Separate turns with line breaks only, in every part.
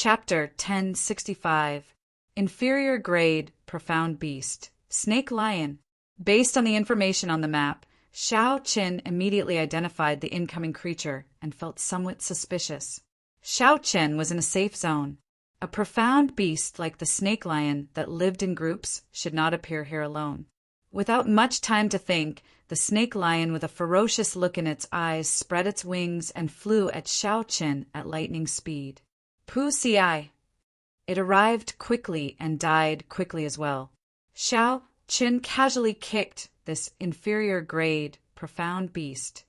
Chapter 1065. Inferior Grade, Profound Beast, Snake Lion. Based on the information on the map, Xiao Qin immediately identified the incoming creature and felt somewhat suspicious. Xiao Qin was in a safe zone. A profound beast like the snake lion that lived in groups should not appear here alone. Without much time to think, the snake lion with a ferocious look in its eyes spread its wings and flew at Xiao Qin at lightning speed. Pu Ci. It arrived quickly and died quickly as well. Xiao Qin casually kicked this inferior grade, profound beast,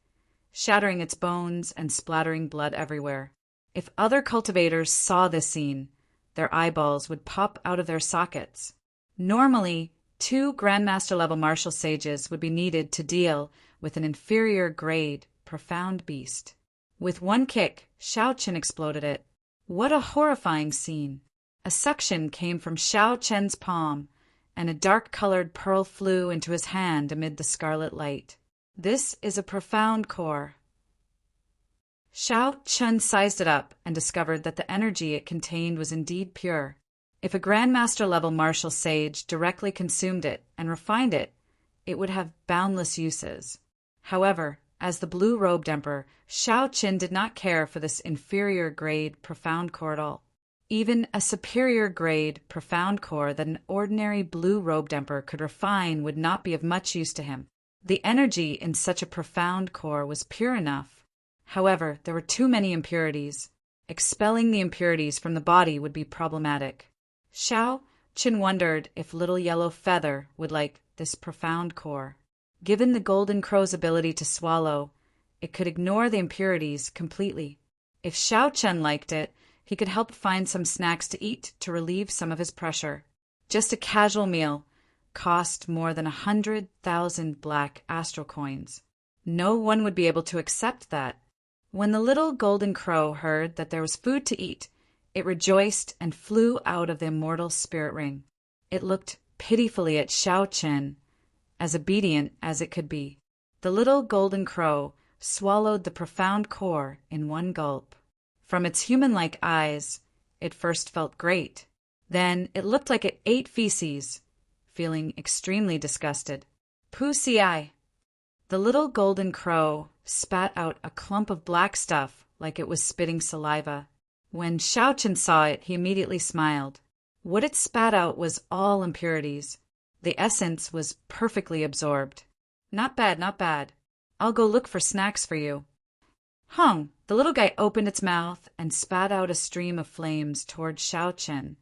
shattering its bones and splattering blood everywhere. If other cultivators saw this scene, their eyeballs would pop out of their sockets. Normally, 2 Grandmaster-level martial sages would be needed to deal with an inferior grade, profound beast. With one kick, Xiao Qin exploded it. What a horrifying scene! A suction came from Xiao Qin's palm, and a dark-colored pearl flew into his hand amid the scarlet light. This is a profound core. Xiao Qin sized it up and discovered that the energy it contained was indeed pure. If a Grandmaster-level martial sage directly consumed it and refined it, it would have boundless uses. However, as the blue-robed emperor, Xiao Qin did not care for this inferior-grade profound core at all. Even a superior-grade profound core that an ordinary blue-robed emperor could refine would not be of much use to him. The energy in such a profound core was pure enough. However, there were too many impurities. Expelling the impurities from the body would be problematic. Xiao Qin wondered if Little Yellow Feather would like this profound core. Given the golden crow's ability to swallow, it could ignore the impurities completely. If Xiao Qin liked it, he could help find some snacks to eat to relieve some of his pressure. Just a casual meal cost more than 100,000 black astral coins. No one would be able to accept that. When the little golden crow heard that there was food to eat, it rejoiced and flew out of the immortal spirit ring. It looked pitifully at Xiao Qin, as obedient as it could be. The little golden crow swallowed the profound core in one gulp. From its human-like eyes, it first felt great. Then it looked like it ate feces, feeling extremely disgusted. Pu Ci. The little golden crow spat out a clump of black stuff like it was spitting saliva. When Xiao Qin saw it, he immediately smiled. What it spat out was all impurities. The essence was perfectly absorbed. Not bad, not bad. I'll go look for snacks for you. Hung, the little guy opened its mouth and spat out a stream of flames toward Xiao Qin,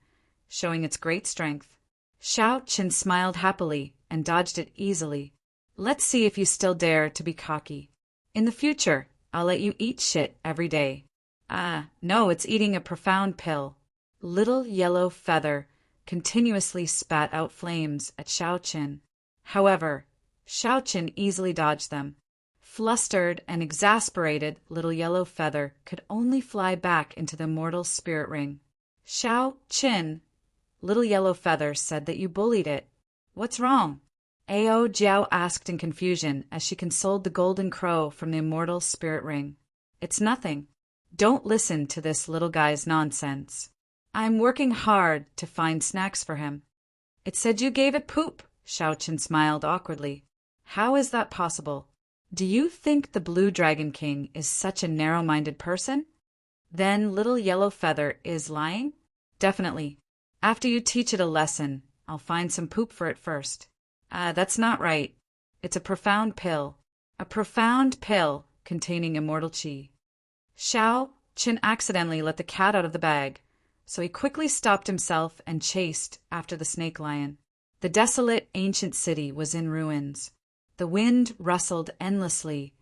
showing its great strength. Xiao Qin smiled happily and dodged it easily. Let's see if you still dare to be cocky. In the future, I'll let you eat shit every day. Ah, no, it's eating a profound pill. Little Yellow Feather continuously spat out flames at Xiao Qin. However, Xiao Qin easily dodged them. Flustered and exasperated, Little Yellow Feather could only fly back into the immortal spirit ring. Xiao Qin, Little Yellow Feather said that you bullied it. What's wrong? Ao Jiao asked in confusion as she consoled the golden crow from the immortal spirit ring. It's nothing. Don't listen to this little guy's nonsense. I'm working hard to find snacks for him. It said you gave it poop, Xiao Qin smiled awkwardly. How is that possible? Do you think the Blue Dragon King is such a narrow-minded person? Then Little Yellow Feather is lying? Definitely. After you teach it a lesson, I'll find some poop for it first. That's not right. It's a profound pill. A profound pill containing immortal chi. Xiao Qin accidentally let the cat out of the bag, so he quickly stopped himself and chased after the snake lion. The desolate ancient city was in ruins. The wind rustled endlessly,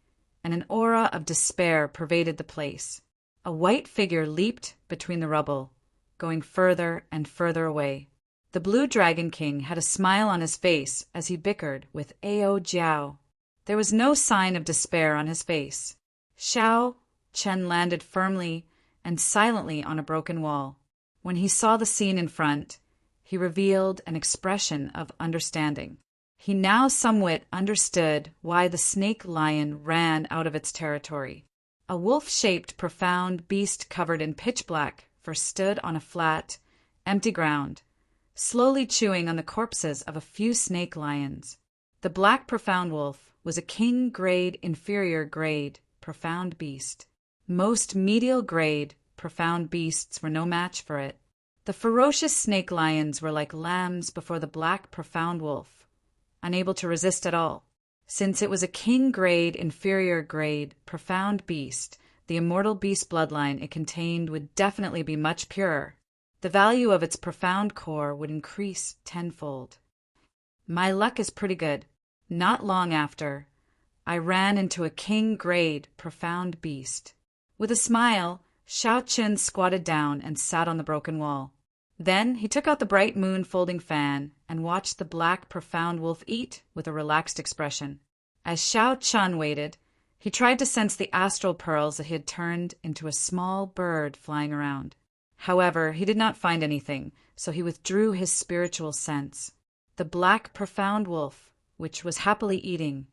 and an aura of despair pervaded the place. A white figure leaped between the rubble, going further and further away. The Blue Dragon King had a smile on his face as he bickered with Ao Jiao. There was no sign of despair on his face. Xiao Qin landed firmly and silently on a broken wall. When he saw the scene in front, he revealed an expression of understanding. He now somewhat understood why the snake lion ran out of its territory. A wolf-shaped profound beast covered in pitch black for stood on a flat, empty ground, slowly chewing on the corpses of a few snake lions. The black profound wolf was a king grade, inferior grade, profound beast. Most medial grade, profound beasts were no match for it. The ferocious snake lions were like lambs before the black profound wolf, unable to resist at all. Since it was a king grade, inferior grade, profound beast, the immortal beast bloodline it contained would definitely be much purer. The value of its profound core would increase tenfold. My luck is pretty good. Not long after, I ran into a king grade, profound beast. With a smile, Xiao Qin squatted down and sat on the broken wall. Then he took out the bright moon folding fan and watched the black profound wolf eat with a relaxed expression. As Xiao Qin waited, he tried to sense the astral pearls that he had turned into a small bird flying around. However, he did not find anything, so he withdrew his spiritual sense. The black profound wolf, which was happily eating,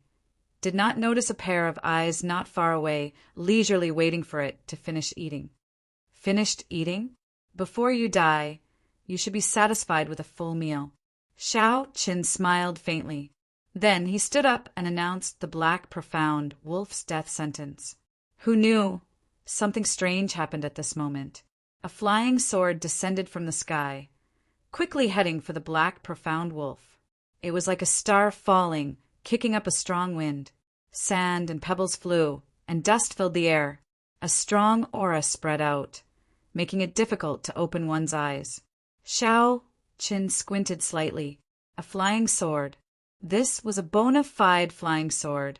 did not notice a pair of eyes not far away, leisurely waiting for it to finish eating. Finished eating? Before you die, you should be satisfied with a full meal. Xiao Qin smiled faintly. Then he stood up and announced the black profound wolf's death sentence. Who knew? Something strange happened at this moment. A flying sword descended from the sky, quickly heading for the black profound wolf. It was like a star falling, kicking up a strong wind. Sand and pebbles flew, and dust filled the air. A strong aura spread out, making it difficult to open one's eyes. Xiao Qin squinted slightly. A flying sword. This was a bona fide flying sword,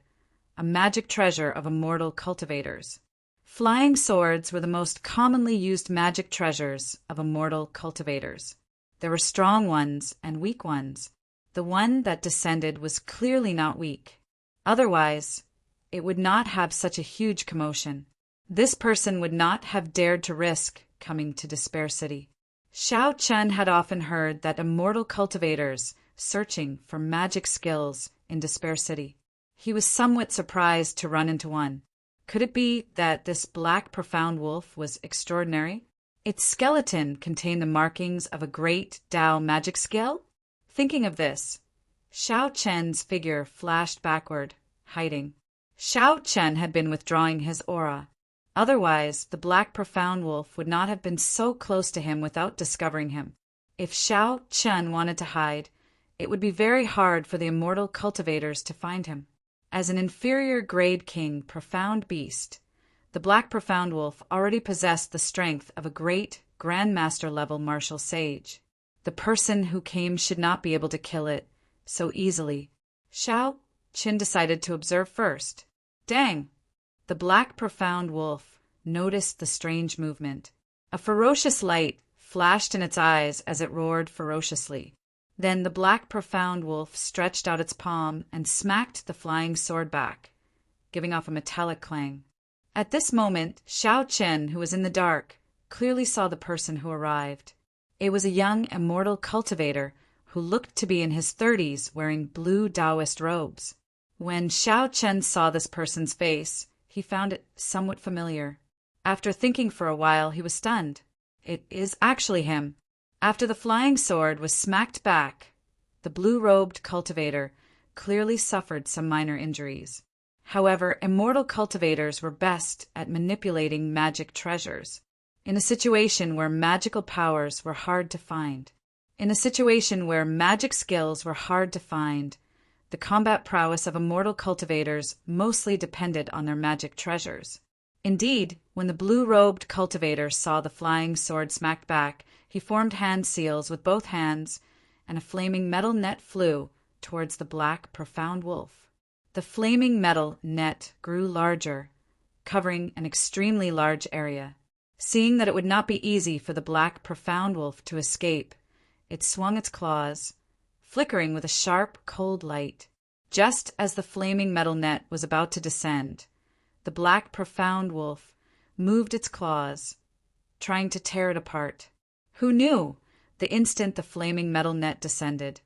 a magic treasure of immortal cultivators. Flying swords were the most commonly used magic treasures of immortal cultivators. There were strong ones and weak ones. The one that descended was clearly not weak. Otherwise, it would not have such a huge commotion. This person would not have dared to risk coming to Despair City. Xiao Qin had often heard that immortal cultivators searching for magic skills in Despair City. He was somewhat surprised to run into one. Could it be that this black profound wolf was extraordinary? Its skeleton contained the markings of a great Dao magic skill? Thinking of this, Xiao Qin's figure flashed backward, hiding. Xiao Qin had been withdrawing his aura. Otherwise, the black profound wolf would not have been so close to him without discovering him. If Xiao Qin wanted to hide, it would be very hard for the immortal cultivators to find him. As an inferior grade king profound beast, the black profound wolf already possessed the strength of a great grandmaster level martial sage. The person who came should not be able to kill it so easily. Xiao Qin decided to observe first. Dang! The black profound wolf noticed the strange movement. A ferocious light flashed in its eyes as it roared ferociously. Then the black profound wolf stretched out its palm and smacked the flying sword back, giving off a metallic clang. At this moment, Xiao Qin, who was in the dark, clearly saw the person who arrived. It was a young immortal cultivator who looked to be in his 30s, wearing blue Taoist robes. When Xiao Qin saw this person's face, he found it somewhat familiar. After thinking for a while, he was stunned. It is actually him. After the flying sword was smacked back, the blue-robed cultivator clearly suffered some minor injuries. However, immortal cultivators were best at manipulating magic treasures. In a situation where magical powers were hard to find, the combat prowess of immortal cultivators mostly depended on their magic treasures. Indeed, when the blue-robed cultivator saw the flying sword smacked back, he formed hand seals with both hands, and a flaming metal net flew towards the black profound wolf. The flaming metal net grew larger, covering an extremely large area. Seeing that it would not be easy for the black profound wolf to escape, it swung its claws, flickering with a sharp, cold light. Just as the flaming metal net was about to descend, the black profound wolf moved its claws, trying to tear it apart. Who knew? The instant the flaming metal net descended,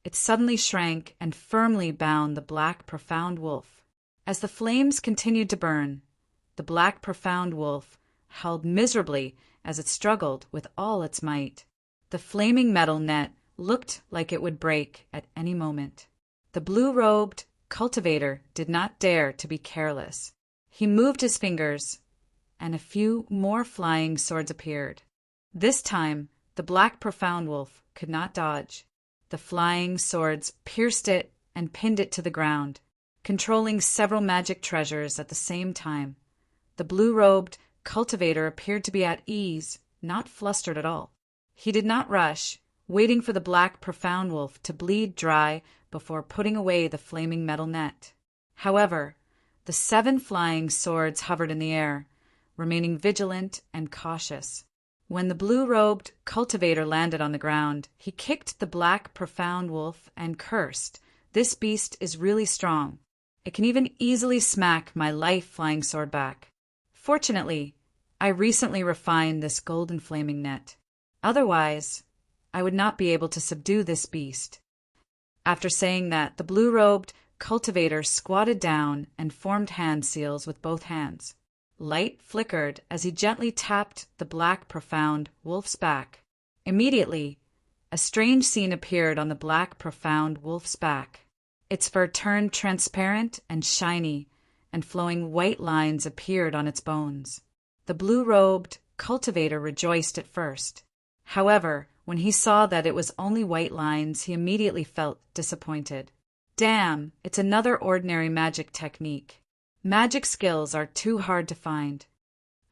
it suddenly shrank and firmly bound the black profound wolf. As the flames continued to burn, the black profound wolf howled miserably as it struggled with all its might. The flaming metal net looked like it would break at any moment. The blue-robed cultivator did not dare to be careless. He moved his fingers, and a few more flying swords appeared. This time, the black profound wolf could not dodge. The flying swords pierced it and pinned it to the ground, controlling several magic treasures at the same time. The blue-robed cultivator appeared to be at ease, not flustered at all. He did not rush, waiting for the black profound wolf to bleed dry before putting away the flaming metal net. However, the 7 flying swords hovered in the air, remaining vigilant and cautious. When the blue-robed cultivator landed on the ground, he kicked the black profound wolf and cursed, "This beast is really strong. It can even easily smack my life-flying sword back. Fortunately, I recently refined this golden flaming net. Otherwise, I would not be able to subdue this beast." After saying that, the blue-robed cultivator squatted down and formed hand seals with both hands. Light flickered as he gently tapped the black profound wolf's back. Immediately, a strange scene appeared on the black profound wolf's back. Its fur turned transparent and shiny, and flowing white lines appeared on its bones. The blue-robed cultivator rejoiced at first. However, when he saw that it was only white lines, he immediately felt disappointed. Damn, it's another ordinary magic technique. Magic skills are too hard to find.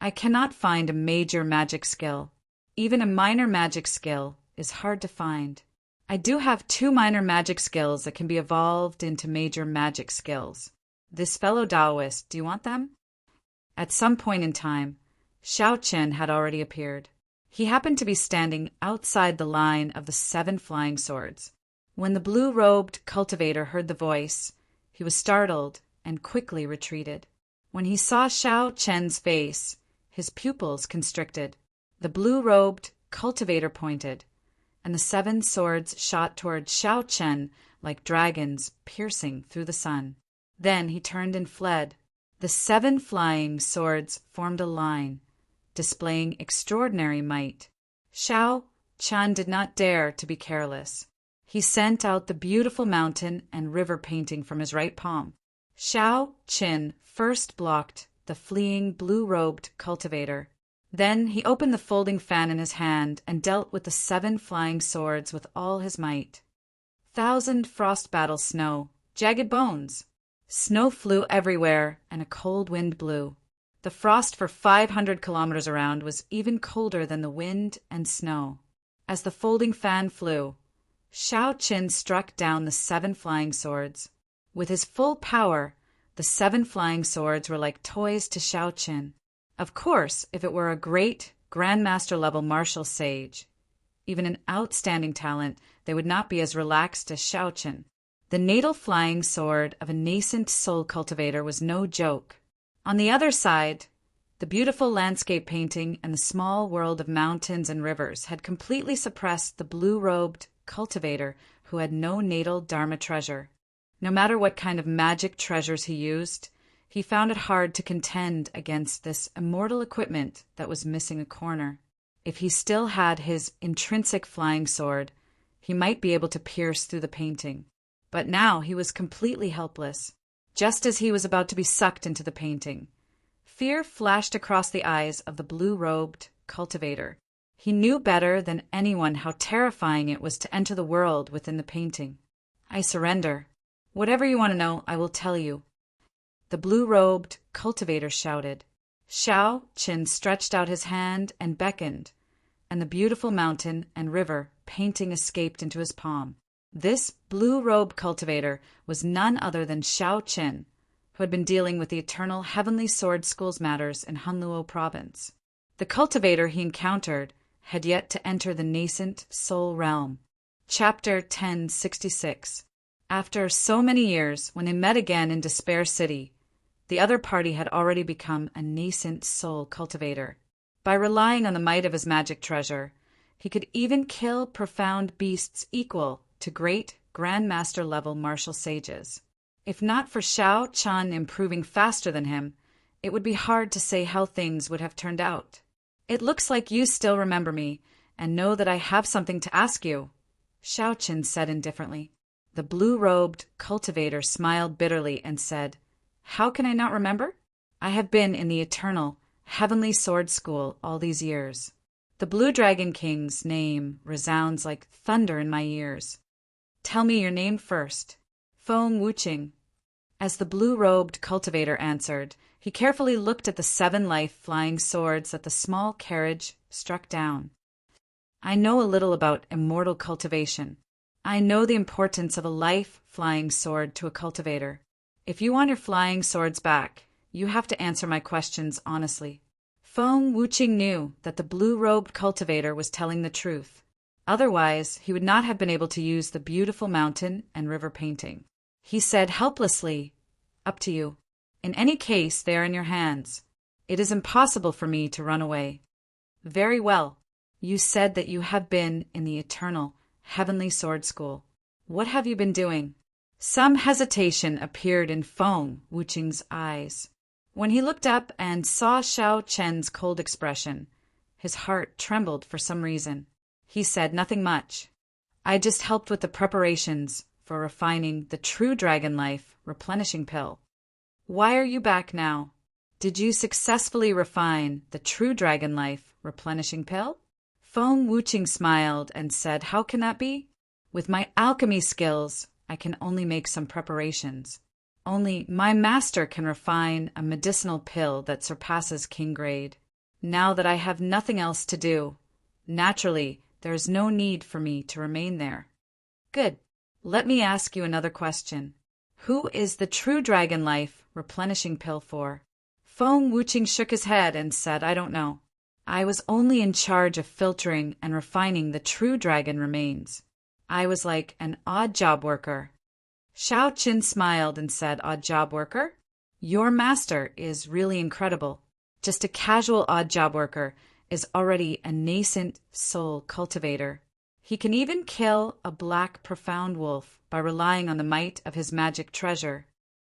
I cannot find a major magic skill. Even a minor magic skill is hard to find. I do have 2 minor magic skills that can be evolved into major magic skills. This fellow Taoist, do you want them? At some point in time, Xiao Qin had already appeared. He happened to be standing outside the line of the 7 flying swords. When the blue-robed cultivator heard the voice, he was startled and quickly retreated. When he saw Xiao Qin's face, his pupils constricted. The blue-robed cultivator pointed, and the 7 swords shot toward Xiao Qin like dragons piercing through the sun. Then he turned and fled. The 7 flying swords formed a line, displaying extraordinary might. Xiao Qin did not dare to be careless. He sent out the beautiful mountain and river painting from his right palm. Xiao Qin first blocked the fleeing blue-robed cultivator. Then he opened the folding fan in his hand and dealt with the 7 flying swords with all his might. 1,000 frost battle snow, jagged bones. Snow flew everywhere, and a cold wind blew. The frost for 500 kilometers around was even colder than the wind and snow. As the folding fan flew, Xiao Qin struck down the 7 flying swords. With his full power, the 7 flying swords were like toys to Xiao Qin. Of course, if it were a great Grandmaster-level martial sage, even an outstanding talent, they would not be as relaxed as Xiao Qin. The natal flying sword of a nascent soul cultivator was no joke. On the other side, the beautiful landscape painting and the small world of mountains and rivers had completely suppressed the blue-robed cultivator who had no natal Dharma treasure. No matter what kind of magic treasures he used, he found it hard to contend against this immortal equipment that was missing a corner. If he still had his intrinsic flying sword, he might be able to pierce through the painting. But now he was completely helpless. Just as he was about to be sucked into the painting, fear flashed across the eyes of the blue-robed cultivator. He knew better than anyone how terrifying it was to enter the world within the painting. "I surrender. Whatever you want to know, I will tell you," the blue-robed cultivator shouted. Xiao Qin stretched out his hand and beckoned, and the beautiful mountain and river painting escaped into his palm. This blue-robe cultivator was none other than Xiao Qin, who had been dealing with the eternal Heavenly Sword School's matters in Hunluo province. The cultivator he encountered had yet to enter the nascent soul realm. Chapter 1066. After so many years, when they met again in Despair City, the other party had already become a nascent soul cultivator. By relying on the might of his magic treasure, he could even kill profound beasts equal to great Grandmaster-level martial sages. If not for Xiao Qin improving faster than him, it would be hard to say how things would have turned out. It looks like you still remember me, and know that I have something to ask you, Xiao Qin said indifferently. The blue-robed cultivator smiled bitterly and said, How can I not remember? I have been in the eternal, heavenly sword school all these years. The Blue Dragon King's name resounds like thunder in my ears. Tell me your name first. Feng Wuqing. As the blue-robed cultivator answered, he carefully looked at the 7 life flying swords that the small carriage struck down. I know a little about immortal cultivation. I know the importance of a life flying sword to a cultivator. If you want your flying swords back, you have to answer my questions honestly. Feng Wuqing knew that the blue-robed cultivator was telling the truth. Otherwise, he would not have been able to use the beautiful mountain and river painting. He said helplessly, Up to you. In any case, they are in your hands. It is impossible for me to run away. Very well. You said that you have been in the eternal, heavenly sword school. What have you been doing? Some hesitation appeared in Feng Wuqing's eyes. When he looked up and saw Xiao Chen's cold expression, his heart trembled for some reason. He said nothing much. I just helped with the preparations for refining the true dragon life replenishing pill. Why are you back now? Did you successfully refine the true dragon life replenishing pill? Feng Wuqing smiled and said, How can that be? With my alchemy skills, I can only make some preparations. Only my master can refine a medicinal pill that surpasses king grade. Now that I have nothing else to do, naturally, there is no need for me to remain there. Good. Let me ask you another question. Who is the true dragon life replenishing pill for? Feng Wuqing shook his head and said, I don't know. I was only in charge of filtering and refining the true dragon remains. I was like an odd job worker. Xiao Qin smiled and said, Odd job worker? Your master is really incredible. Just a casual odd job worker is already a nascent soul cultivator. He can even kill a black profound wolf by relying on the might of his magic treasure.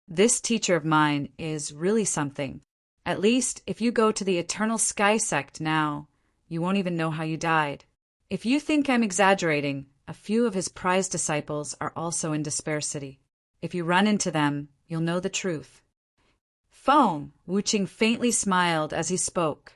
This teacher of mine is really something. At least, if you go to the Eternal Sky Sect now, you won't even know how you died. If you think I'm exaggerating, a few of his prized disciples are also in Despair City. If you run into them, you'll know the truth. Feng Wuqing faintly smiled as he spoke,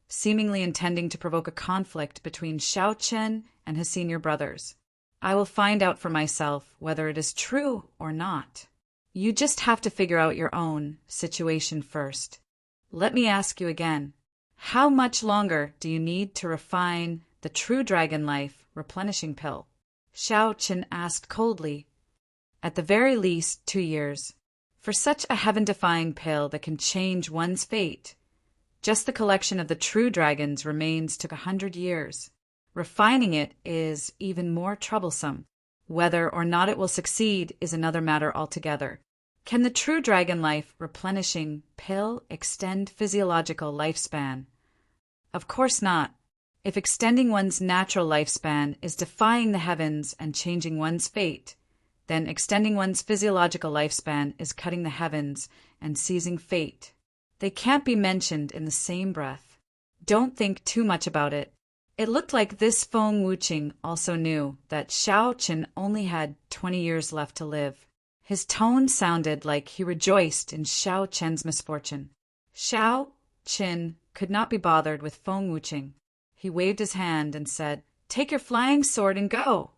seemingly intending to provoke a conflict between Xiao Chen and his senior brothers. I will find out for myself whether it is true or not. You just have to figure out your own situation first. Let me ask you again. How much longer do you need to refine the true dragon life replenishing pill? Xiao Chen asked coldly. At the very least, 2 years. For such a heaven-defying pill that can change one's fate, just the collection of the true dragon's remains took 100 years. Refining it is even more troublesome. Whether or not it will succeed is another matter altogether. Can the true dragon life replenishing pill extend physiological lifespan? Of course not. If extending one's natural lifespan is defying the heavens and changing one's fate, then extending one's physiological lifespan is cutting the heavens and seizing fate. They can't be mentioned in the same breath. Don't think too much about it. It looked like this Feng Wuqing also knew that Xiao Qin only had 20 years left to live. His tone sounded like he rejoiced in Xiao Chen's misfortune. Xiao Qin could not be bothered with Feng Wuqing. He waved his hand and said, Take your flying sword and go.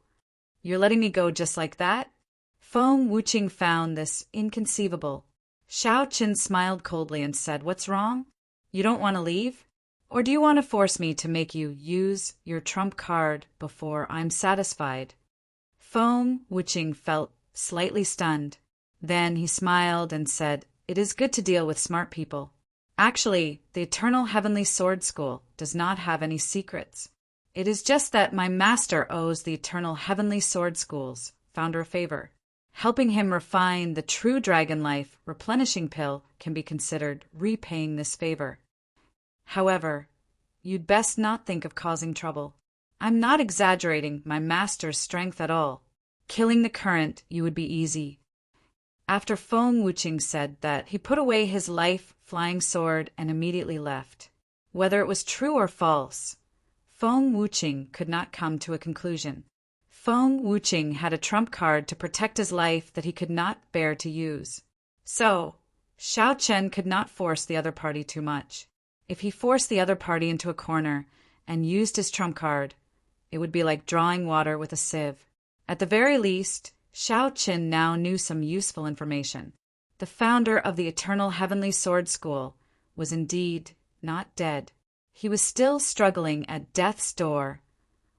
You're letting me go just like that? Feng Wuqing found this inconceivable. Xiao Qin smiled coldly and said, What's wrong? You don't want to leave? Or do you want to force me to make you use your trump card before I'm satisfied? Feng Wuqing felt slightly stunned. Then he smiled and said, It is good to deal with smart people. Actually, the Eternal Heavenly Sword School does not have any secrets. It is just that my master owes the Eternal Heavenly Sword School's founder a favor. Helping him refine the true dragon life replenishing pill can be considered repaying this favor. However, you'd best not think of causing trouble. I'm not exaggerating my master's strength at all. Killing the current you would be easy. After Feng Wuqing said that, he put away his life-flying sword and immediately left. Whether it was true or false, Feng Wuqing could not come to a conclusion. Feng Wuqing had a trump card to protect his life that he could not bear to use. So, Xiao Chen could not force the other party too much. If he forced the other party into a corner and used his trump card, it would be like drawing water with a sieve. At the very least, Xiao Chen now knew some useful information. The founder of the Eternal Heavenly Sword School was indeed not dead. He was still struggling at death's door,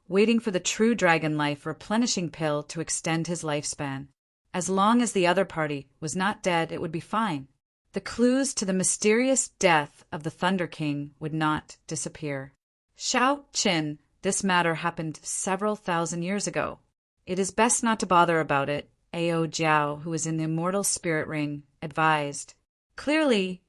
waiting for the true dragon life replenishing pill to extend his lifespan. As long as the other party was not dead, it would be fine. The clues to the mysterious death of the Thunder King would not disappear. Xiao Qin, this matter happened several thousand years ago. It is best not to bother about it, Ao Jiao, who was in the Immortal Spirit Ring, advised. Clearly,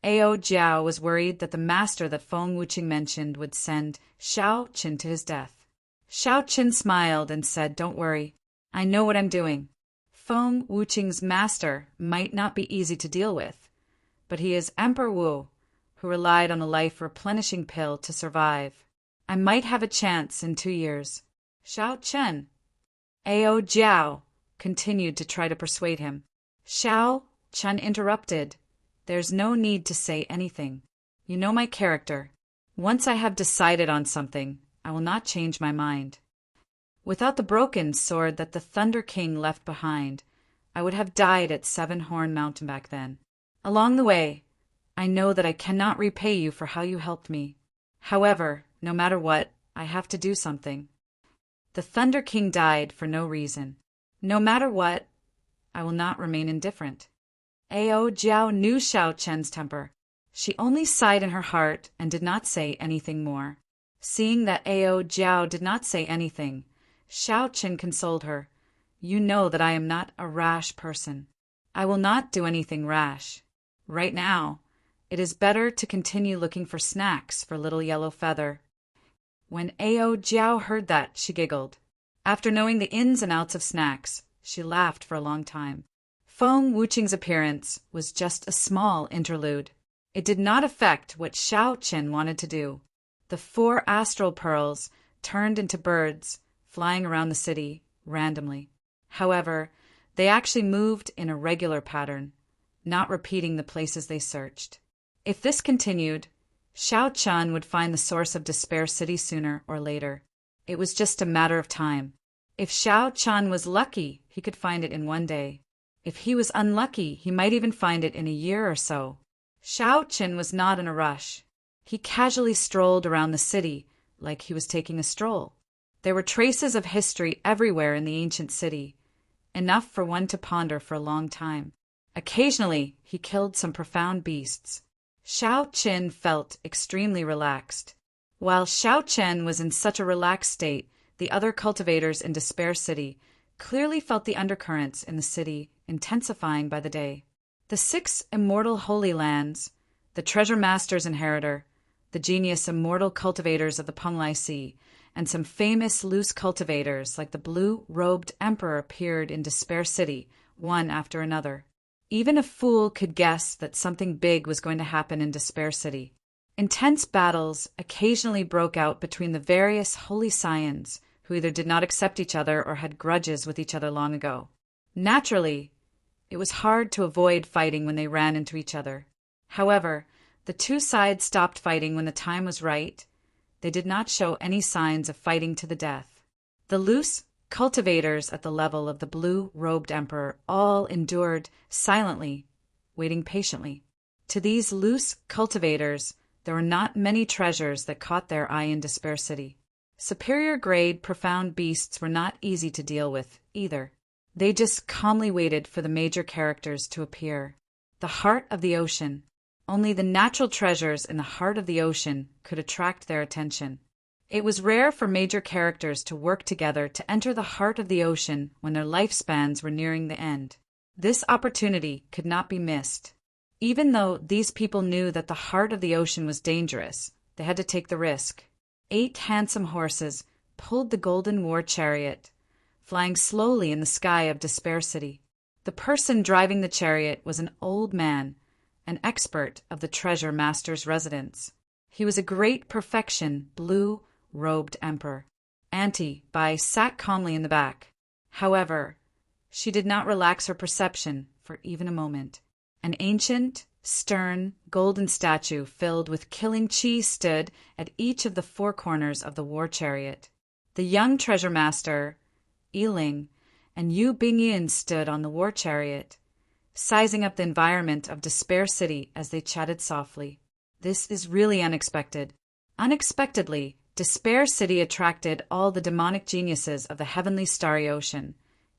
Ao Jiao was worried that the master that Feng Wuqing mentioned would send Xiao Qin to his death. Xiao Qin smiled and said, "Don't worry, I know what I'm doing. Feng Wuqing's master might not be easy to deal with, but he is Emperor Wu, who relied on a life-replenishing pill to survive. I might have a chance in 2 years." Xiao Chen, Ao Jiao, continued to try to persuade him. Xiao Chen interrupted. "There's no need to say anything. You know my character. Once I have decided on something, I will not change my mind. Without the broken sword that the Thunder King left behind, I would have died at Seven Horn Mountain back then. Along the way, I know that I cannot repay you for how you helped me. However, no matter what, I have to do something. The Thunder King died for no reason. No matter what, I will not remain indifferent." Ao Jiao knew Xiao Chen's temper. She only sighed in her heart and did not say anything more. Seeing that Ao Jiao did not say anything, Xiao Chen consoled her. "You know that I am not a rash person. I will not do anything rash. Right now, it is better to continue looking for snacks for Little Yellow Feather." When Ao Jiao heard that, she giggled. After knowing the ins and outs of snacks, she laughed for a long time. Feng Wuqing's appearance was just a small interlude. It did not affect what Xiao Chen wanted to do. The 4 astral pearls turned into birds, flying around the city randomly. However, they actually moved in a regular pattern, not repeating the places they searched. If this continued, Xiao Chen would find the source of Despair City sooner or later. It was just a matter of time. If Xiao Chen was lucky, he could find it in 1 day. If he was unlucky, he might even find it in a year or so. Xiao Chen was not in a rush. He casually strolled around the city like he was taking a stroll. There were traces of history everywhere in the ancient city, enough for one to ponder for a long time. Occasionally, he killed some profound beasts. Xiao Chen felt extremely relaxed. While Xiao Chen was in such a relaxed state, the other cultivators in Despair City clearly felt the undercurrents in the city intensifying by the day. The 6 immortal Holy Lands, the Treasure Master's Inheritor, the genius immortal cultivators of the Penglai Sea, and some famous loose cultivators like the blue-robed emperor appeared in Despair City, one after another. Even a fool could guess that something big was going to happen in Despair City. Intense battles occasionally broke out between the various holy scions, who either did not accept each other or had grudges with each other long ago. Naturally, it was hard to avoid fighting when they ran into each other. However, the 2 sides stopped fighting when the time was right. They did not show any signs of fighting to the death. The loose cultivators at the level of the blue-robed emperor all endured silently, waiting patiently. To these loose cultivators, there were not many treasures that caught their eye in Despair City. Superior grade, profound beasts were not easy to deal with, either. They just calmly waited for the major characters to appear. The heart of the ocean. Only the natural treasures in the heart of the ocean could attract their attention. It was rare for major characters to work together to enter the heart of the ocean when their lifespans were nearing the end. This opportunity could not be missed. Even though these people knew that the heart of the ocean was dangerous, they had to take the risk. 8 handsome horses pulled the golden war chariot, flying slowly in the sky of Despair City. The person driving the chariot was an old man, an expert of the Treasure Master's residence. He was a great perfection, blue-robed emperor. Auntie Bai sat calmly in the back. However, she did not relax her perception for even a moment. An ancient, stern, golden statue filled with killing chi stood at each of the four corners of the war chariot. The young treasure master, Yiling, and Yu Bingyin stood on the war chariot, sizing up the environment of Despair City as they chatted softly. This is really unexpected. Unexpectedly, Despair City attracted all the demonic geniuses of the heavenly starry ocean,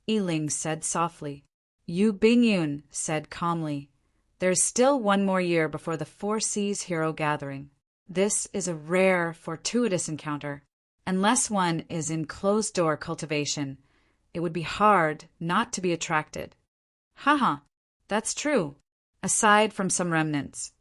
Yiling said softly. Yu Bingyun said calmly, "There is still one more year before the Four Seas Hero Gathering. This is a rare, fortuitous encounter. Unless one is in closed-door cultivation, it would be hard not to be attracted." Haha, that's true. Aside from some remnants,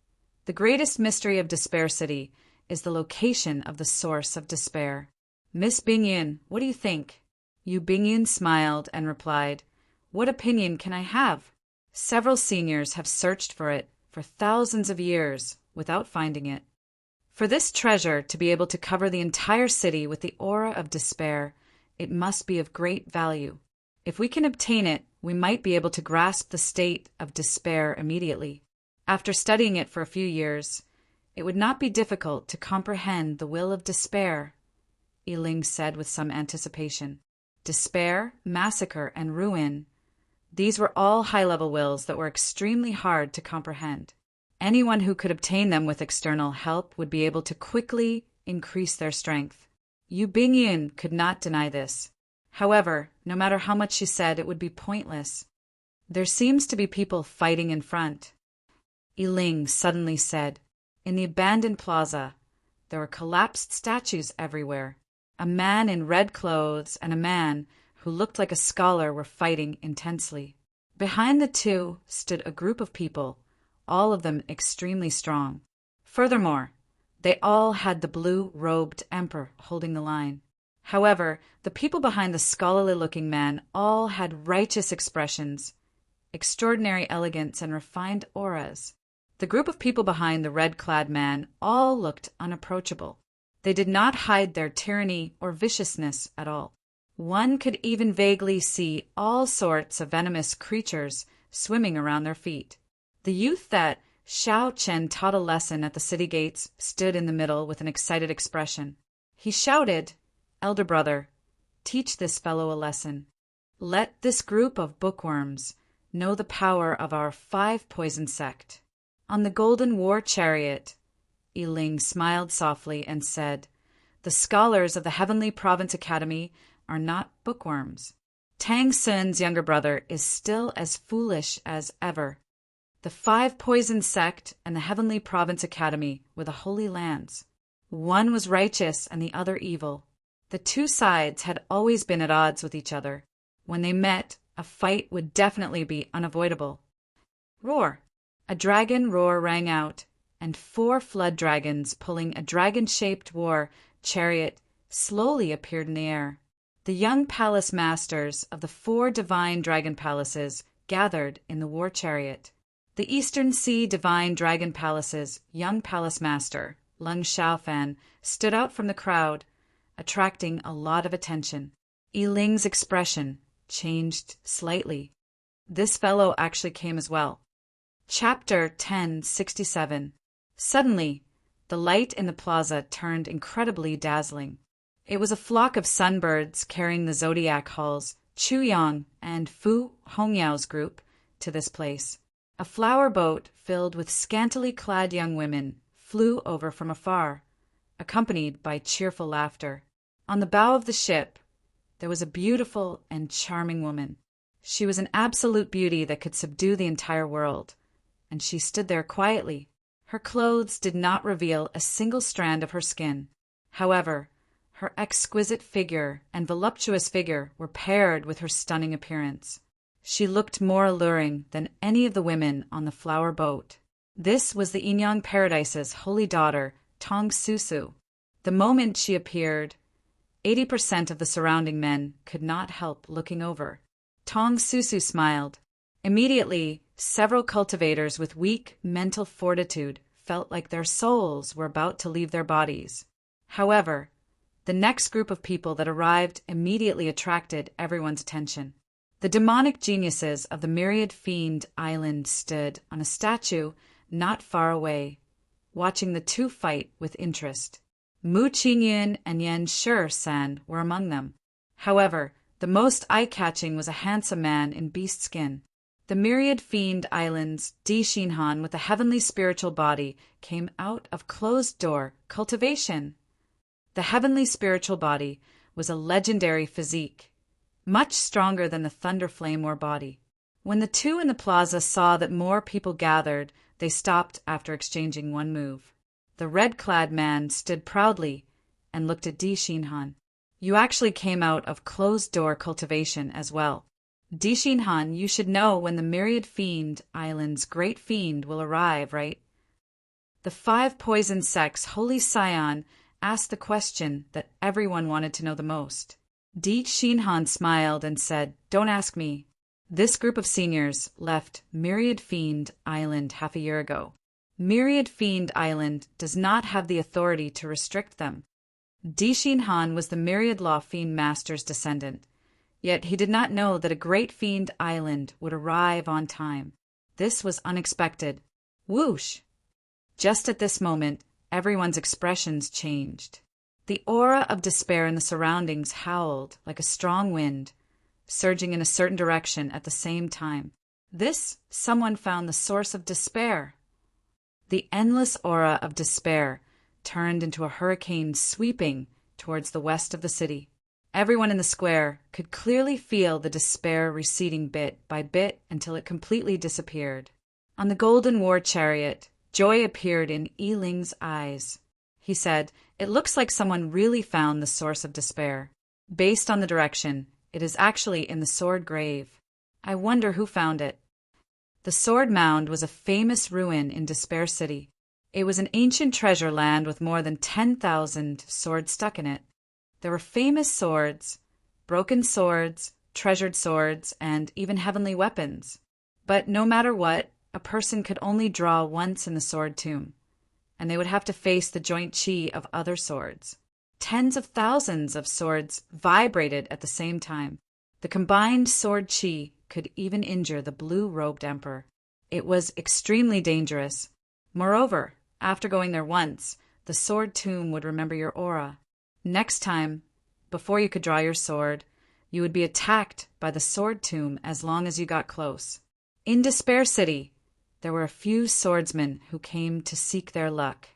the greatest mystery of Despair City is the location of the source of despair. Miss Bingyun, what do you think? Yu Bingyun smiled and replied, "What opinion can I have? Several seniors have searched for it for thousands of years without finding it. For this treasure to be able to cover the entire city with the aura of despair, it must be of great value. If we can obtain it, we might be able to grasp the state of despair immediately. After studying it for a few years, it would not be difficult to comprehend the will of despair," Yiling said with some anticipation. Despair, massacre, and ruin. These were all high-level wills that were extremely hard to comprehend. Anyone who could obtain them with external help would be able to quickly increase their strength. Yu Bingyun could not deny this. However, no matter how much she said, it would be pointless. "There seems to be people fighting in front," Yiling suddenly said. In the abandoned plaza, there were collapsed statues everywhere. A man in red clothes and a man who looked like a scholar were fighting intensely. Behind the two stood a group of people, all of them extremely strong. Furthermore, they all had the blue-robed emperor holding the line. However, the people behind the scholarly-looking man all had righteous expressions, extraordinary elegance, and refined auras. The group of people behind the red-clad man all looked unapproachable. They did not hide their tyranny or viciousness at all. One could even vaguely see all sorts of venomous creatures swimming around their feet. The youth that Xiao Chen taught a lesson at the city gates stood in the middle with an excited expression. He shouted, "Elder brother, teach this fellow a lesson. Let this group of bookworms know the power of our 5-poison sect." On the golden war chariot, Yiling smiled softly and said, "The scholars of the Heavenly Province Academy are not bookworms. Tang Sun's younger brother is still as foolish as ever. The 5-poison sect and the Heavenly Province Academy were the Holy Lands. One was righteous and the other evil. The two sides had always been at odds with each other. When they met, a fight would definitely be unavoidable." Roar! A dragon roar rang out, and 4 flood dragons pulling a dragon-shaped war chariot slowly appeared in the air. The young palace masters of the 4 divine dragon palaces gathered in the war chariot. The Eastern Sea Divine Dragon Palace's young palace master, Lung Xiaofan, stood out from the crowd, attracting a lot of attention. Yiling's expression changed slightly. This fellow actually came as well. Chapter 1067. Suddenly, the light in the plaza turned incredibly dazzling. It was a flock of sunbirds carrying the zodiac halls, Chu Yang and Fu Hongyao's group, to this place. A flower boat filled with scantily clad young women flew over from afar, accompanied by cheerful laughter. On the bow of the ship, there was a beautiful and charming woman. She was an absolute beauty that could subdue the entire world, and she stood there quietly. Her clothes did not reveal a single strand of her skin. However, her exquisite figure and voluptuous figure were paired with her stunning appearance. She looked more alluring than any of the women on the flower boat. This was the Inyang Paradise's holy daughter, Tong Susu. The moment she appeared, 80% of the surrounding men could not help looking over. Tong Susu smiled. Immediately, several cultivators with weak mental fortitude felt like their souls were about to leave their bodies. However, the next group of people that arrived immediately attracted everyone's attention. The demonic geniuses of the Myriad Fiend Island stood on a statue not far away, watching the two fight with interest. Mu Qingyun and Yan Shi-san were among them. However, the most eye-catching was a handsome man in beast skin. The Myriad Fiend Island's Di Xinhan with a heavenly spiritual body came out of closed-door cultivation. The heavenly spiritual body was a legendary physique, much stronger than the Thunder Flame War body. When the two in the plaza saw that more people gathered, they stopped after exchanging one move. The red-clad man stood proudly and looked at Di Xinhan. You actually came out of closed-door cultivation as well. Di Xinhan, you should know when the Myriad Fiend Island's great fiend will arrive, right? The 5 poison sects Holy Scion asked the question that everyone wanted to know the most. Di Xinhan smiled and said, "Don't ask me. This group of seniors left Myriad Fiend Island half a year ago. Myriad Fiend Island does not have the authority to restrict them." Di Xinhan was the Myriad Law Fiend Master's descendant, yet he did not know that a great fiend island would arrive on time. This was unexpected. Whoosh! Just at this moment, everyone's expressions changed. The aura of despair in the surroundings howled like a strong wind, surging in a certain direction at the same time. Someone found the source of despair. The endless aura of despair turned into a hurricane sweeping towards the west of the city. Everyone in the square could clearly feel the despair receding bit by bit until it completely disappeared. On the golden war chariot, joy appeared in Yiling's eyes. He said, "It looks like someone really found the source of despair. Based on the direction, it is actually in the Sword Grave. I wonder who found it." The Sword Mound was a famous ruin in Despair City. It was an ancient treasure land with more than 10,000 swords stuck in it. There were famous swords, broken swords, treasured swords, and even heavenly weapons. But no matter what, a person could only draw once in the sword tomb, and they would have to face the joint chi of other swords. Tens of thousands of swords vibrated at the same time. The combined sword chi could even injure the blue-robed emperor. It was extremely dangerous. Moreover, after going there once, the sword tomb would remember your aura. Next time, before you could draw your sword, you would be attacked by the sword tomb as long as you got close. In Despair City, there were a few swordsmen who came to seek their luck.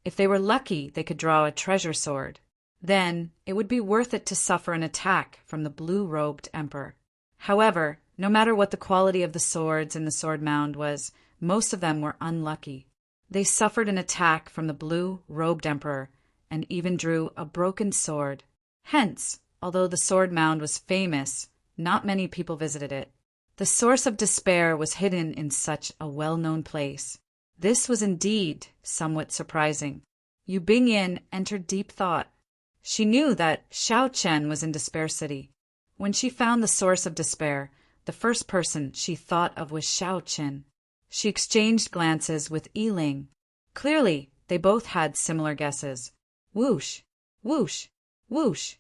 If they were lucky, they could draw a treasure sword. Then it would be worth it to suffer an attack from the blue-robed emperor. However, no matter what the quality of the swords in the sword mound was, most of them were unlucky. They suffered an attack from the blue-robed emperor and even drew a broken sword. Hence, although the sword mound was famous, not many people visited it. The source of despair was hidden in such a well-known place. This was indeed somewhat surprising. Yu Bingyin entered deep thought. She knew that Xiao Chen was in Despair City. When she found the source of despair, the first person she thought of was Xiao Chen. She exchanged glances with Yiling. Clearly, they both had similar guesses. Whoosh, whoosh, whoosh.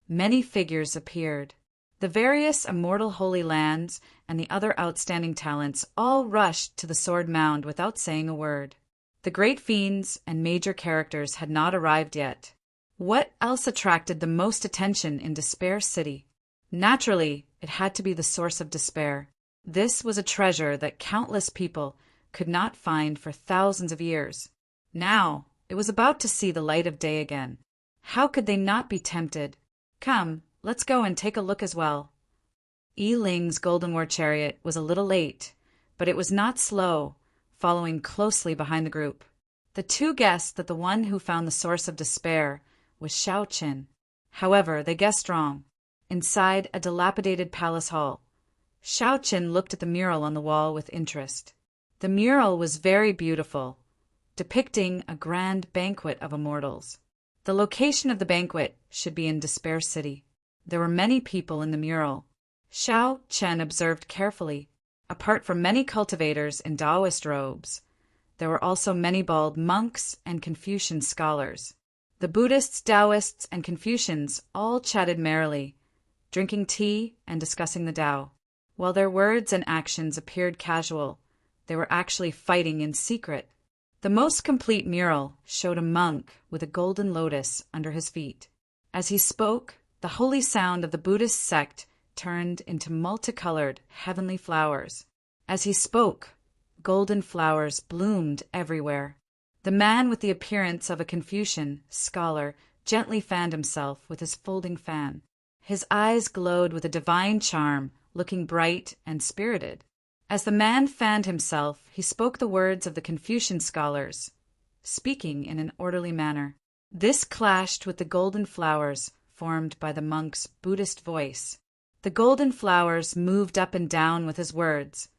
Many figures appeared. The various immortal holy lands and the other outstanding talents all rushed to the sword mound without saying a word. The great fiends and major characters had not arrived yet. What else attracted the most attention in Despair City? Naturally, it had to be the source of despair. This was a treasure that countless people could not find for thousands of years. Now, it was about to see the light of day again. How could they not be tempted? Come, let's go and take a look as well. Yiling's Golden War chariot was a little late, but it was not slow, following closely behind the group. The two guessed that the one who found the source of despair was Xiao Qin. However, they guessed wrong. Inside a dilapidated palace hall, Xiao Qin looked at the mural on the wall with interest. The mural was very beautiful, depicting a grand banquet of immortals. The location of the banquet should be in Despair City. There were many people in the mural. Xiao Chen observed carefully. Apart from many cultivators in Taoist robes, there were also many bald monks and Confucian scholars. The Buddhists, Taoists, and Confucians all chatted merrily, drinking tea and discussing the Tao. While their words and actions appeared casual, they were actually fighting in secret. The most complete mural showed a monk with a golden lotus under his feet. As he spoke, the holy sound of the Buddhist sect turned into multicolored heavenly flowers. As he spoke, golden flowers bloomed everywhere. The man with the appearance of a Confucian scholar gently fanned himself with his folding fan. His eyes glowed with a divine charm, looking bright and spirited. As the man fanned himself, he spoke the words of the Confucian scholars, speaking in an orderly manner. This clashed with the golden flowers formed by the monk's Buddhist voice. The golden flowers moved up and down with his words,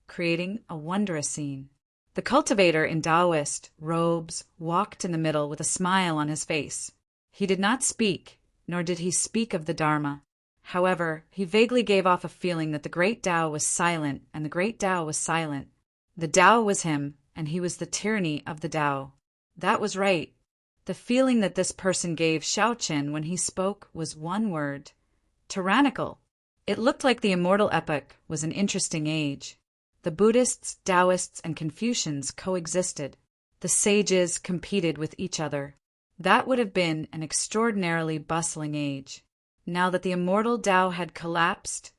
creating a wondrous scene. The cultivator in Taoist robes walked in the middle with a smile on his face. He did not speak, nor did he speak of the Dharma. However, he vaguely gave off a feeling that the great Tao was silent and the great Tao was silent. The Tao was him, and he was the tyranny of the Tao. That was right. The feeling that this person gave Xiaoqin when he spoke was one word: tyrannical. It looked like the Immortal epoch was an interesting age. The Buddhists, Taoists, and Confucians coexisted. The sages competed with each other. That would have been an extraordinarily bustling age. Now that the immortal Tao had collapsed,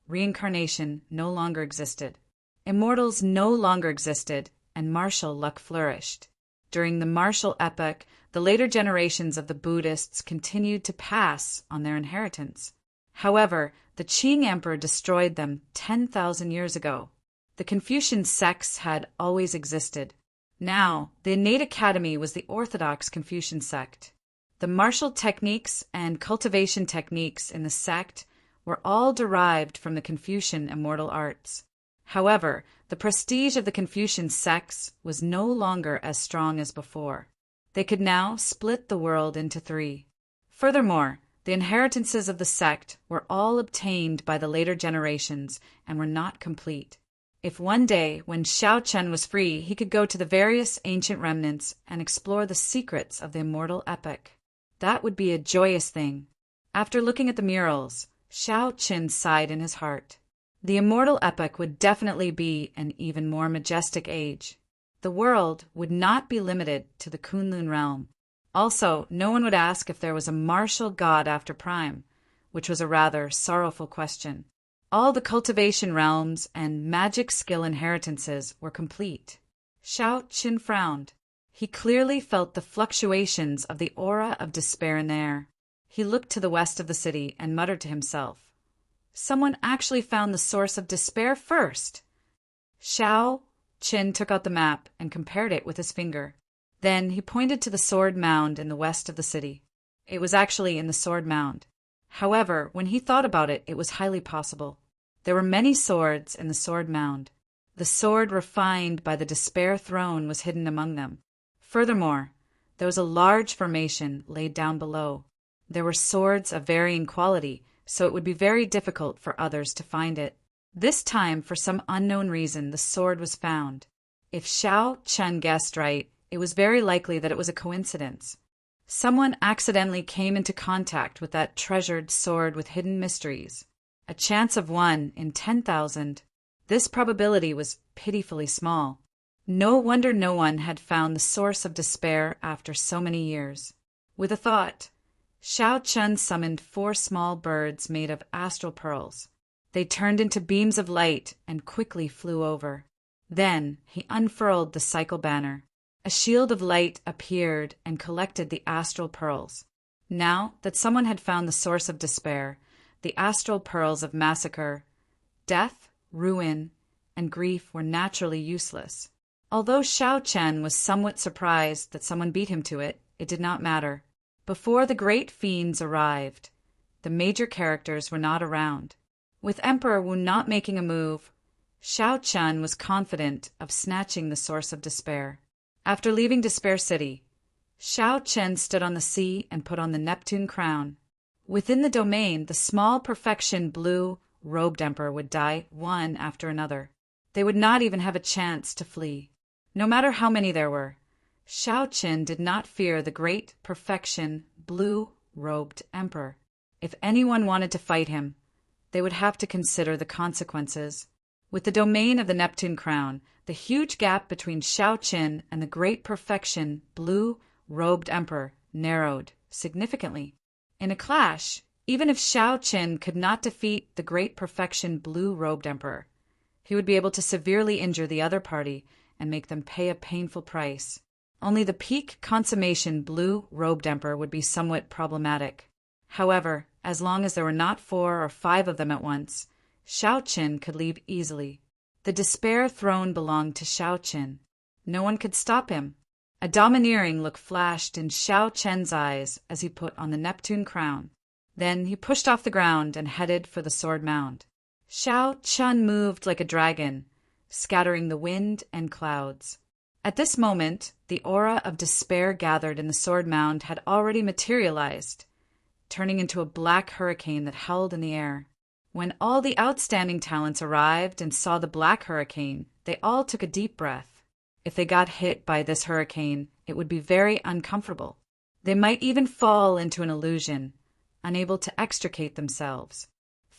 reincarnation no longer existed. Immortals no longer existed, and martial luck flourished. During the martial epoch, the later generations of the Buddhists continued to pass on their inheritance. However, the Qing Emperor destroyed them 10,000 years ago. The Confucian sects had always existed. Now, the innate academy was the orthodox Confucian sect. The martial techniques and cultivation techniques in the sect were all derived from the Confucian immortal arts. However, the prestige of the Confucian sects was no longer as strong as before. They could now split the world into three. Furthermore, the inheritances of the sect were all obtained by the later generations and were not complete. If one day, when Xiaoqin was free, he could go to the various ancient remnants and explore the secrets of the immortal epoch, that would be a joyous thing. After looking at the murals, Xiaoqin sighed in his heart. The immortal epoch would definitely be an even more majestic age. The world would not be limited to the Kunlun realm. Also, no one would ask if there was a martial god after Prime, which was a rather sorrowful question. All the cultivation realms and magic skill inheritances were complete. Xiaoqin frowned. He clearly felt the fluctuations of the aura of despair in the air. He looked to the west of the city and muttered to himself, "Someone actually found the source of despair first." Xiaoqin took out the map and compared it with his finger. Then he pointed to the sword mound in the west of the city. It was actually in the sword mound. However, when he thought about it, it was highly possible. There were many swords in the sword mound. The sword refined by the despair throne was hidden among them. Furthermore, there was a large formation laid down below. There were swords of varying quality, so it would be very difficult for others to find it. This time, for some unknown reason, the sword was found. If Xiaoqin guessed right, it was very likely that it was a coincidence. Someone accidentally came into contact with that treasured sword with hidden mysteries. A chance of 1 in 10,000. This probability was pitifully small. No wonder no one had found the source of despair after so many years. With a thought, Xiaoqin summoned 4 small birds made of astral pearls. They turned into beams of light and quickly flew over. Then he unfurled the cycle banner. A shield of light appeared and collected the astral pearls. Now that someone had found the source of despair, the astral pearls of massacre, death, ruin, and grief were naturally useless. Although Xiaoqin was somewhat surprised that someone beat him to it, it did not matter. Before the great fiends arrived, the major characters were not around. With Emperor Wu not making a move, Xiaoqin was confident of snatching the source of despair. After leaving Despair City, Xiaoqin stood on the sea and put on the Neptune crown. Within the domain, the small perfection blue-robed emperor would die one after another. They would not even have a chance to flee. No matter how many there were, Shao Qin did not fear the great perfection blue-robed emperor. If anyone wanted to fight him, they would have to consider the consequences. With the domain of the Neptune crown, the huge gap between Shao Qin and the great perfection blue-robed emperor narrowed significantly. In a clash, even if Shao Qin could not defeat the great perfection blue-robed emperor, he would be able to severely injure the other party and make them pay a painful price. Only the peak consummation blue-robed emperor would be somewhat problematic. However, as long as there were not 4 or 5 of them at once, Shao Qin could leave easily. The despair throne belonged to Shao Qin. No one could stop him. A domineering look flashed in Shao Qin's eyes as he put on the Neptune crown. Then he pushed off the ground and headed for the sword mound. Shao Qin moved like a dragon, scattering the wind and clouds. At this moment, the aura of despair gathered in the sword mound had already materialized, turning into a black hurricane that howled in the air. When all the outstanding talents arrived and saw the black hurricane, they all took a deep breath. If they got hit by this hurricane, it would be very uncomfortable. They might even fall into an illusion, unable to extricate themselves.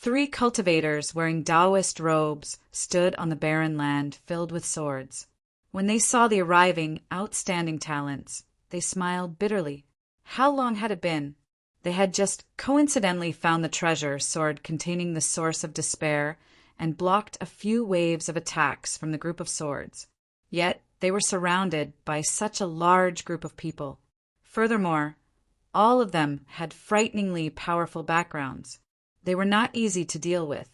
3 cultivators wearing Taoist robes stood on the barren land filled with swords. When they saw the arriving, outstanding talents, they smiled bitterly. How long had it been? They had just coincidentally found the treasure sword containing the source of despair and blocked a few waves of attacks from the group of swords. Yet they were surrounded by such a large group of people. Furthermore, all of them had frighteningly powerful backgrounds. They were not easy to deal with.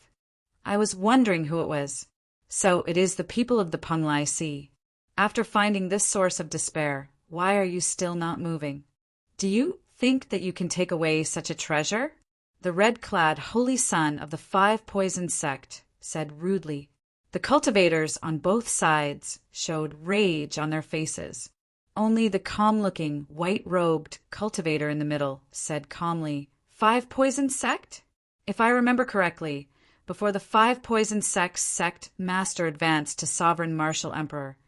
I was wondering who it was. So it is the people of the Penglai Sea. After finding this source of despair, why are you still not moving? Do you think that you can take away such a treasure? The red-clad holy son of the 5 poison sect said rudely. The cultivators on both sides showed rage on their faces. Only the calm-looking, white-robed cultivator in the middle said calmly, 5 poison sect? If I remember correctly, before the 5 poison sect master advanced to sovereign martial emperor,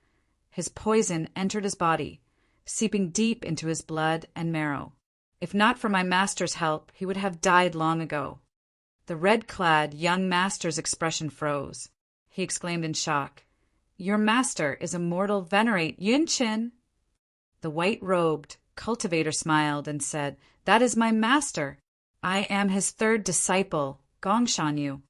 his poison entered his body, seeping deep into his blood and marrow. If not for my master's help, he would have died long ago. The red-clad young master's expression froze. He exclaimed in shock, Your master is Immortal Venerate Yunqin. The white-robed cultivator smiled and said, That is my master. I am his 3rd disciple, Gongshanyu.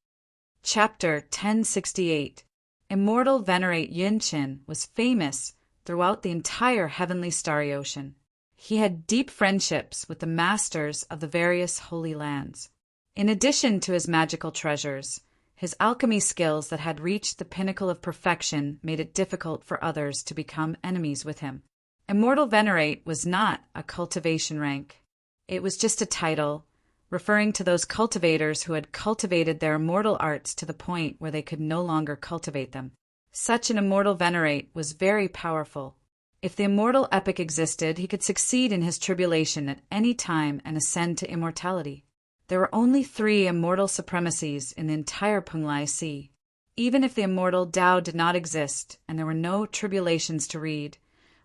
Chapter 1068. Immortal Venerate Yunqin was famous throughout the entire heavenly starry ocean. He had deep friendships with the masters of the various holy lands. In addition to his magical treasures, his alchemy skills that had reached the pinnacle of perfection made it difficult for others to become enemies with him. Immortal Venerate was not a cultivation rank. It was just a title, referring to those cultivators who had cultivated their immortal arts to the point where they could no longer cultivate them. Such an Immortal Venerate was very powerful. If the immortal epic existed, he could succeed in his tribulation at any time and ascend to immortality. There were only 3 immortal supremacies in the entire Penglai Sea. Even if the immortal Tao did not exist and there were no tribulations to read,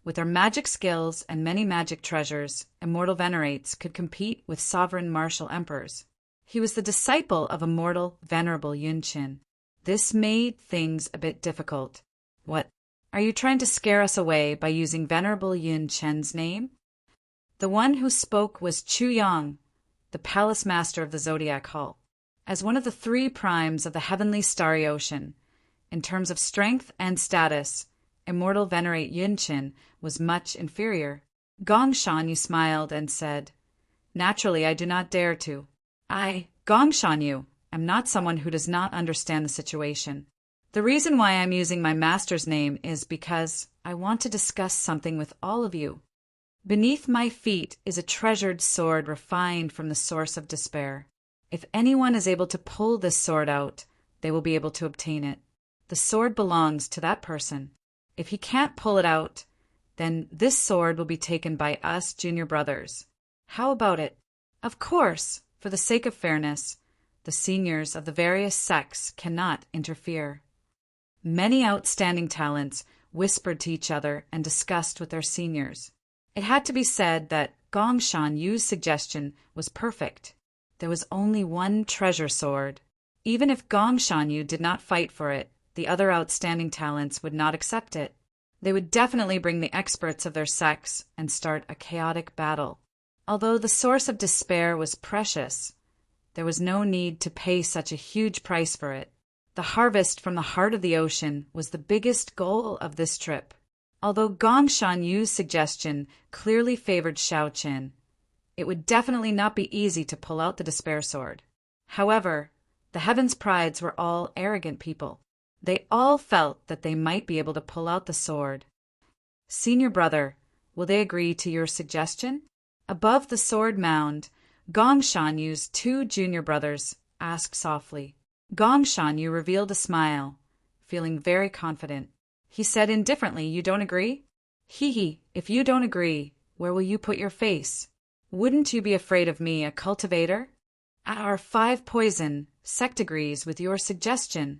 with their magic skills and many magic treasures, Immortal Venerates could compete with sovereign martial emperors. He was the disciple of Immortal Venerable Yunqin. This made things a bit difficult. What? Are you trying to scare us away by using Venerable Yunqin's name? The one who spoke was Chu Yang, the palace master of the Zodiac Hall. As one of the 3 primes of the heavenly starry ocean, in terms of strength and status, Immortal Venerate Yunqin was much inferior. Gongshanyu smiled and said, Naturally, I do not dare to. I, Gongshanyu, am not someone who does not understand the situation. The reason why I'm using my master's name is because I want to discuss something with all of you. Beneath my feet is a treasured sword refined from the source of despair. If anyone is able to pull this sword out, they will be able to obtain it. The sword belongs to that person. If he can't pull it out, then this sword will be taken by us junior brothers. How about it? Of course, for the sake of fairness, the seniors of the various sects cannot interfere. Many outstanding talents whispered to each other, and discussed with their seniors. It had to be said that Gong Shan Yu's suggestion was perfect. There was only one treasure sword. Even if Gong Shan Yu did not fight for it, the other outstanding talents would not accept it. They would definitely bring the experts of their sects and start a chaotic battle. Although the source of despair was precious, there was no need to pay such a huge price for it. The harvest from the heart of the ocean was the biggest goal of this trip. Although Gong Shan Yu's suggestion clearly favored Xiao Qin, it would definitely not be easy to pull out the despair sword. However, the Heavens Prides were all arrogant people. They all felt that they might be able to pull out the sword. Senior brother, will they agree to your suggestion? Above the sword mound, Gong Shan Yu's two junior brothers asked softly. Gong Shan Yu revealed a smile, feeling very confident. He said indifferently, "You don't agree? Hee, if you don't agree, where will you put your face? Wouldn't you be afraid of me, a cultivator? Our 5 poison sect agrees with your suggestion."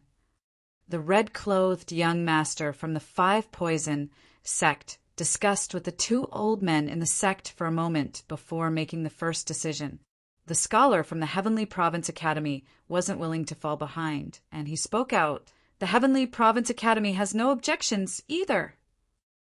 The red-clothed young master from the 5 poison sect discussed with the 2 old men in the sect for a moment before making the first decision. The scholar from the Heavenly Province Academy wasn't willing to fall behind, and he spoke out. The Heavenly Province Academy has no objections either.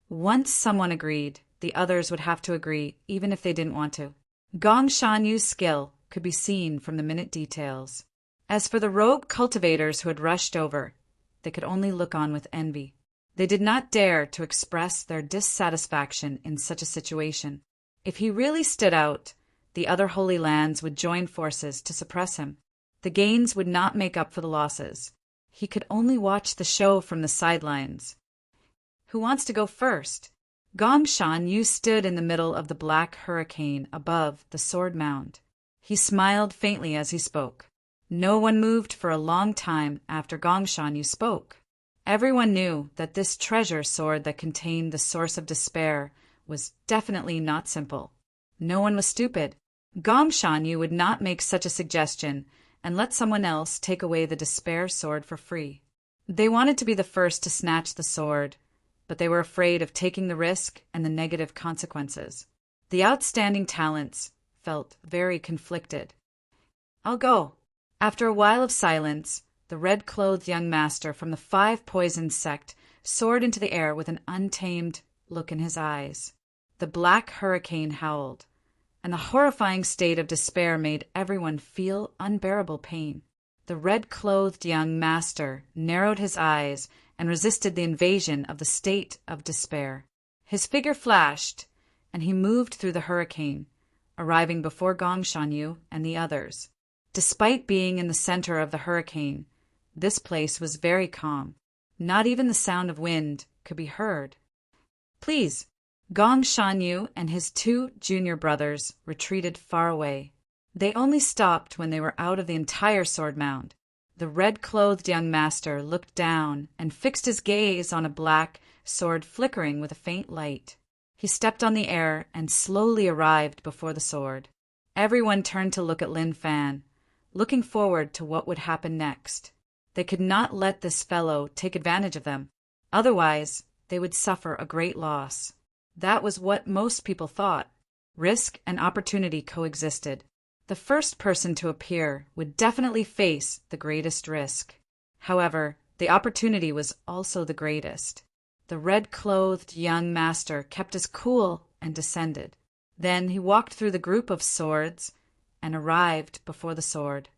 Once someone agreed, the others would have to agree, even if they didn't want to. Gong Shan Yu's skill could be seen from the minute details. As for the rogue cultivators who had rushed over, they could only look on with envy. They did not dare to express their dissatisfaction in such a situation. If he really stood out, the other Holy Lands would join forces to suppress him. The gains would not make up for the losses. He could only watch the show from the sidelines. Who wants to go first? Gong Shan Yu stood in the middle of the black hurricane above the sword mound. He smiled faintly as he spoke. No one moved for a long time after Gong Shan Yu spoke. Everyone knew that this treasure sword that contained the source of despair was definitely not simple. No one was stupid. Gong Shan Yu would not make such a suggestion and let someone else take away the despair sword for free. They wanted to be the first to snatch the sword, but they were afraid of taking the risk and the negative consequences. The outstanding talents felt very conflicted. "I'll go." After a while of silence, the red-clothed young master from the 5 poison sect soared into the air with an untamed look in his eyes. The black hurricane howled, and the horrifying state of despair made everyone feel unbearable pain. The red-clothed young master narrowed his eyes and resisted the invasion of the state of despair. His figure flashed, and he moved through the hurricane, arriving before Gong Shan Yu and the others. Despite being in the center of the hurricane, this place was very calm. Not even the sound of wind could be heard. "Please." Gong Shan Yu and his 2 junior brothers retreated far away. They only stopped when they were out of the entire sword mound. The red-clothed young master looked down and fixed his gaze on a black sword flickering with a faint light. He stepped on the air and slowly arrived before the sword. Everyone turned to look at Lin Fan, looking forward to what would happen next. They could not let this fellow take advantage of them. Otherwise, they would suffer a great loss. That was what most people thought. Risk and opportunity coexisted. The first person to appear would definitely face the greatest risk. However, the opportunity was also the greatest. The red-clothed young master kept his cool and descended. Then he walked through the group of swords and arrived before the sword.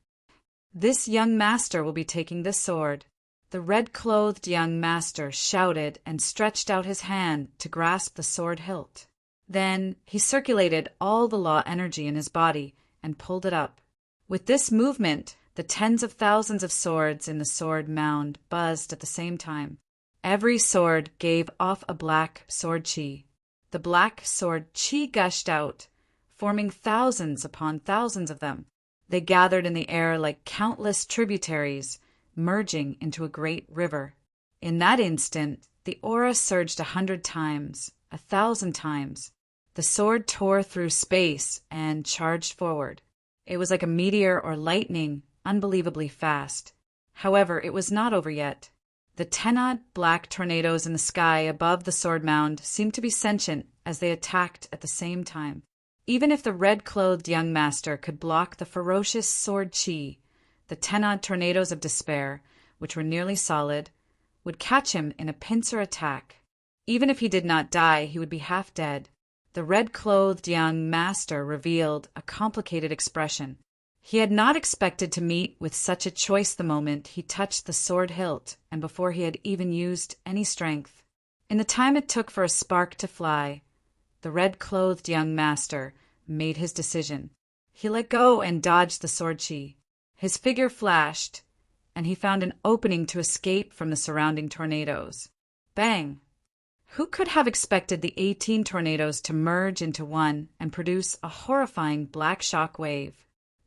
"This young master will be taking this sword." The red-clothed young master shouted and stretched out his hand to grasp the sword hilt. Then he circulated all the law energy in his body and pulled it up. With this movement, the tens of thousands of swords in the sword mound buzzed at the same time. Every sword gave off a black sword chi. The black sword chi gushed out, forming thousands upon thousands of them. They gathered in the air like countless tributaries, merging into a great river. In that instant, the aura surged 100 times, 1,000 times. The sword tore through space and charged forward. It was like a meteor or lightning, unbelievably fast. However, it was not over yet. The 10-odd black tornadoes in the sky above the sword mound seemed to be sentient as they attacked at the same time. Even if the red-clothed young master could block the ferocious sword chi, the 10-odd tornadoes of despair, which were nearly solid, would catch him in a pincer attack. Even if he did not die, he would be half dead. The red-clothed young master revealed a complicated expression. He had not expected to meet with such a choice the moment he touched the sword hilt and before he had even used any strength. In the time it took for a spark to fly, the red-clothed young master made his decision. He let go and dodged the sword chi. His figure flashed, and he found an opening to escape from the surrounding tornadoes. Bang! Who could have expected the 18 tornadoes to merge into one and produce a horrifying black shock wave?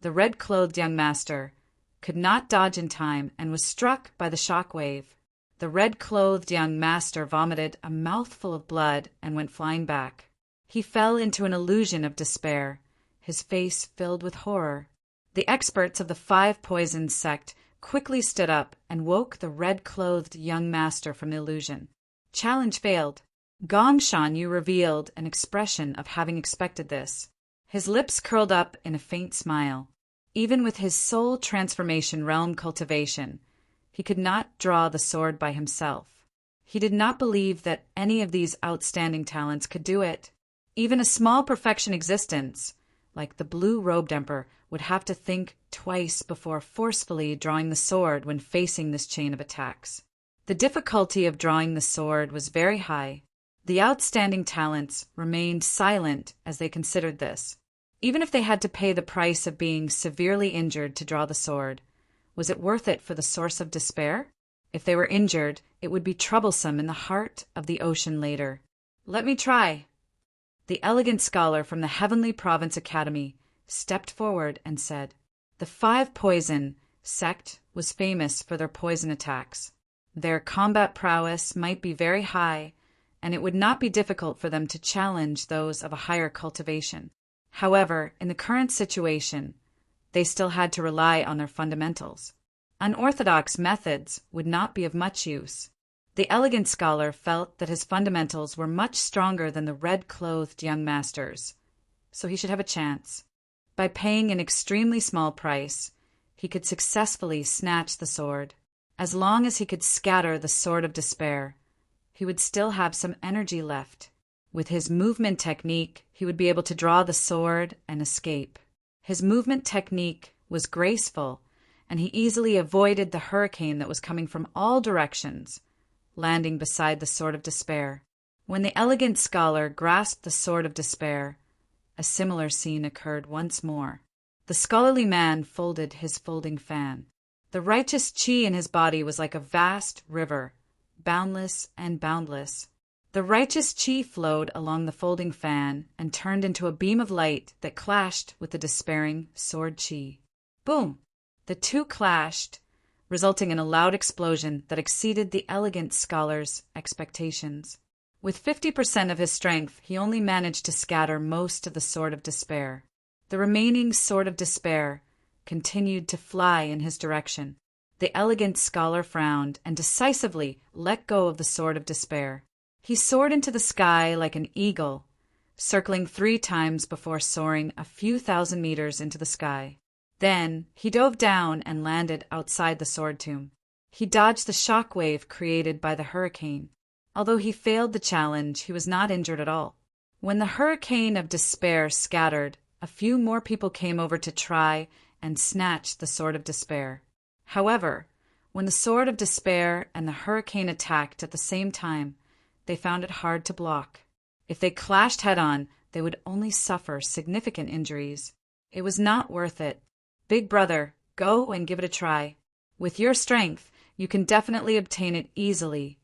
The red-clothed young master could not dodge in time and was struck by the shock wave. The red-clothed young master vomited a mouthful of blood and went flying back. He fell into an illusion of despair, his face filled with horror. The experts of the 5 Poisons sect quickly stood up and woke the red-clothed young master from the illusion. Challenge failed. Gong Shan Yu revealed an expression of having expected this. His lips curled up in a faint smile. Even with his soul transformation realm cultivation, he could not draw the sword by himself. He did not believe that any of these outstanding talents could do it. Even a small perfection existence, like the blue-robed emperor, would have to think twice before forcefully drawing the sword when facing this chain of attacks. The difficulty of drawing the sword was very high. The outstanding talents remained silent as they considered this. Even if they had to pay the price of being severely injured to draw the sword, was it worth it for the source of despair? If they were injured, it would be troublesome in the heart of the ocean later. Let me try. The elegant scholar from the Heavenly Province Academy stepped forward and said, the 5 Poison sect was famous for their poison attacks. Their combat prowess might be very high, and it would not be difficult for them to challenge those of a higher cultivation. However, in the current situation, they still had to rely on their fundamentals. Unorthodox methods would not be of much use. The elegant scholar felt that his fundamentals were much stronger than the red-clothed young master's, so he should have a chance. By paying an extremely small price, he could successfully snatch the sword. As long as he could scatter the sword of despair, he would still have some energy left. With his movement technique, he would be able to draw the sword and escape. His movement technique was graceful, and he easily avoided the hurricane that was coming from all directions, landing beside the sword of despair. When the elegant scholar grasped the sword of despair, a similar scene occurred once more. The scholarly man folded his folding fan. The righteous chi in his body was like a vast river, boundless and boundless. The righteous chi flowed along the folding fan and turned into a beam of light that clashed with the despairing sword chi. Boom! The two clashed, resulting in a loud explosion that exceeded the elegant scholar's expectations. With 50% of his strength, he only managed to scatter most of the sword of despair. The remaining sword of despair continued to fly in his direction. The elegant scholar frowned and decisively let go of the sword of despair. He soared into the sky like an eagle, circling 3 times before soaring a few thousand meters into the sky. Then he dove down and landed outside the sword tomb. He dodged the shock wave created by the hurricane. Although he failed the challenge, he was not injured at all. When the hurricane of despair scattered, a few more people came over to try and snatch the sword of despair. However, when the sword of despair and the hurricane attacked at the same time, they found it hard to block. If they clashed head-on, they would only suffer significant injuries. It was not worth it. Big brother, go and give it a try. With your strength, you can definitely obtain it easily,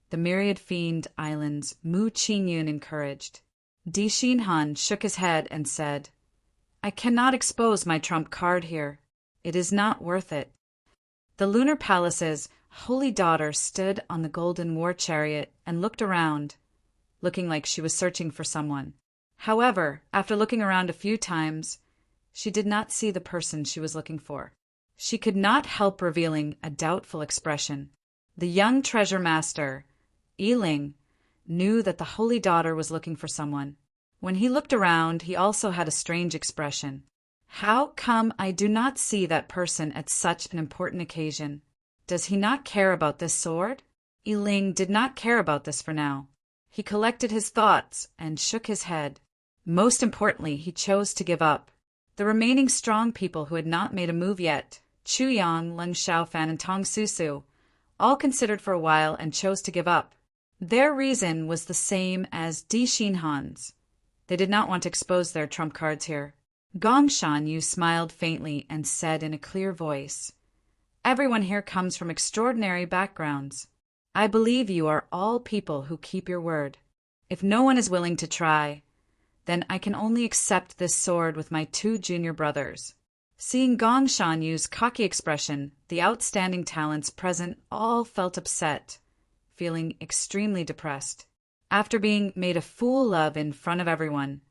the Myriad Fiend Islands Mu Qingyun encouraged. Di Xinhan shook his head and said, I cannot expose my trump card here. It is not worth it. The Lunar Palace's holy daughter stood on the golden war chariot and looked around, looking like she was searching for someone. However, after looking around a few times, she did not see the person she was looking for. She could not help revealing a doubtful expression. The young treasure master, Yiling, knew that the holy daughter was looking for someone. When he looked around, he also had a strange expression. How come I do not see that person at such an important occasion? Does he not care about this sword? Yiling did not care about this for now. He collected his thoughts and shook his head. Most importantly, he chose to give up. The remaining strong people who had not made a move yet, Chu Yang, Leng Xiaofan, and Tong Susu, all considered for a while and chose to give up. Their reason was the same as Di Xinhan's. They did not want to expose their trump cards here. Gong Shanyu smiled faintly and said in a clear voice, "Everyone here comes from extraordinary backgrounds. I believe you are all people who keep your word. If no one is willing to try, then I can only accept this sword with my 2 junior brothers." Seeing Gong Shanyu's cocky expression, the outstanding talents present all felt upset, feeling extremely depressed. After being made a fool of in front of everyone,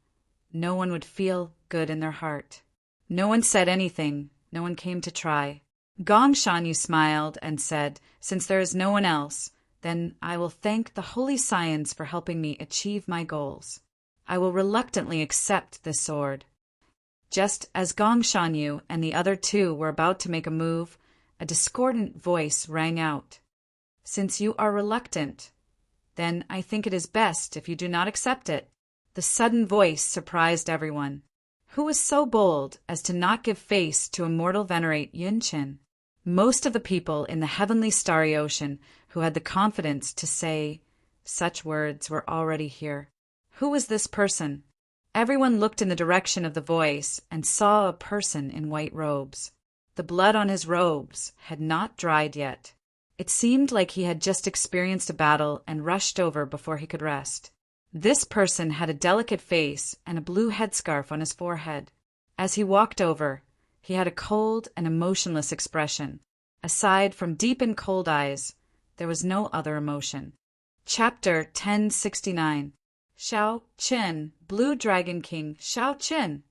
no one would feel good in their heart. No one said anything, no one came to try. Gong Shanyu smiled and said, "Since there is no one else, then I will thank the holy science for helping me achieve my goals. I will reluctantly accept this sword." Just as Gong Shanyu and the other 2 were about to make a move, a discordant voice rang out. "Since you are reluctant, then I think it is best if you do not accept it." The sudden voice surprised everyone. Who was so bold as to not give face to Immortal Venerate Yunqin? Most of the people in the heavenly starry ocean who had the confidence to say such words were already here. Who was this person? Everyone looked in the direction of the voice and saw a person in white robes. The blood on his robes had not dried yet. It seemed like he had just experienced a battle and rushed over before he could rest. This person had a delicate face and a blue headscarf on his forehead. As he walked over, he had a cold and emotionless expression. Aside from deep and cold eyes, there was no other emotion. Chapter 1069. Shao Qin, Blue Dragon King Shao Qin.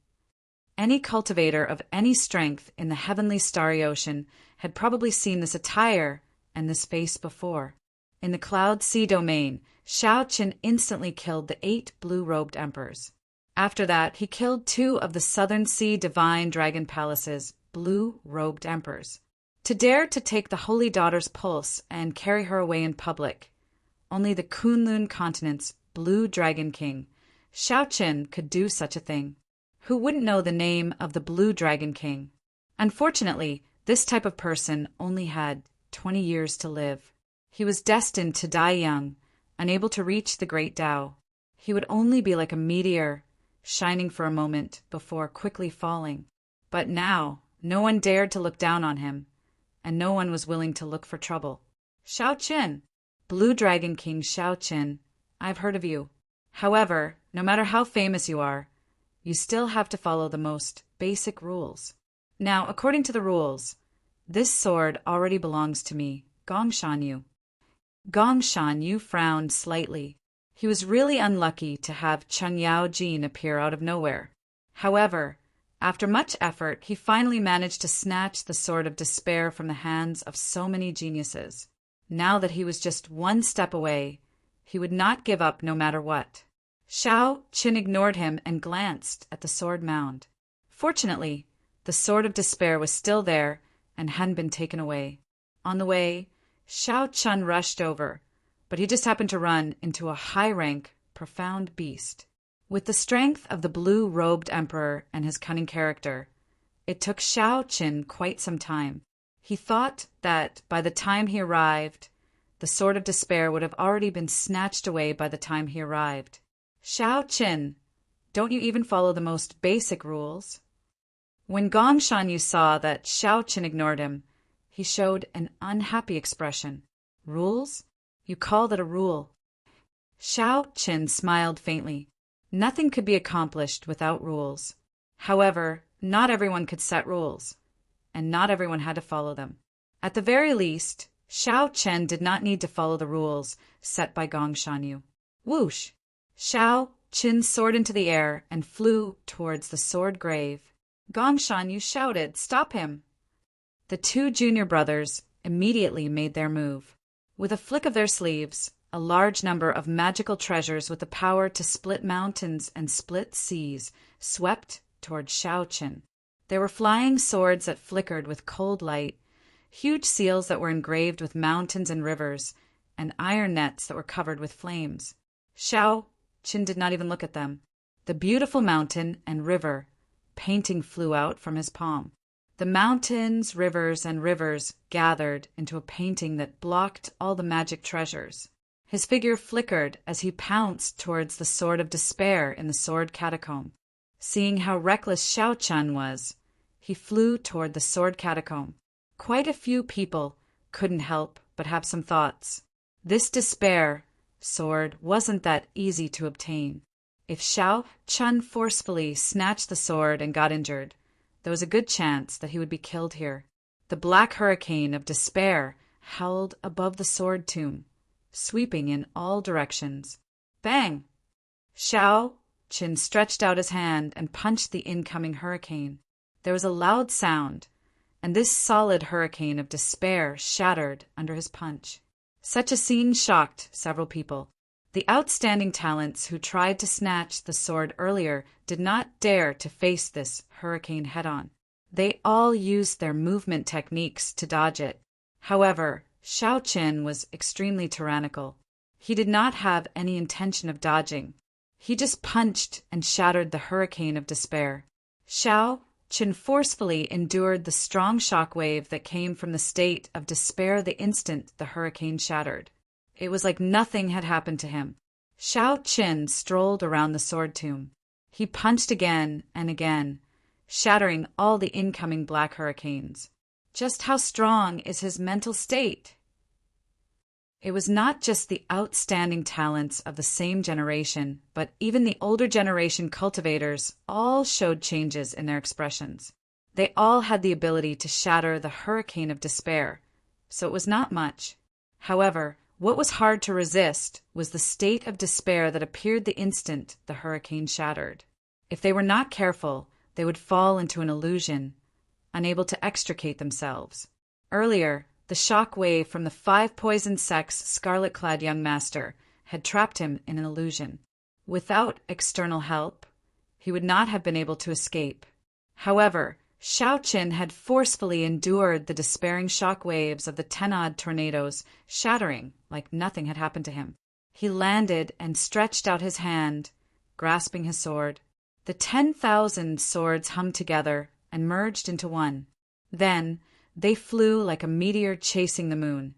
Any cultivator of any strength in the heavenly starry ocean had probably seen this attire and this face before. In the Cloud Sea domain, Shao Qin instantly killed the 8 blue-robed emperors. After that, he killed 2 of the Southern Sea Divine Dragon Palace's blue-robed emperors. To dare to take the Holy Daughter's pulse and carry her away in public, only the Kunlun continent's Blue Dragon King, Shao Qin, could do such a thing. Who wouldn't know the name of the Blue Dragon King? Unfortunately, this type of person only had 20 years to live. He was destined to die young, unable to reach the great Tao. He would only be like a meteor, shining for a moment before quickly falling. But now, no one dared to look down on him, and no one was willing to look for trouble. Shao Qin, Blue Dragon King Shao Qin, I've heard of you. However, no matter how famous you are, you still have to follow the most basic rules. Now, according to the rules, this sword already belongs to me, Gong Shanyu. Gong Shanyu frowned slightly. He was really unlucky to have Cheng Yao Jin appear out of nowhere. However, after much effort, he finally managed to snatch the sword of despair from the hands of so many geniuses. Now that he was just one step away, he would not give up no matter what. Shao Qin ignored him and glanced at the sword mound. Fortunately, the sword of despair was still there and hadn't been taken away. On the way, Shao Chun rushed over, but he just happened to run into a high-rank, profound beast. With the strength of the blue-robed emperor and his cunning character, it took Shao Qin quite some time. He thought that by the time he arrived, the sword of despair would have already been snatched away by the time he arrived. Shao Qin, don't you even follow the most basic rules? When Gong Shanyu saw that Shao Qin ignored him, he showed an unhappy expression. Rules? You call that a rule? Shao Qin smiled faintly. Nothing could be accomplished without rules. However, not everyone could set rules, and not everyone had to follow them. At the very least, Shao Chen did not need to follow the rules set by Gong Shanyu. Whoosh! Shao Qin soared into the air and flew towards the sword grave. Gong Shanyu shouted, "Stop him!" The 2 junior brothers immediately made their move. With a flick of their sleeves, a large number of magical treasures with the power to split mountains and split seas swept toward Shaoqin. There were flying swords that flickered with cold light, huge seals that were engraved with mountains and rivers, and iron nets that were covered with flames. Shaoqin did not even look at them. The beautiful mountain and river painting flew out from his palm. The mountains, rivers, and rivers gathered into a painting that blocked all the magic treasures. His figure flickered as he pounced towards the Sword of Despair in the Sword Catacomb. Seeing how reckless Shaoqin was, he flew toward the Sword Catacomb. Quite a few people couldn't help but have some thoughts. This Despair sword wasn't that easy to obtain. If Shaoqin forcefully snatched the sword and got injured, there was a good chance that he would be killed here. The black hurricane of despair howled above the sword tomb, sweeping in all directions. Bang! Shaoqin stretched out his hand and punched the incoming hurricane. There was a loud sound, and this solid hurricane of despair shattered under his punch. Such a scene shocked several people. The outstanding talents who tried to snatch the sword earlier did not dare to face this hurricane head-on. They all used their movement techniques to dodge it. However, Shaoqin was extremely tyrannical. He did not have any intention of dodging. He just punched and shattered the hurricane of despair. Shaoqin forcefully endured the strong shockwave that came from the state of despair the instant the hurricane shattered. It was like nothing had happened to him. Shaoqin strolled around the sword tomb. He punched again and again, shattering all the incoming black hurricanes. Just how strong is his mental state? It was not just the outstanding talents of the same generation, but even the older generation cultivators all showed changes in their expressions. They all had the ability to shatter the hurricane of despair, so it was not much. However, what was hard to resist was the state of despair that appeared the instant the hurricane shattered. If they were not careful, they would fall into an illusion, unable to extricate themselves. Earlier, the shock wave from the 5 poison sect's scarlet-clad young master had trapped him in an illusion. Without external help, he would not have been able to escape. However, Shaoqin had forcefully endured the despairing shock waves of the 10-odd tornadoes, shattering like nothing had happened to him. He landed and stretched out his hand, grasping his sword. The 10,000 swords hummed together and merged into one. Then they flew like a meteor chasing the moon,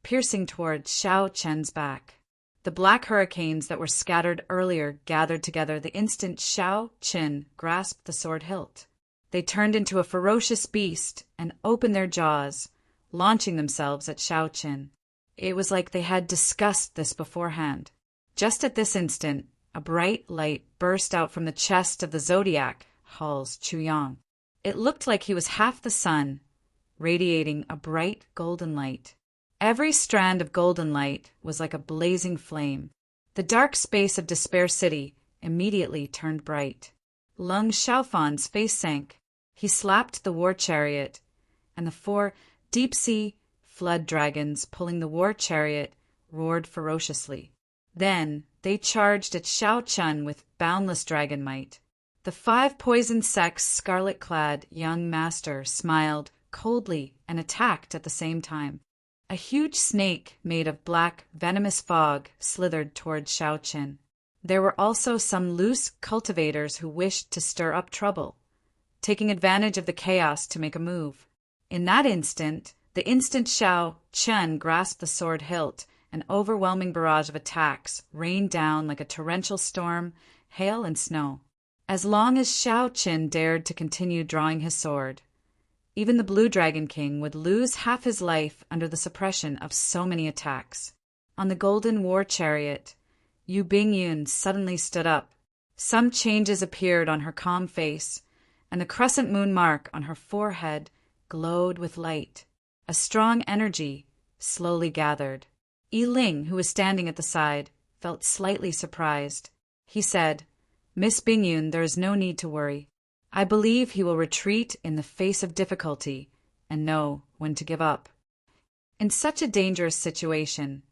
piercing toward Shaoqin's back. The black hurricanes that were scattered earlier gathered together the instant Shaoqin grasped the sword hilt. They turned into a ferocious beast and opened their jaws, launching themselves at Shaoqin. It was like they had discussed this beforehand. Just at this instant, a bright light burst out from the chest of the Zodiac, Hall's Chuyang. It looked like he was half the sun, radiating a bright golden light. Every strand of golden light was like a blazing flame. The dark space of Despair City immediately turned bright. Lung Xiaofan's face sank. He slapped the war chariot, and the 4 deep-sea flood dragons pulling the war chariot roared ferociously. Then they charged at Shaoqin with boundless dragon might. The 5 poison sect's scarlet-clad young master smiled coldly and attacked at the same time. A huge snake made of black, venomous fog slithered toward Shaoqin. There were also some loose cultivators who wished to stir up trouble, taking advantage of the chaos to make a move. In that instant, the instant Shaoqin grasped the sword hilt, an overwhelming barrage of attacks rained down like a torrential storm, hail and snow. As long as Shaoqin dared to continue drawing his sword, even the Blue Dragon King would lose half his life under the suppression of so many attacks. On the golden war chariot, Yu Bingyun suddenly stood up. Some changes appeared on her calm face, and the crescent moon mark on her forehead glowed with light. A strong energy slowly gathered. Yi Ling, who was standing at the side, felt slightly surprised. He said, "Miss Bingyun, there is no need to worry. I believe he will retreat in the face of difficulty and know when to give up." In such a dangerous situation,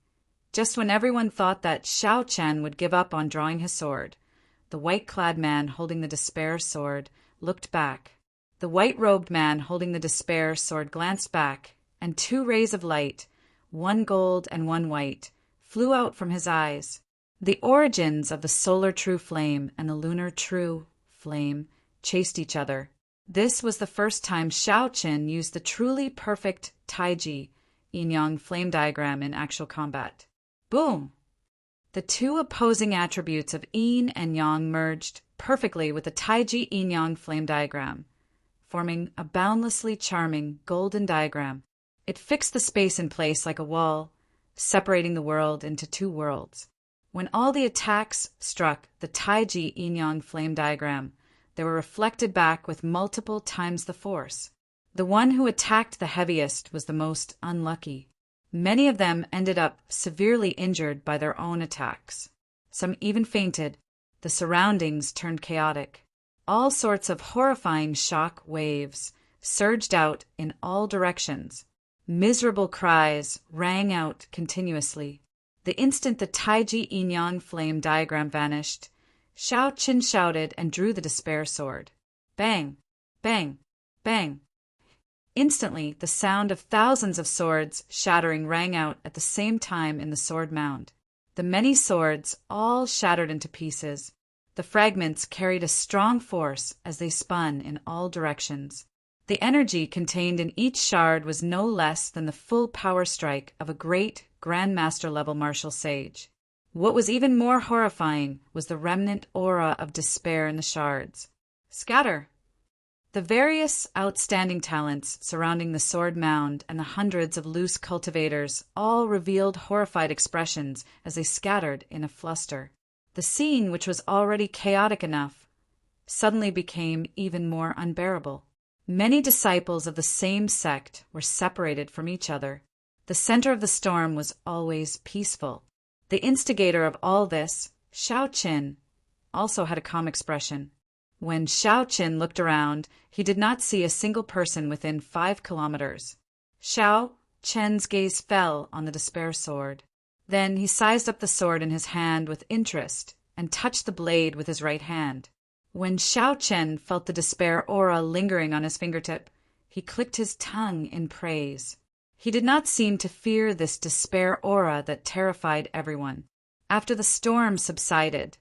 just when everyone thought that Xiao Chen would give up on drawing his sword, the white-clad man holding the despair sword looked back. The white-robed man holding the despair sword glanced back, and 2 rays of light, one gold and one white, flew out from his eyes. The origins of the solar true flame and the lunar true flame chased each other. This was the first time Xiao Chen used the truly perfect Taiji yin-yang flame diagram in actual combat. Boom! The 2 opposing attributes of yin and yang merged perfectly with the Taiji yin-yang flame diagram, forming a boundlessly charming golden diagram. It fixed the space in place like a wall, separating the world into 2 worlds. When all the attacks struck the Taiji yin-yang flame diagram, they were reflected back with multiple times the force. The one who attacked the heaviest was the most unlucky. Many of them ended up severely injured by their own attacks. Some even fainted. The surroundings turned chaotic. All sorts of horrifying shock waves surged out in all directions. Miserable cries rang out continuously. The instant the Taiji yin-yang flame diagram vanished, Xiao Chen shouted and drew the despair sword. Bang! Bang! Bang! Instantly, the sound of thousands of swords shattering rang out at the same time in the sword mound. The many swords all shattered into pieces. The fragments carried a strong force as they spun in all directions. The energy contained in each shard was no less than the full power strike of a great Grandmaster-level martial sage. What was even more horrifying was the remnant aura of despair in the shards. Scatter! The various outstanding talents surrounding the sword mound and the hundreds of loose cultivators all revealed horrified expressions as they scattered in a fluster. The scene, which was already chaotic enough, suddenly became even more unbearable. Many disciples of the same sect were separated from each other. The center of the storm was always peaceful. The instigator of all this, Xiao Chen, also had a calm expression. When Xiao Chen looked around, he did not see a single person within 5 kilometers. Xiao Chen's gaze fell on the despair sword. Then he sized up the sword in his hand with interest and touched the blade with his right hand. When Xiao Chen felt the despair aura lingering on his fingertip, he clicked his tongue in praise. He did not seem to fear this despair aura that terrified everyone. After the storm subsided,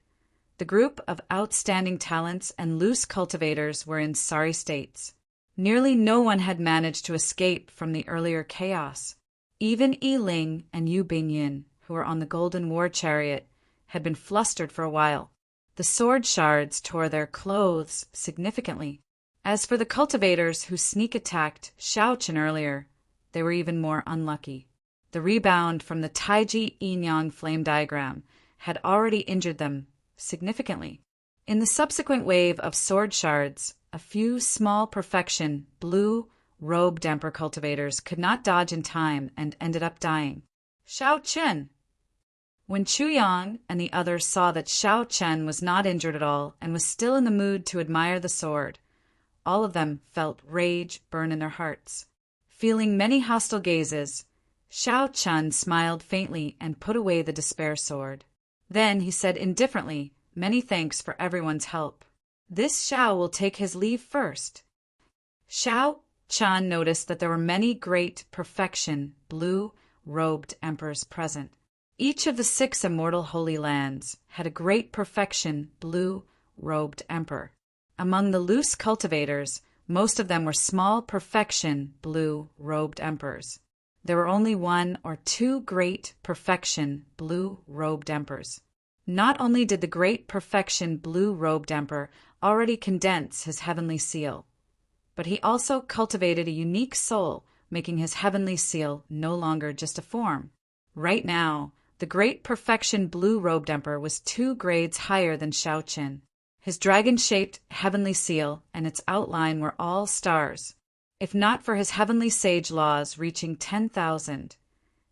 the group of outstanding talents and loose cultivators were in sorry states. Nearly no one had managed to escape from the earlier chaos. Even Yi Ling and Yu Bingyin, who were on the golden war chariot, had been flustered for a while. The sword shards tore their clothes significantly. As for the cultivators who sneak attacked Xiao Chen earlier, they were even more unlucky. The rebound from the Taiji yin-yang flame diagram had already injured them significantly. In the subsequent wave of sword shards, a few small perfection blue-robed Emperor cultivators could not dodge in time and ended up dying. Xiao Chen! When Chu Yang and the others saw that Xiao Chen was not injured at all and was still in the mood to admire the sword, all of them felt rage burn in their hearts. Feeling many hostile gazes, Xiao Chen smiled faintly and put away the despair sword. Then he said indifferently, "Many thanks for everyone's help. This Xiao will take his leave first." Xiao Chen noticed that there were many great perfection blue-robed emperors present. Each of the 6 immortal holy lands had a great perfection blue-robed emperor. Among the loose cultivators, most of them were small perfection blue-robed emperors. There were only 1 or 2 great perfection blue-robed emperors. Not only did the great perfection blue-robed emperor already condense his heavenly seal, but he also cultivated a unique soul, making his heavenly seal no longer just a form. Right now, the great perfection blue-robed emperor was 2 grades higher than Xiao Chen. His dragon-shaped heavenly seal and its outline were all stars. If not for his heavenly sage laws reaching 10,000,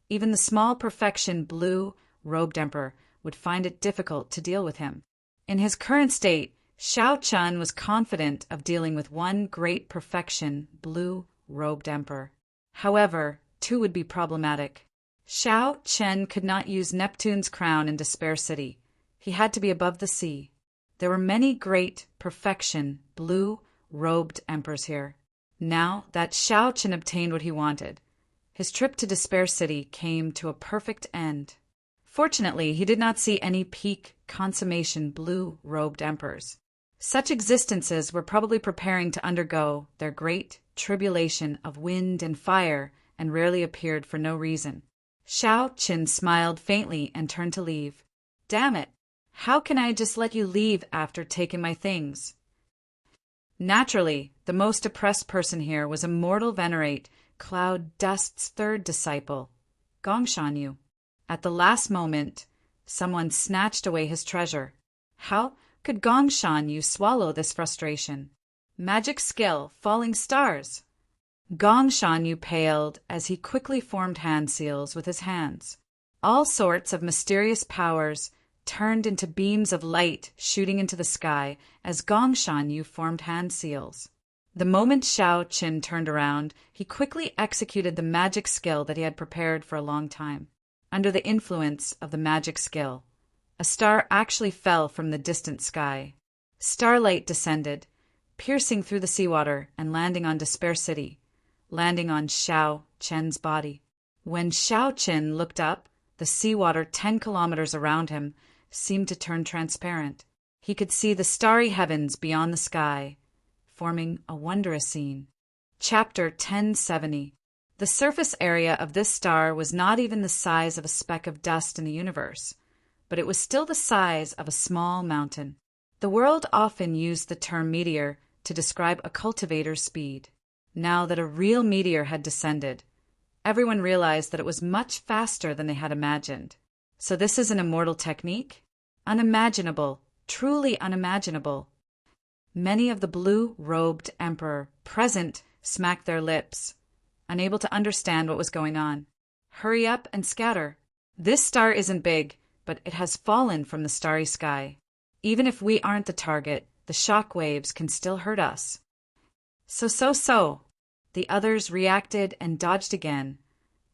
even the small perfection blue-robed emperor would find it difficult to deal with him. In his current state, Xiao Chen was confident of dealing with 1 great perfection blue-robed emperor. However, too would be problematic. Xiao Chen could not use Neptune's crown in Despair City. He had to be above the sea. There were many great, perfection, blue-robed emperors here. Now that Xiao Chen obtained what he wanted, his trip to Despair City came to a perfect end. Fortunately, he did not see any peak consummation blue-robed emperors. Such existences were probably preparing to undergo their great tribulation of wind and fire and rarely appeared for no reason. Xiao Chen smiled faintly and turned to leave. Damn it! How can I just let you leave after taking my things? Naturally, the most oppressed person here was Immortal Venerate Cloud Dust's third disciple, Gongshan Yu. At the last moment, someone snatched away his treasure. How could Gongshan Yu swallow this frustration? Magic skill, falling stars. Gongshan Yu paled as he quickly formed hand seals with his hands. All sorts of mysterious powers turned into beams of light shooting into the sky as Gongshan Yu formed hand seals. The moment Xiao Chen turned around, he quickly executed the magic skill that he had prepared for a long time. Under the influence of the magic skill, a star actually fell from the distant sky. Starlight descended, piercing through the seawater and landing on Despair City, landing on Xiao Chen's body. When Xiao Chen looked up, the seawater 10 kilometers around him seemed to turn transparent. He could see the starry heavens beyond the sky, forming a wondrous scene. Chapter 1070. The surface area of this star was not even the size of a speck of dust in the universe, but it was still the size of a small mountain. The world often used the term meteor to describe a cultivator's speed. Now that a real meteor had descended, everyone realized that it was much faster than they had imagined. So this is an immortal technique? Unimaginable, truly unimaginable. Many of the blue-robed emperor present smacked their lips, unable to understand what was going on. Hurry up and scatter. This star isn't big, but it has fallen from the starry sky. Even if we aren't the target, the shock waves can still hurt us. So. The others reacted and dodged again,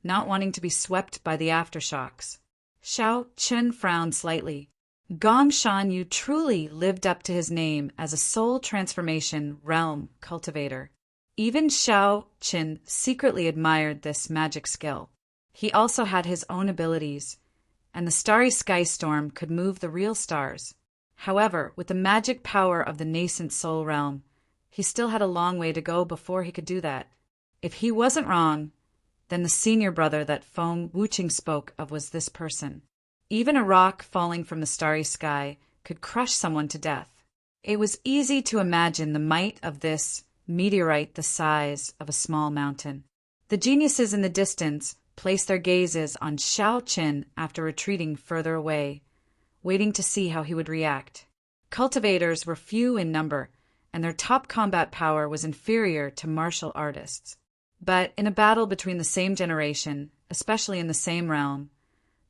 not wanting to be swept by the aftershocks. Xiao Chen frowned slightly. Gongshan Yu truly lived up to his name as a soul transformation realm cultivator. Even Xiao Chen secretly admired this magic skill. He also had his own abilities, and the starry sky storm could move the real stars. However, with the magic power of the nascent soul realm, he still had a long way to go before he could do that. If he wasn't wrong, then the senior brother that Feng Wuqing spoke of was this person. Even a rock falling from the starry sky could crush someone to death. It was easy to imagine the might of this meteorite the size of a small mountain. The geniuses in the distance placed their gazes on Xiao Chen after retreating further away, waiting to see how he would react. Cultivators were few in number, and their top combat power was inferior to martial artists. But in a battle between the same generation, especially in the same realm,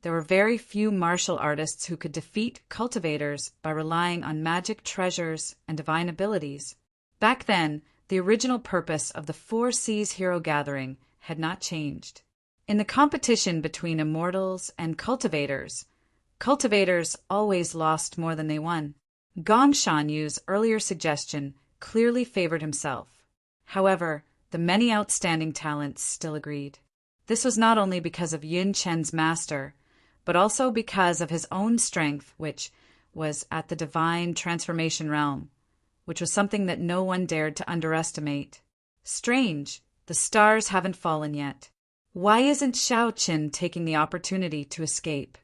there were very few martial artists who could defeat cultivators by relying on magic treasures and divine abilities. Back then, the original purpose of the Four Seas Hero Gathering had not changed. In the competition between immortals and cultivators always lost more than they won. Gongshan Yu's earlier suggestion clearly favored himself. However, the many outstanding talents still agreed. This was not only because of Yun Chen's master, but also because of his own strength, which was at the divine transformation realm, which was something that no one dared to underestimate. Strange, the stars haven't fallen yet. Why isn't Xiao Chen taking the opportunity to escape?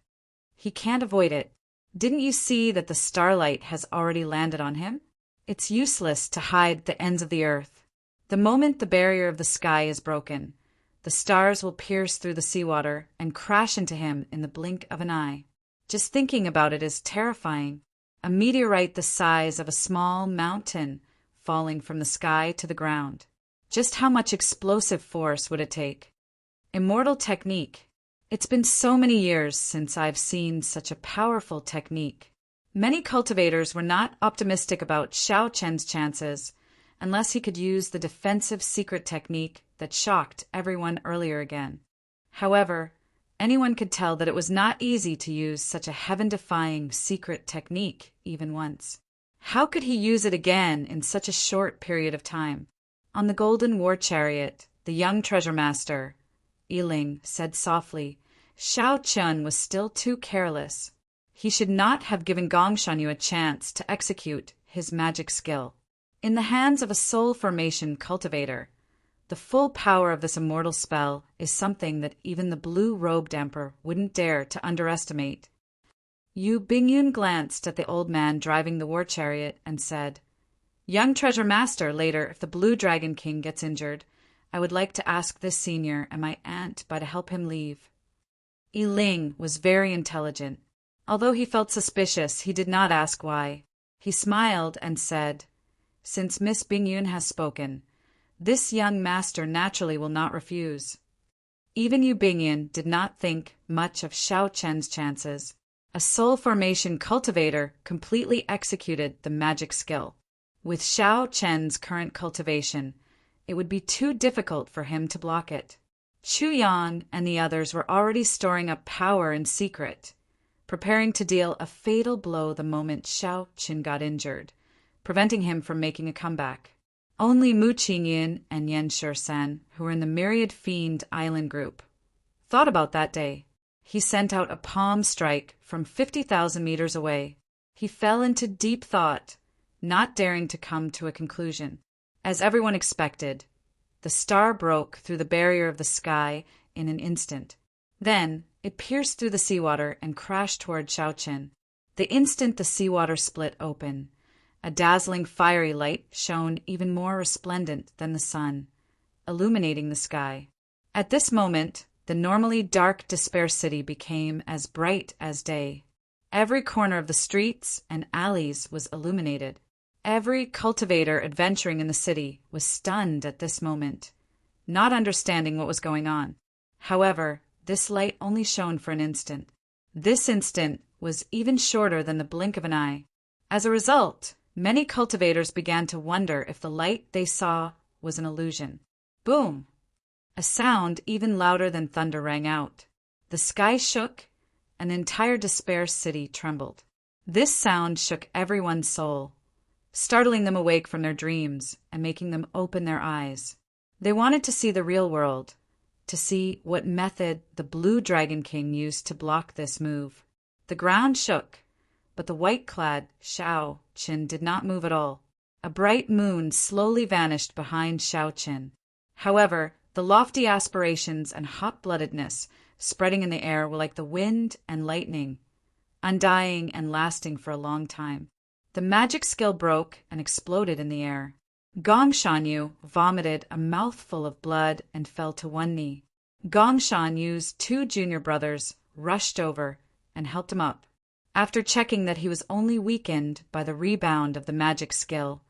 He can't avoid it. Didn't you see that the starlight has already landed on him? It's useless to hide the ends of the earth. The moment the barrier of the sky is broken, the stars will pierce through the seawater and crash into him in the blink of an eye. Just thinking about it is terrifying. A meteorite the size of a small mountain falling from the sky to the ground. Just how much explosive force would it take? Immortal technique. It's been so many years since I've seen such a powerful technique. Many cultivators were not optimistic about Xiao Chen's chances unless he could use the defensive secret technique that shocked everyone earlier again. However, anyone could tell that it was not easy to use such a heaven-defying secret technique even once. How could he use it again in such a short period of time? On the golden war chariot, the young treasure master, Yiling, said softly, Shao Chun was still too careless. He should not have given Gongshanyu a chance to execute his magic skill. In the hands of a soul formation cultivator, the full power of this immortal spell is something that even the blue-robed emperor wouldn't dare to underestimate. Yu Bingyun glanced at the old man driving the war chariot and said, Young treasure master, later, if the Blue Dragon King gets injured, I would like to ask this senior and my aunt to help him leave. Yiling was very intelligent. Although he felt suspicious, he did not ask why. He smiled and said, Since Miss Bingyun has spoken, this young master naturally will not refuse. Even Yu Bingyun did not think much of Shao Chen's chances. A soul formation cultivator completely executed the magic skill. With Shao Chen's current cultivation, it would be too difficult for him to block it. Chu Yang and the others were already storing up power in secret, preparing to deal a fatal blow the moment Shao Chen got injured, preventing him from making a comeback. Only Mu Qingyin and Yan Shursan, who were in the Myriad Fiend Island group, thought about that day. He sent out a palm strike from 50,000 meters away. He fell into deep thought, not daring to come to a conclusion. As everyone expected, the star broke through the barrier of the sky in an instant. Then, it pierced through the seawater and crashed toward Shao Chen. The instant the seawater split open, a dazzling fiery light shone even more resplendent than the sun, illuminating the sky. At this moment, the normally dark Despair City became as bright as day. Every corner of the streets and alleys was illuminated. Every cultivator adventuring in the city was stunned at this moment, not understanding what was going on. However, this light only shone for an instant. This instant was even shorter than the blink of an eye. As a result, many cultivators began to wonder if the light they saw was an illusion. Boom! A sound even louder than thunder rang out. The sky shook, and the entire Despair City trembled. This sound shook everyone's soul, startling them awake from their dreams and making them open their eyes. They wanted to see the real world, to see what method the Blue Dragon King used to block this move. The ground shook, but the white-clad Shao Chen did not move at all. A bright moon slowly vanished behind Shao Chen. However, the lofty aspirations and hot-bloodedness spreading in the air were like the wind and lightning, undying and lasting for a long time. The magic skill broke and exploded in the air. Gongshanyu vomited a mouthful of blood and fell to one knee. Gongshanyu's two junior brothers rushed over and helped him up. After checking that he was only weakened by the rebound of the magic skill,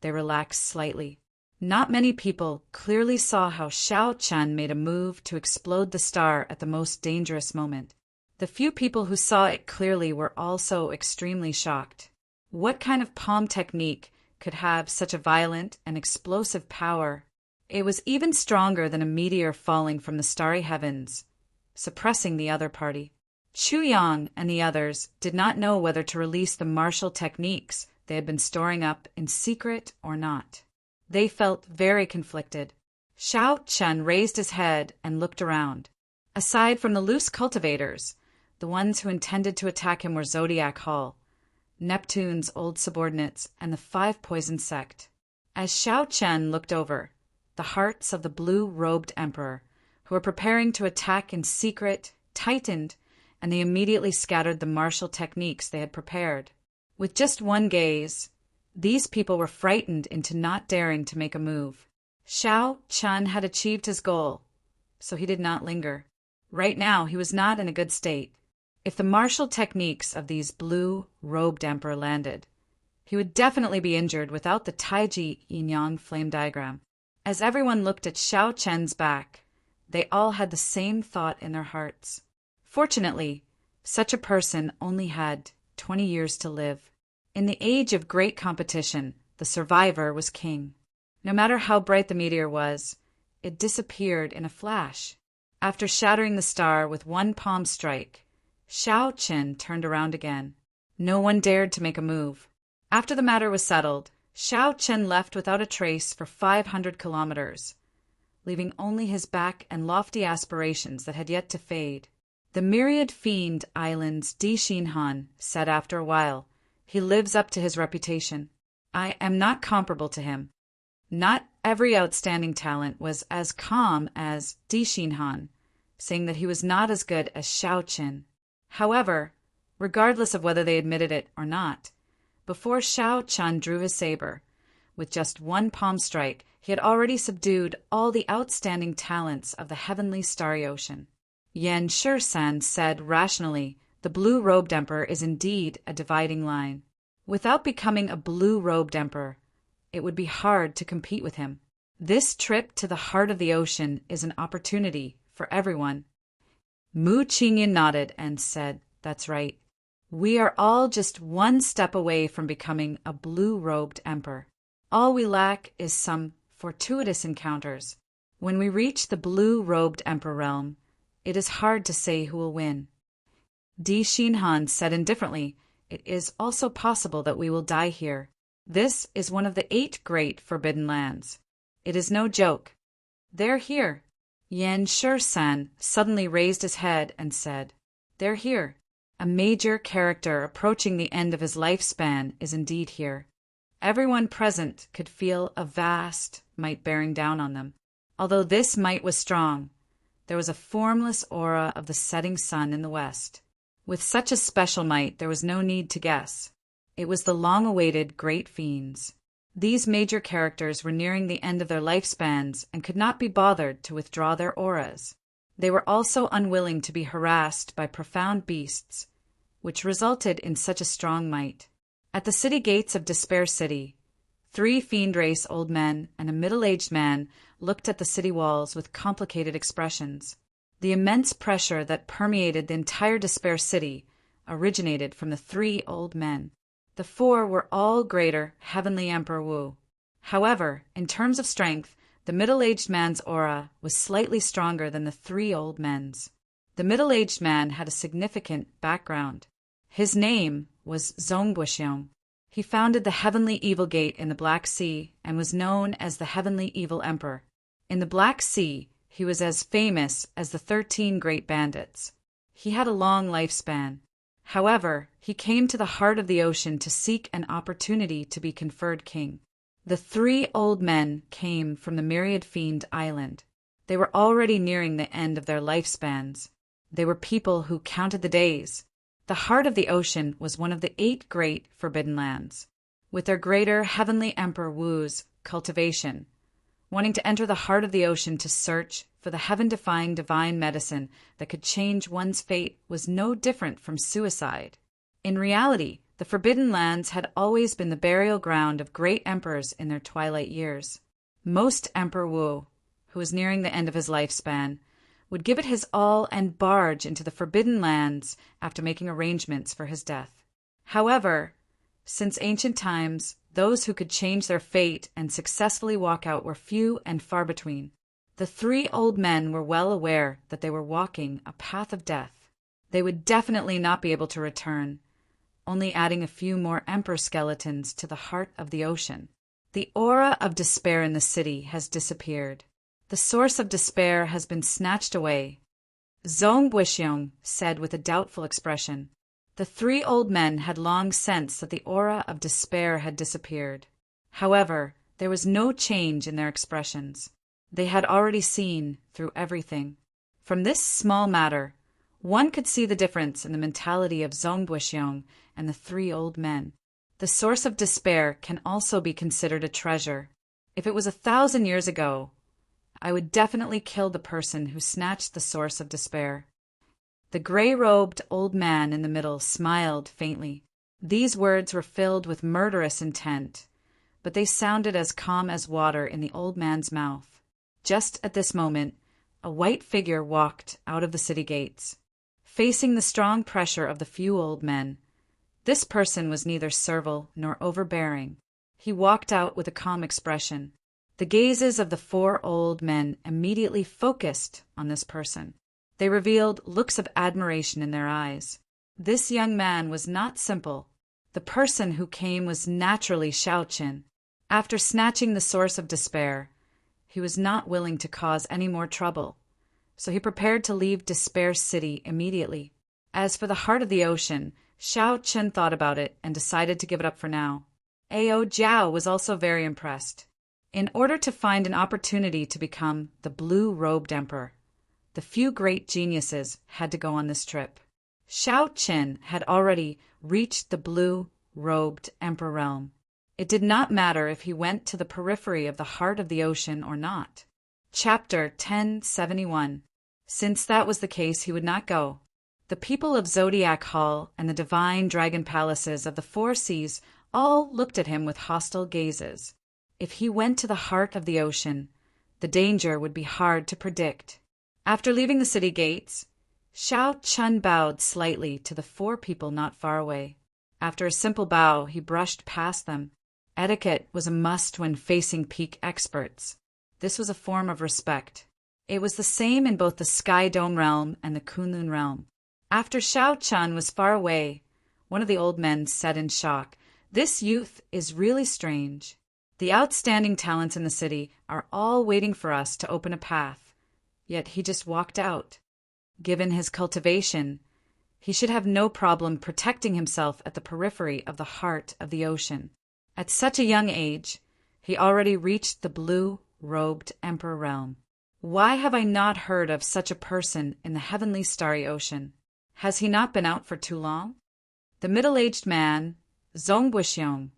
they relaxed slightly. Not many people clearly saw how Shao Chen made a move to explode the star at the most dangerous moment. The few people who saw it clearly were also extremely shocked. What kind of palm technique could have such a violent and explosive power? It was even stronger than a meteor falling from the starry heavens, suppressing the other party. Chu Yang and the others did not know whether to release the martial techniques they had been storing up in secret or not. They felt very conflicted. Shao Chen raised his head and looked around. Aside from the loose cultivators, the ones who intended to attack him were Zodiac Hall, Neptune's old subordinates, and the Five Poison Sect. As Shao Chen looked over, the hearts of the blue-robed emperor, who were preparing to attack in secret, tightened, and they immediately scattered the martial techniques they had prepared. With just one gaze, these people were frightened into not daring to make a move. Shao Chen had achieved his goal, so he did not linger. Right now, he was not in a good state. If the martial techniques of these blue-robed emperor landed, he would definitely be injured without the Taiji yin-yang flame diagram. As everyone looked at Shao Chen's back, they all had the same thought in their hearts. Fortunately, such a person only had 20 years to live. In the age of great competition, the survivor was king. No matter how bright the meteor was, it disappeared in a flash. After shattering the star with one palm strike, Shao Qin turned around again. No one dared to make a move. After the matter was settled, Shao Qin left without a trace for 500 kilometers, leaving only his back and lofty aspirations that had yet to fade. The myriad fiend islands Di Xinhan said after a while, "He lives up to his reputation. I am not comparable to him." Not every outstanding talent was as calm as Di Xinhan, saying that he was not as good as Shao Qin. However, regardless of whether they admitted it or not, before Shao Qin drew his saber, with just one palm strike, he had already subdued all the outstanding talents of the heavenly starry ocean. Yan Shisan said rationally, "The blue-robed emperor is indeed a dividing line. Without becoming a blue-robed emperor, it would be hard to compete with him. This trip to the heart of the ocean is an opportunity for everyone." Mu Qingyan nodded and said, "That's right. We are all just one step away from becoming a blue-robed emperor. All we lack is some fortuitous encounters. When we reach the blue-robed emperor realm, it is hard to say who will win." Di Xinhan said indifferently, "It is also possible that we will die here. This is one of the 8 great forbidden lands. It is no joke. They're here." Yan Shisan suddenly raised his head and said, "They're here. A major character approaching the end of his lifespan is indeed here." Everyone present could feel a vast might bearing down on them. Although this might was strong, there was a formless aura of the setting sun in the west. With such a special might, there was no need to guess. It was the long-awaited great fiends. These major characters were nearing the end of their lifespans and could not be bothered to withdraw their auras. They were also unwilling to be harassed by profound beasts, which resulted in such a strong might. At the city gates of Despair City, 3 fiend-race old men and a middle-aged man looked at the city walls with complicated expressions. The immense pressure that permeated the entire Despair City originated from the 3 old men. The 4 were all greater Heavenly Emperor Wu. However, in terms of strength, the middle-aged man's aura was slightly stronger than the 3 old men's. The middle-aged man had a significant background. His name was Zongbuxiong. He founded the Heavenly Evil Gate in the Black Sea and was known as the Heavenly Evil Emperor. In the Black Sea, he was as famous as the 13 great bandits. He had a long lifespan. However, he came to the heart of the ocean to seek an opportunity to be conferred king. The 3 old men came from the Myriad Fiend Island. They were already nearing the end of their lifespans. They were people who counted the days. The heart of the ocean was one of the 8 great forbidden lands. With their greater Heavenly Emperor Wu's cultivation, wanting to enter the heart of the ocean to search for the heaven-defying divine medicine that could change one's fate was no different from suicide. In reality, the Forbidden Lands had always been the burial ground of great emperors in their twilight years. Most Emperor Wu, who was nearing the end of his lifespan, would give it his all and barge into the Forbidden Lands after making arrangements for his death. However, since ancient times, those who could change their fate and successfully walk out were few and far between. The 3 old men were well aware that they were walking a path of death. They would definitely not be able to return, only adding a few more emperor skeletons to the heart of the ocean. The aura of despair in the city has disappeared. The source of despair has been snatched away. Zong Buxiong said with a doubtful expression. The 3 old men had long sensed that the aura of despair had disappeared. However, there was no change in their expressions. They had already seen through everything. From this small matter, one could see the difference in the mentality of Zong Buxiong and the 3 old men. The source of despair can also be considered a treasure. If it was 1,000 years ago, I would definitely kill the person who snatched the source of despair. The gray-robed old man in the middle smiled faintly. These words were filled with murderous intent, but they sounded as calm as water in the old man's mouth. Just at this moment, a white figure walked out of the city gates, facing the strong pressure of the few old men. This person was neither servile nor overbearing. He walked out with a calm expression. The gazes of the four old men immediately focused on this person. They revealed looks of admiration in their eyes. This young man was not simple. The person who came was naturally Xiaoqin. After snatching the source of despair, he was not willing to cause any more trouble, so he prepared to leave Despair City immediately. As for the heart of the ocean, Xiaoqin thought about it and decided to give it up for now. Ao Jiao was also very impressed. In order to find an opportunity to become the blue-robed emperor, the few great geniuses had to go on this trip. Xiaoqin had already reached the blue-robed emperor realm. It did not matter if he went to the periphery of the heart of the ocean or not. Chapter 1071. Since that was the case, he would not go. The people of Zodiac Hall and the divine dragon palaces of the four seas all looked at him with hostile gazes. If he went to the heart of the ocean, the danger would be hard to predict. After leaving the city gates, Xiaoqin bowed slightly to the four people not far away. After a simple bow, he brushed past them. Etiquette was a must when facing peak experts. This was a form of respect. It was the same in both the Sky Dome realm and the Kunlun realm. After Xiaoqin was far away, one of the old men said in shock, "This youth is really strange. The outstanding talents in the city are all waiting for us to open a path, yet he just walked out. Given his cultivation, he should have no problem protecting himself at the periphery of the heart of the ocean. At such a young age, he already reached the blue-robed emperor realm. Why have I not heard of such a person in the heavenly starry ocean? Has he not been out for too long?" The middle-aged man, Zongbuxiong,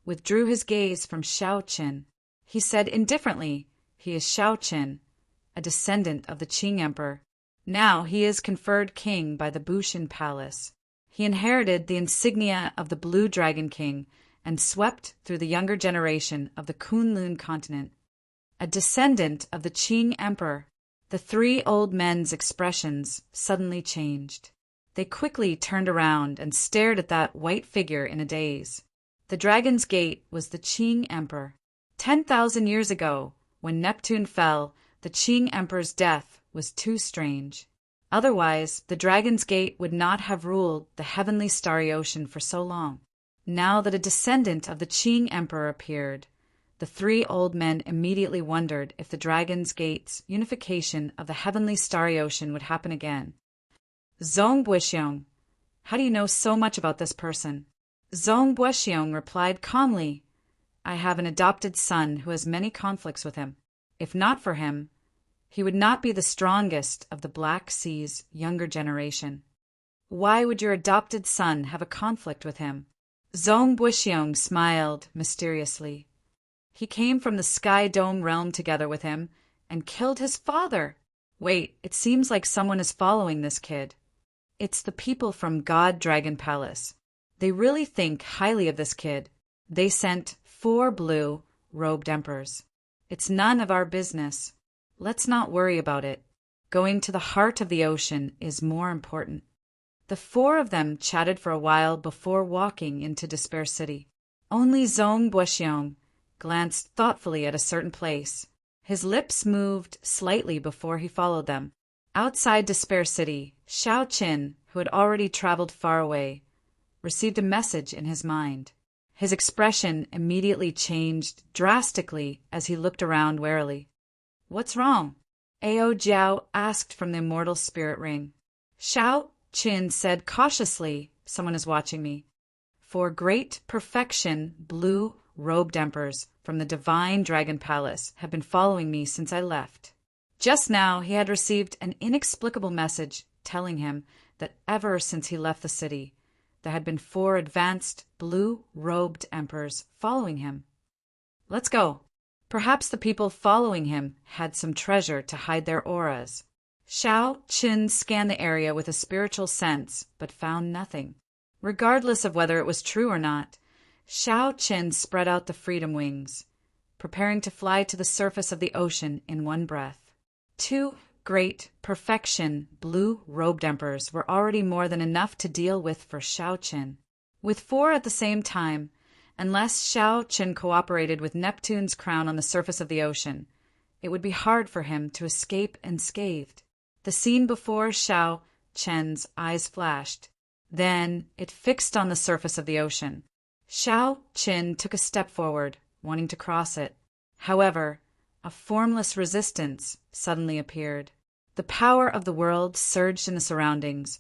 withdrew his gaze from Xiaoqin. He said indifferently, "He is Xiaoqin, a descendant of the Qing emperor. Now he is conferred king by the Bushin Palace. He inherited the insignia of the Blue Dragon King and swept through the younger generation of the Kunlun continent. A descendant of the Qing emperor." The three old men's expressions suddenly changed. They quickly turned around and stared at that white figure in a daze. The Dragon's Gate was the Qing emperor. 10,000 years ago, when Neptune fell, the Qing emperor's death was too strange. Otherwise, the Dragon's Gate would not have ruled the heavenly starry ocean for so long. Now that a descendant of the Qing emperor appeared, the three old men immediately wondered if the Dragon's Gate's unification of the heavenly starry ocean would happen again. "Zongbuxiong, how do you know so much about this person?" Zongbuxiong replied calmly, "I have an adopted son who has many conflicts with him. If not for him, he would not be the strongest of the Black Sea's younger generation." "Why would your adopted son have a conflict with him?" Zongbuxiong smiled mysteriously. "He came from the Sky Dome realm together with him and killed his father. Wait, it seems like someone is following this kid. It's the people from God Dragon Palace. They really think highly of this kid. They sent 4 blue-robed emperors. It's none of our business. Let's not worry about it. Going to the heart of the ocean is more important." The 4 of them chatted for a while before walking into Despair City. Only Zongbuxiong glanced thoughtfully at a certain place. His lips moved slightly before he followed them. Outside Despair City, Xiaoqin, who had already traveled far away, received a message in his mind. His expression immediately changed drastically as he looked around warily. "What's wrong?" Ao Jiao asked from the Immortal Spirit Ring. Xiaoqin said cautiously, "Someone is watching me. 4 great perfection blue-robed emperors from the divine Dragon Palace have been following me since I left." Just now he had received an inexplicable message telling him that ever since he left the city, there had been 4 advanced blue-robed emperors following him. "Let's go." Perhaps the people following him had some treasure to hide their auras. Xiaoqin scanned the area with a spiritual sense, but found nothing. Regardless of whether it was true or not, Xiaoqin spread out the freedom wings, preparing to fly to the surface of the ocean in one breath. 2 great perfection blue-robed emperors were already more than enough to deal with for Xiaoqin. With 4 at the same time, unless Xiao Qin cooperated with Neptune's crown on the surface of the ocean, it would be hard for him to escape unscathed. The scene before Xiao Chen's eyes flashed. Then it fixed on the surface of the ocean. Xiao Qin took a step forward, wanting to cross it. However, a formless resistance suddenly appeared. The power of the world surged in the surroundings,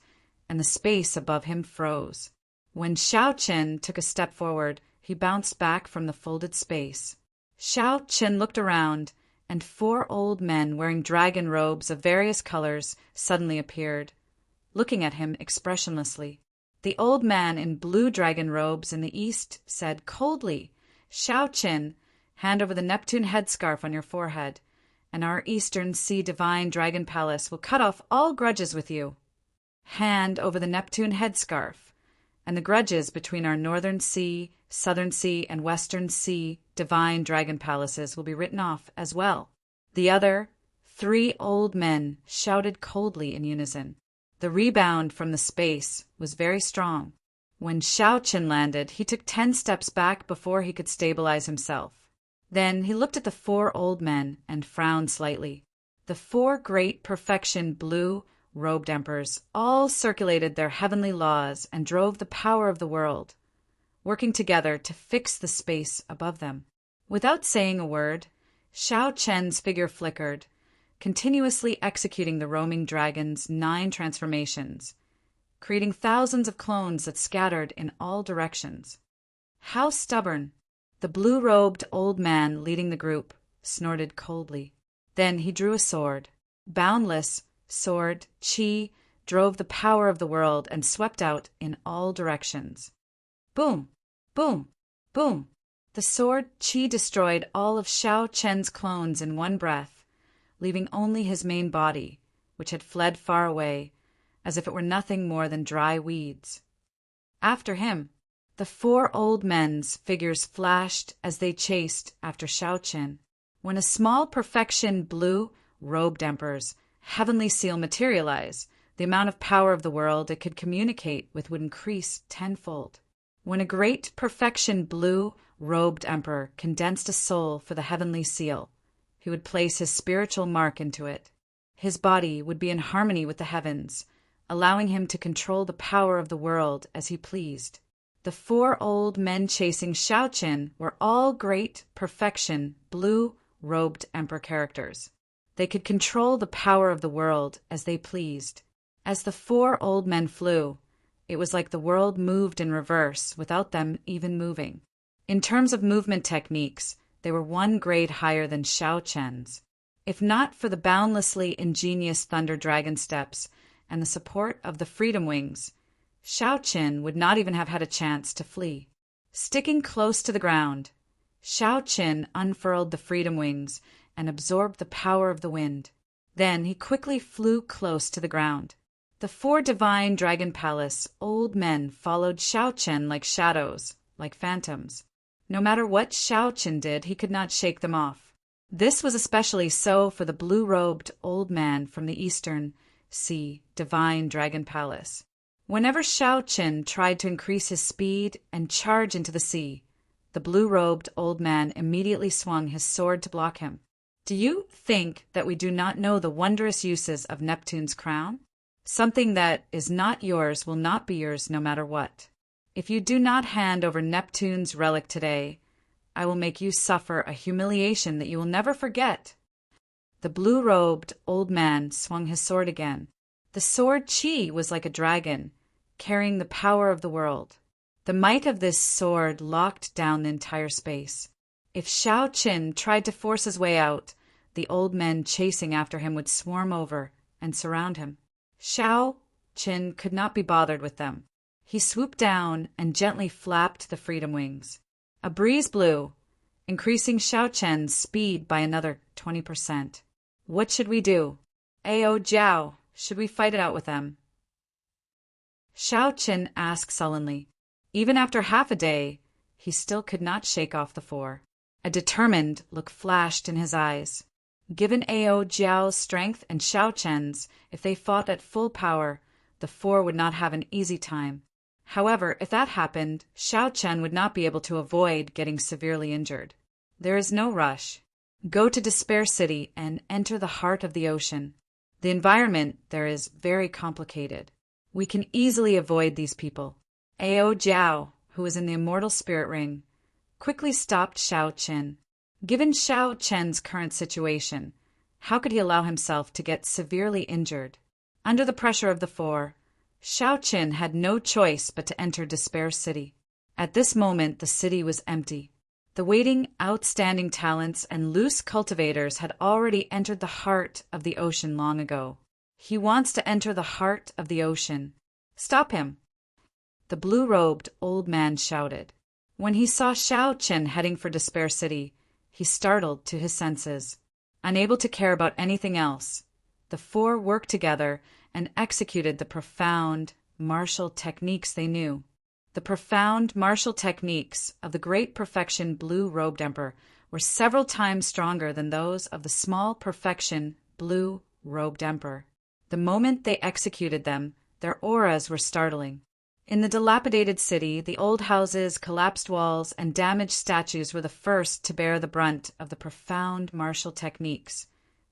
and the space above him froze. When Xiao Qin took a step forward, he bounced back from the folded space. Xiao Qin looked around, and 4 old men wearing dragon robes of various colors suddenly appeared, looking at him expressionlessly. The old man in blue dragon robes in the east said coldly, "Xiao Qin, hand over the Neptune headscarf on your forehead, and our Eastern Sea Divine Dragon Palace will cut off all grudges with you. Hand over the Neptune headscarf, and the grudges between our Northern Sea, Southern Sea, and Western Sea Divine Dragon Palaces will be written off as well." The other 3 old men shouted coldly in unison. The rebound from the space was very strong. When Xiao Qin landed, he took 10 steps back before he could stabilize himself. Then he looked at the 4 old men and frowned slightly. The 4 great perfection blue-robed emperors all circulated their heavenly laws and drove the power of the world, working together to fix the space above them. Without saying a word, Xiao Chen's figure flickered, continuously executing the roaming dragon's 9 transformations, creating thousands of clones that scattered in all directions. "How stubborn!" The blue-robed old man leading the group snorted coldly. Then he drew a sword. Boundless sword qi drove the power of the world and swept out in all directions. Boom! Boom! Boom! The sword qi destroyed all of Xiao Chen's clones in one breath, leaving only his main body, which had fled far away, as if it were nothing more than dry weeds. After him, the 4 old men's figures flashed as they chased after Xiao Qin. When a small perfection blue-robed emperor's heavenly seal materialized, the amount of power of the world it could communicate with would increase tenfold. When a great perfection blue-robed emperor condensed a soul for the heavenly seal, he would place his spiritual mark into it. His body would be in harmony with the heavens, allowing him to control the power of the world as he pleased. The 4 old men chasing Xiao Qin were all great perfection blue-robed emperor characters. They could control the power of the world as they pleased. As the 4 old men flew, it was like the world moved in reverse without them even moving. In terms of movement techniques, they were 1 grade higher than Xiao Chen's. If not for the boundlessly ingenious thunder dragon steps and the support of the freedom wings, Xiao Qin would not even have had a chance to flee. Sticking close to the ground, Xiao Qin unfurled the freedom wings and absorbed the power of the wind. Then he quickly flew close to the ground. The 4 divine dragon palace old men followed Xiao Qin like shadows, like phantoms. No matter what Xiao Qin did, he could not shake them off. This was especially so for the blue-robed old man from the Eastern Sea Divine Dragon Palace. Whenever Xiao Qin tried to increase his speed and charge into the sea, the blue-robed old man immediately swung his sword to block him. Do you think that we do not know the wondrous uses of Neptune's crown? Something that is not yours will not be yours no matter what. If you do not hand over Neptune's relic today, I will make you suffer a humiliation that you will never forget. The blue-robed old man swung his sword again. The sword qi was like a dragon, carrying the power of the world. The might of this sword locked down the entire space. If Xiao Qin tried to force his way out, the old men chasing after him would swarm over and surround him. Xiao Qin could not be bothered with them. He swooped down and gently flapped the freedom wings. A breeze blew, increasing Xiao Chen's speed by another 20%. What should we do? Ao Jiao, should we fight it out with them? Xiao Qin asked sullenly. Even after half a day, he still could not shake off the 4. A determined look flashed in his eyes. Given Ao Jiao's strength and Xiao Chen's, if they fought at full power, the 4 would not have an easy time. However, if that happened, Xiao Chen would not be able to avoid getting severely injured. There is no rush. Go to Despair City and enter the heart of the ocean. The environment there is very complicated. We can easily avoid these people. Ao Jiao, who was in the Immortal Spirit Ring, quickly stopped Xiao Chen. Given Xiao Chen's current situation, how could he allow himself to get severely injured? Under the pressure of the four, Xiao Chen had no choice but to enter Despair City. At this moment, the city was empty. The waiting, outstanding talents and loose cultivators had already entered the heart of the ocean long ago. He wants to enter the heart of the ocean. Stop him! The blue-robed old man shouted. When he saw Xiao Chen heading for Despair City, he startled to his senses. Unable to care about anything else, the four worked together and executed the profound martial techniques they knew. The profound martial techniques of the great perfection blue-robed emperor were several times stronger than those of the small perfection blue-robed emperor. The moment they executed them, their auras were startling. In the dilapidated city, the old houses, collapsed walls, and damaged statues were the first to bear the brunt of the profound martial techniques,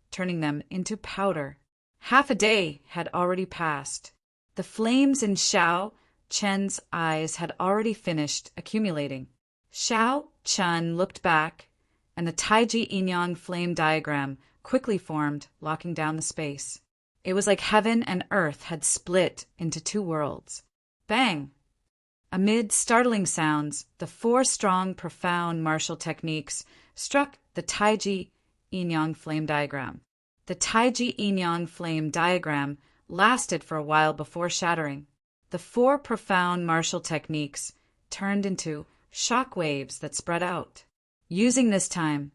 turning them into powder. Half a day had already passed. The flames in Xiao Chen's eyes had already finished accumulating. Xiao Chen looked back, and the Taiji Yin-Yang flame diagram quickly formed, locking down the space. It was like heaven and earth had split into two worlds. Bang! Amid startling sounds, the four strong, profound martial techniques struck the Taiji Yin-Yang flame diagram. The Taiji Yin-Yang flame diagram lasted for a while before shattering. The four profound martial techniques turned into shock waves that spread out. Using this time,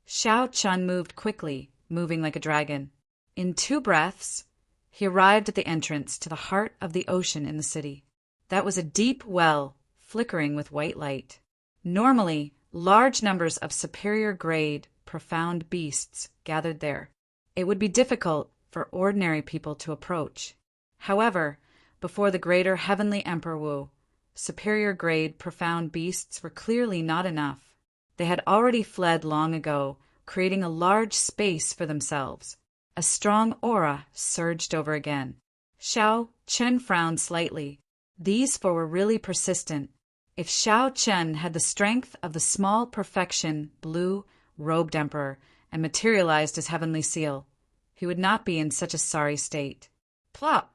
Xiao Chen moved quickly, moving like a dragon. In 2 breaths, he arrived at the entrance to the heart of the ocean in the city. That was a deep well, flickering with white light. Normally, large numbers of superior grade, profound beasts gathered there. It would be difficult for ordinary people to approach. However, before the greater heavenly Emperor Wu, superior grade, profound beasts were clearly not enough. They had already fled long ago, creating a large space for themselves. A strong aura surged over again. Xiao Chen frowned slightly. These four were really persistent. If Xiao Chen had the strength of the small perfection blue-robed emperor and materialized his heavenly seal, he would not be in such a sorry state. Plop!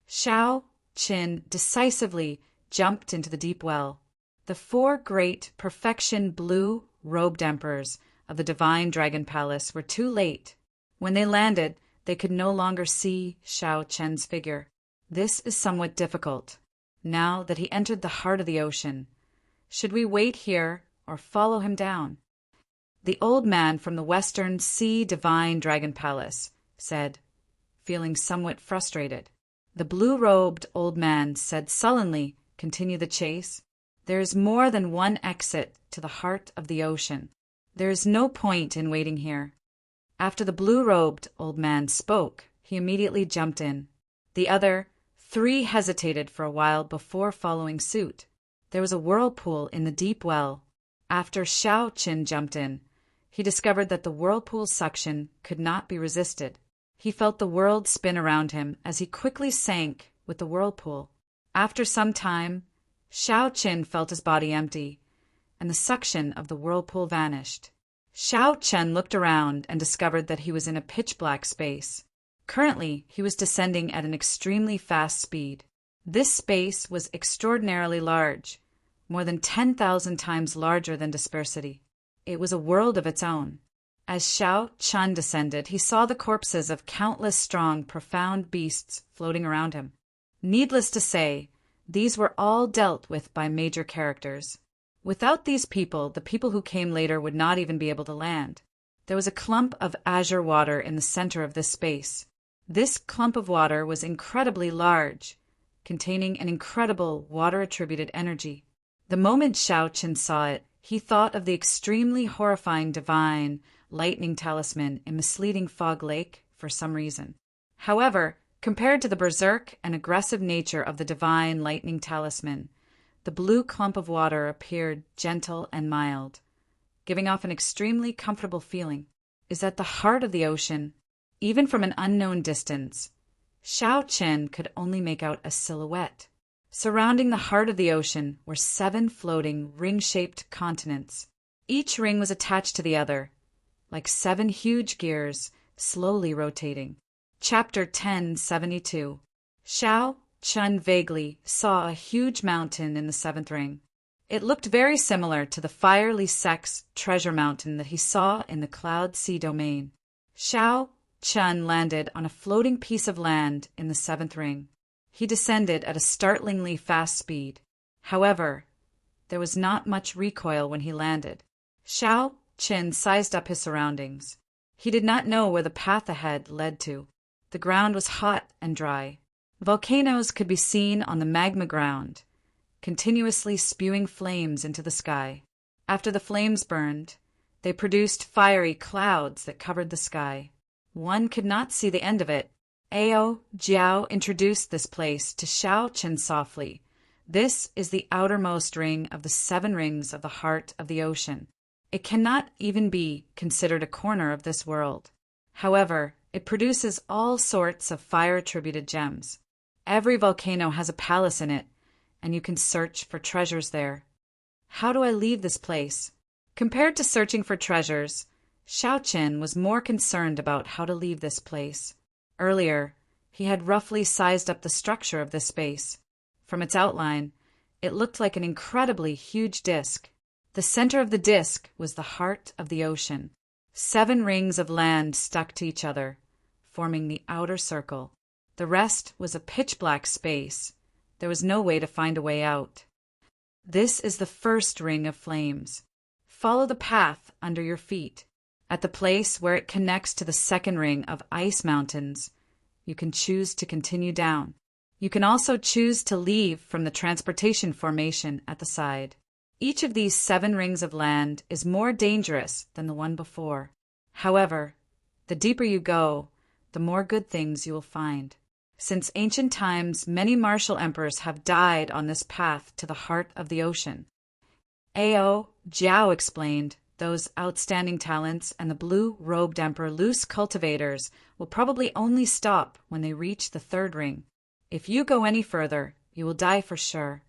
Xiao Chen decisively jumped into the deep well. The 4 great perfection blue-robed emperors of the divine dragon palace were too late. When they landed, they could no longer see Xiao Chen's figure. This is somewhat difficult, now that he entered the heart of the ocean. Should we wait here or follow him down? The old man from the Western Sea Divine Dragon Palace said, feeling somewhat frustrated. The blue-robed old man said sullenly, "Continue the chase. There is more than one exit to the heart of the ocean. There is no point in waiting here." After the blue-robed old man spoke, he immediately jumped in. The other 3 hesitated for a while before following suit. There was a whirlpool in the deep well. After Xiao Chen jumped in, he discovered that the whirlpool's suction could not be resisted. He felt the world spin around him as he quickly sank with the whirlpool. After some time, Xiao Chen felt his body empty, and the suction of the whirlpool vanished. Xiao Chen looked around and discovered that he was in a pitch-black space. Currently, he was descending at an extremely fast speed. This space was extraordinarily large, more than 10,000 times larger than Despair City. It was a world of its own. As Xiao Chen descended, he saw the corpses of countless strong, profound beasts floating around him. Needless to say, these were all dealt with by major characters. Without these people, the people who came later would not even be able to land. There was a clump of azure water in the center of this space. This clump of water was incredibly large, containing an incredible water-attributed energy. The moment Xiao Chen saw it, he thought of the extremely horrifying divine lightning talisman in Misleading Fog Lake for some reason. However, Compared to the berserk and aggressive nature of the divine lightning talisman, the blue clump of water appeared gentle and mild, giving off an extremely comfortable feeling. Is at the heart of the ocean, even from an unknown distance, Xiao Qin could only make out a silhouette. Surrounding the heart of the ocean were 7 floating, ring-shaped continents. Each ring was attached to the other, like 7 huge gears slowly rotating. Chapter 1072. Xiao Qin vaguely saw a huge mountain in the 7th ring. It looked very similar to the fiery sex treasure mountain that he saw in the Cloud Sea domain. Xiao Qin landed on a floating piece of land in the 7th ring. He descended at a startlingly fast speed. However, there was not much recoil when he landed. Xiao Qin sized up his surroundings. He did not know where the path ahead led to. The ground was hot and dry. Volcanoes could be seen on the magma ground, continuously spewing flames into the sky. After the flames burned, they produced fiery clouds that covered the sky. One could not see the end of it. Ao Jiao introduced this place to Xiao Qin softly. This is the outermost ring of the 7 rings of the heart of the ocean. It cannot even be considered a corner of this world. However, it produces all sorts of fire-attributed gems. Every volcano has a palace in it, and you can search for treasures there. How do I leave this place? Compared to searching for treasures, Xiao Qin was more concerned about how to leave this place. Earlier, he had roughly sized up the structure of this space. From its outline, it looked like an incredibly huge disk. The center of the disk was the heart of the ocean. 7 rings of land stuck to each other, forming the outer circle. The rest was a pitch-black space. There was no way to find a way out. This is the 1st ring of flames. Follow the path under your feet. At the place where it connects to the 2nd ring of ice mountains, you can choose to continue down. You can also choose to leave from the transportation formation at the side. Each of these 7 rings of land is more dangerous than the one before. However, the deeper you go, the more good things you will find. Since ancient times, many martial emperors have died on this path to the heart of the ocean. Ao Jiao explained, those outstanding talents and the blue-robed emperor loose cultivators will probably only stop when they reach the 3rd ring. If you go any further, you will die for sure.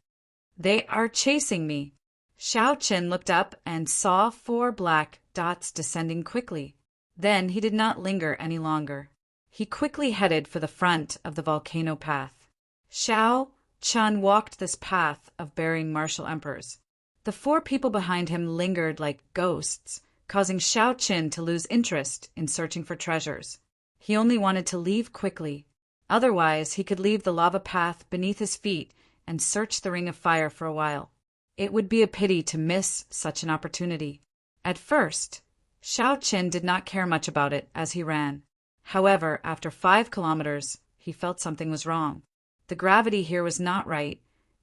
They are chasing me. Xiao Qin looked up and saw 4 black dots descending quickly. Then he did not linger any longer. He quickly headed for the front of the volcano path. Xiao Qin walked this path of bearing martial emperors. The 4 people behind him lingered like ghosts, causing Xiao Qin to lose interest in searching for treasures. He only wanted to leave quickly. Otherwise, he could leave the lava path beneath his feet and search the ring of fire for a while. It would be a pity to miss such an opportunity. At first, Xiao Qin did not care much about it as he ran. However, after 5 kilometers, he felt something was wrong. The gravity here was not right.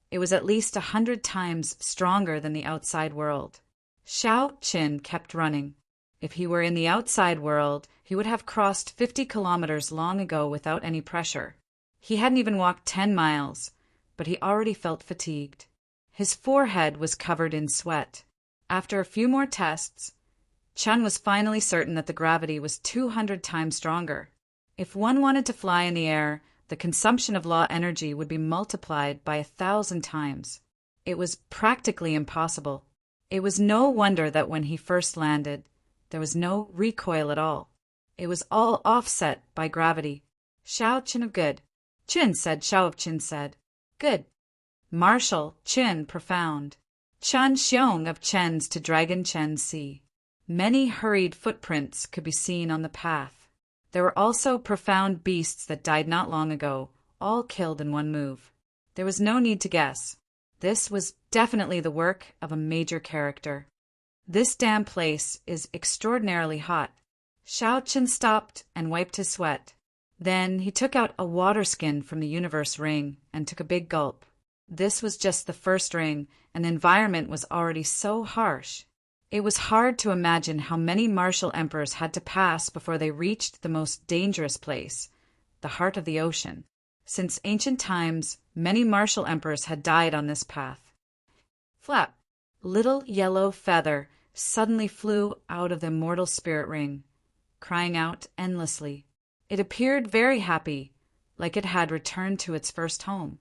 It was at least 100 times stronger than the outside world. Xiao Qin kept running. If he were in the outside world, he would have crossed 50 kilometers long ago without any pressure. He hadn't even walked 10 miles, but he already felt fatigued. His forehead was covered in sweat. After a few more tests, Chen was finally certain that the gravity was 200 times stronger. If one wanted to fly in the air, the consumption of law energy would be multiplied by 1,000 times. It was practically impossible. It was no wonder that when he first landed, there was no recoil at all. It was all offset by gravity. Xiao Qin of good. Qin said, Xiao of Qin said. Good. Martial, Qin profound. Chen Xiong of Chen's to Dragon Chen Sea. Many hurried footprints could be seen on the path. There were also profound beasts that died not long ago, all killed in one move. There was no need to guess. This was definitely the work of a major character. This damn place is extraordinarily hot. Xiao Qin stopped and wiped his sweat. Then he took out a water skin from the universe ring and took a big gulp. This was just the 1st ring, and the environment was already so harsh. It was hard to imagine how many martial emperors had to pass before they reached the most dangerous place, the heart of the ocean. Since ancient times, many martial emperors had died on this path. Flap! Little yellow feather suddenly flew out of the immortal spirit ring, crying out endlessly. It appeared very happy, like it had returned to its first home.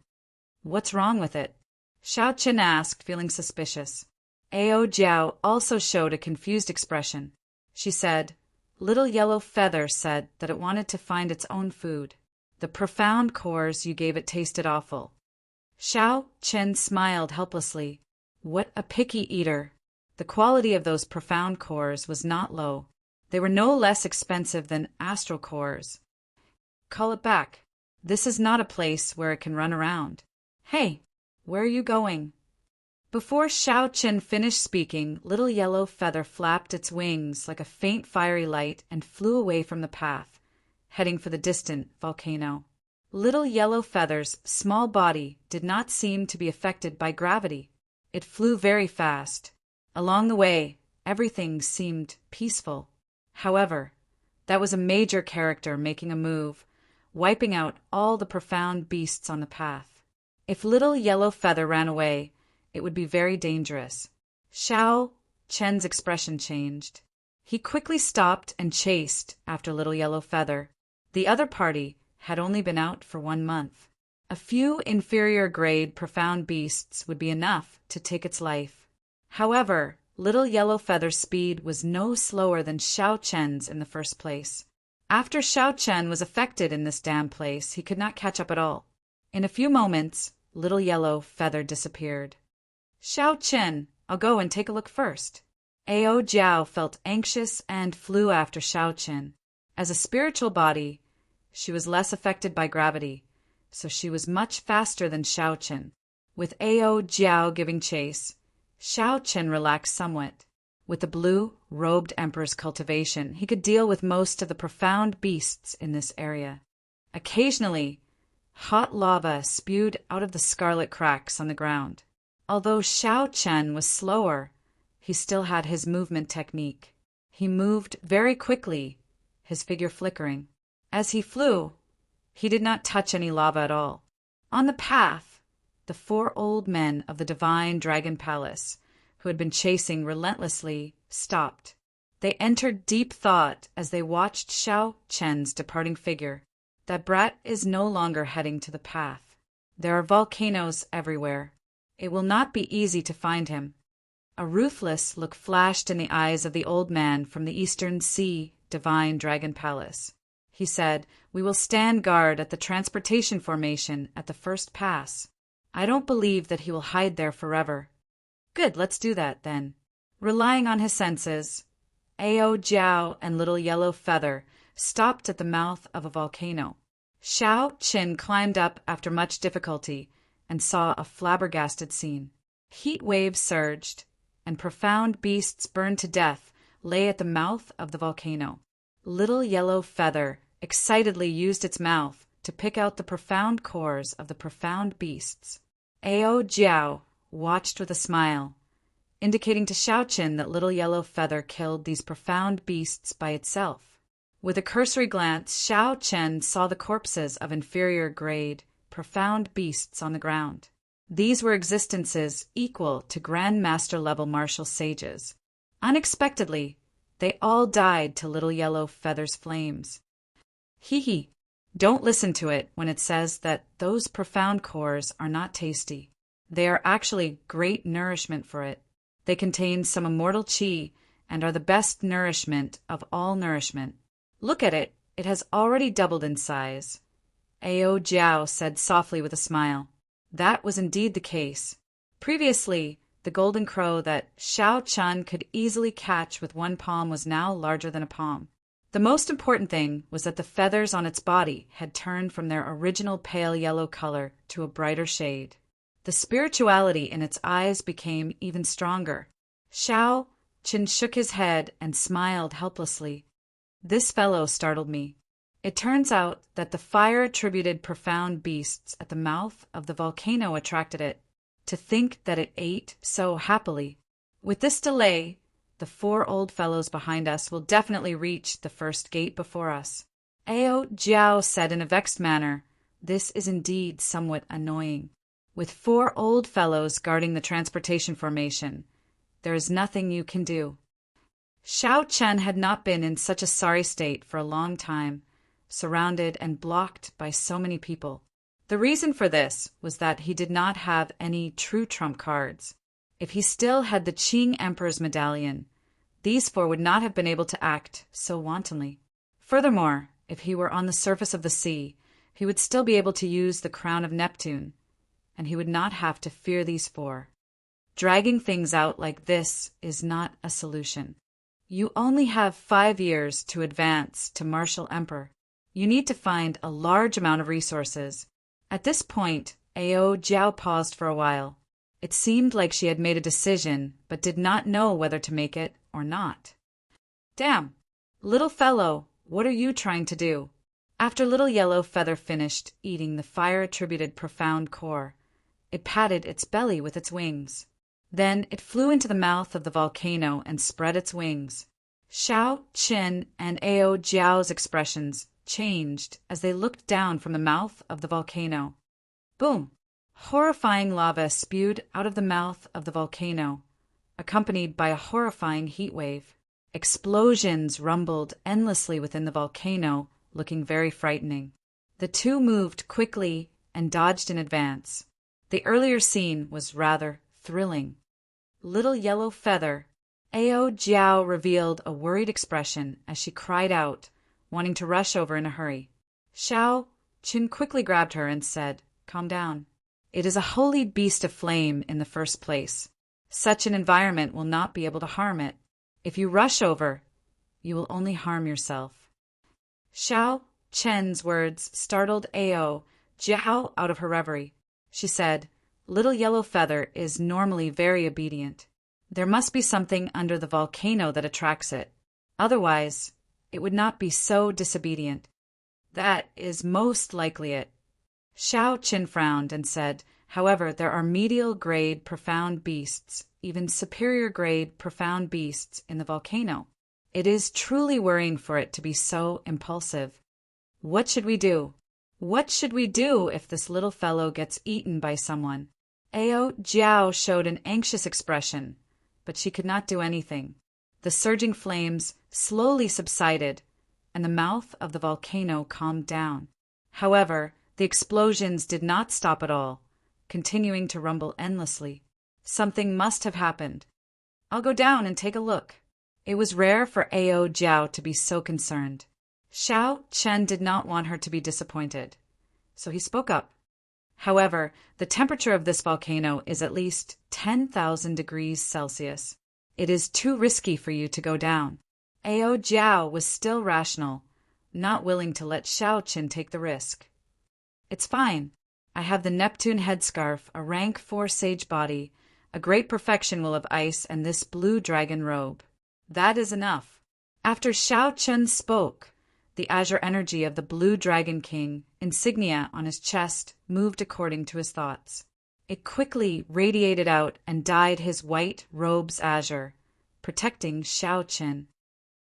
What's wrong with it? Xiao Qin asked, feeling suspicious. Ao Jiao also showed a confused expression. She said, Little yellow feather said that it wanted to find its own food. The profound cores you gave it tasted awful. Xiao Qin smiled helplessly. What a picky eater! The quality of those profound cores was not low. They were no less expensive than astral cores. Call it back. This is not a place where it can run around. Hey, where are you going? Before Xiao Qin finished speaking, little yellow feather flapped its wings like a faint fiery light and flew away from the path, heading for the distant volcano. Little yellow feather's small body did not seem to be affected by gravity. It flew very fast. Along the way, everything seemed peaceful. However, that was a major character making a move, wiping out all the profound beasts on the path. If little yellow feather ran away, it would be very dangerous. Xiao Chen's expression changed. He quickly stopped and chased after little yellow feather. The other party had only been out for 1 month. A few inferior grade profound beasts would be enough to take its life. However, little yellow feather's speed was no slower than Xiao Chen's in the first place. After Xiao Chen was affected in this damn place, he could not catch up at all. In a few moments, little yellow feather disappeared. Xiao Chen, I'll go and take a look first. Ao Jiao felt anxious and flew after Xiao Chen. As a spiritual body, she was less affected by gravity, so she was much faster than Xiao Chen. With Ao Jiao giving chase, Xiao Chen relaxed somewhat. With the blue-robed emperor's cultivation, he could deal with most of the profound beasts in this area. Occasionally, hot lava spewed out of the scarlet cracks on the ground. Although Xiao Chen was slower, he still had his movement technique. He moved very quickly, his figure flickering. As he flew, he did not touch any lava at all. On the path, the 4 old men of the divine dragon palace, who had been chasing relentlessly, stopped. They entered deep thought as they watched Xiao Chen's departing figure. That brat is no longer heading to the path. There are volcanoes everywhere. It will not be easy to find him. A ruthless look flashed in the eyes of the old man from the Eastern Sea divine dragon palace. He said, We will stand guard at the transportation formation at the first pass. I don't believe that he will hide there forever. Good, let's do that, then. Relying on his senses, Ao Jiao and little yellow feather stopped at the mouth of a volcano. Xiao Qin climbed up after much difficulty and saw a flabbergasted scene. Heat waves surged, and profound beasts burned to death lay at the mouth of the volcano. Little yellow feather excitedly used its mouth to pick out the profound cores of the profound beasts. Ao Jiao watched with a smile, indicating to Xiao Qin that little yellow feather killed these profound beasts by itself. With a cursory glance, Xiao Chen saw the corpses of inferior grade, profound beasts on the ground. These were existences equal to Grand Master level martial sages. Unexpectedly, they all died to little yellow feather's flames. Hee. Don't listen to it when it says that those profound cores are not tasty. They are actually great nourishment for it. They contain some immortal qi and are the best nourishment of all nourishment. Look at it, it has already doubled in size. Ao Jiao said softly with a smile. That was indeed the case. Previously, the golden crow that Xiao Chen could easily catch with one palm was now larger than a palm. The most important thing was that the feathers on its body had turned from their original pale yellow color to a brighter shade. The spirituality in its eyes became even stronger. Xiao Chen shook his head and smiled helplessly. This fellow startled me. It turns out that the fire-attributed profound beasts at the mouth of the volcano attracted it. To think that it ate so happily. With this delay, the 4 old fellows behind us will definitely reach the first gate before us. Ao Jiao said in a vexed manner, "This is indeed somewhat annoying. With 4 old fellows guarding the transportation formation, there is nothing you can do." Xiao Chen had not been in such a sorry state for a long time, surrounded and blocked by so many people. The reason for this was that he did not have any true trump cards. If he still had the Qing Emperor's medallion, these 4 would not have been able to act so wantonly. Furthermore, if he were on the surface of the sea, he would still be able to use the crown of Neptune, and he would not have to fear these 4. Dragging things out like this is not a solution. You only have 5 years to advance to Martial Emperor. You need to find a large amount of resources. At this point, Ao Jiao paused for a while. It seemed like she had made a decision, but did not know whether to make it or not. "Damn! Little fellow, what are you trying to do?" After Little Yellow Feather finished eating the fire-attributed profound core, it patted its belly with its wings. Then it flew into the mouth of the volcano and spread its wings. Xiao Qin and Ao Jiao's expressions changed as they looked down from the mouth of the volcano. Boom! Horrifying lava spewed out of the mouth of the volcano, accompanied by a horrifying heat wave. Explosions rumbled endlessly within the volcano, looking very frightening. The 2 moved quickly and dodged in advance. The earlier scene was rather thrilling. Little Yellow Feather, Ao Jiao revealed a worried expression as she cried out, wanting to rush over in a hurry. Xiao Qin quickly grabbed her and said, "Calm down. It is a holy beast of flame in the first place. Such an environment will not be able to harm it. If you rush over, you will only harm yourself." Xiao Chen's words startled Ao Jiao out of her reverie. She said, "Little Yellow Feather is normally very obedient. There must be something under the volcano that attracts it. Otherwise, it would not be so disobedient." "That is most likely it." Xiao Qin frowned and said, "However, there are medial-grade profound beasts, even superior-grade profound beasts in the volcano. It is truly worrying for it to be so impulsive. What should we do? What should we do if this little fellow gets eaten by someone?" Ao Jiao showed an anxious expression, but she could not do anything. The surging flames slowly subsided, and the mouth of the volcano calmed down. However, the explosions did not stop at all, continuing to rumble endlessly. Something must have happened. "I'll go down and take a look." It was rare for Ao Jiao to be so concerned. Xiao Chen did not want her to be disappointed, so he spoke up. "However, the temperature of this volcano is at least 10,000 degrees Celsius. It is too risky for you to go down." Ao Jiao was still rational, not willing to let Xiao Chen take the risk. "It's fine. I have the Neptune headscarf, a rank 4 sage body, a great perfection will of ice, and this blue dragon robe. That is enough." After Xiao Chen spoke, the azure energy of the blue dragon king insignia on his chest moved according to his thoughts. It quickly radiated out and dyed his white robe's azure, protecting Xiao Chen.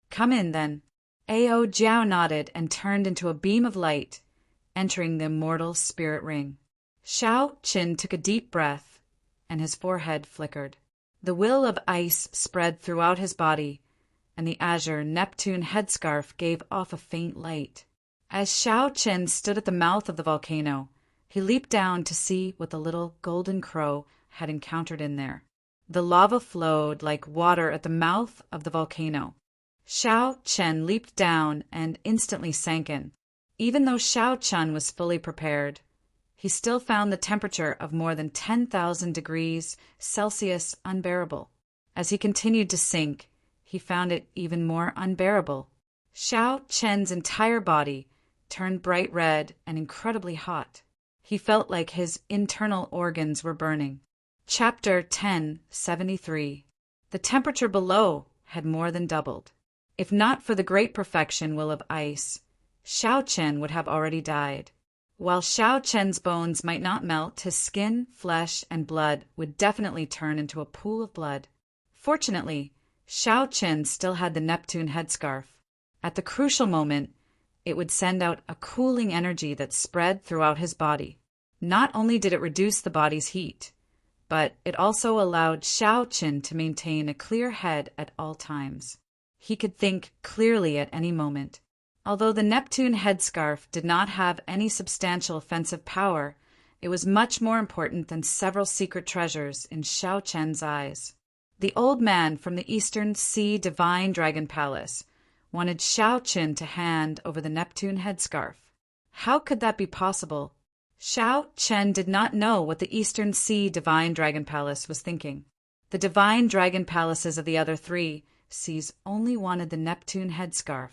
"Come in, then." Ao Jiao nodded and turned into a beam of light, entering the immortal spirit ring. Xiao Chen took a deep breath, and his forehead flickered. The will of ice spread throughout his body, and the azure Neptune headscarf gave off a faint light. As Xiao Chen stood at the mouth of the volcano, he leaped down to see what the little golden crow had encountered in there. The lava flowed like water at the mouth of the volcano. Xiao Chen leaped down and instantly sank in. Even though Xiao Chen was fully prepared, he still found the temperature of more than 10,000 degrees Celsius unbearable. As he continued to sink, he found it even more unbearable. Xiao Chen's entire body turned bright red and incredibly hot. He felt like his internal organs were burning. Chapter 1073. The temperature below had more than doubled. If not for the great perfection will of ice, Xiao Chen would have already died. While Xiao Chen's bones might not melt, his skin, flesh, and blood would definitely turn into a pool of blood. Fortunately, Xiao Chen still had the Neptune headscarf. At the crucial moment, it would send out a cooling energy that spread throughout his body. Not only did it reduce the body's heat, but it also allowed Xiao Qin to maintain a clear head at all times. He could think clearly at any moment. Although the Neptune headscarf did not have any substantial offensive power, it was much more important than several secret treasures in Xiao Qian's eyes. The old man from the Eastern Sea Divine Dragon Palace wanted Xiao Qin to hand over the Neptune headscarf. How could that be possible? Xiao Qian did not know what the Eastern Sea Divine Dragon Palace was thinking. The Divine Dragon Palaces of the other three seas only wanted the Neptune headscarf.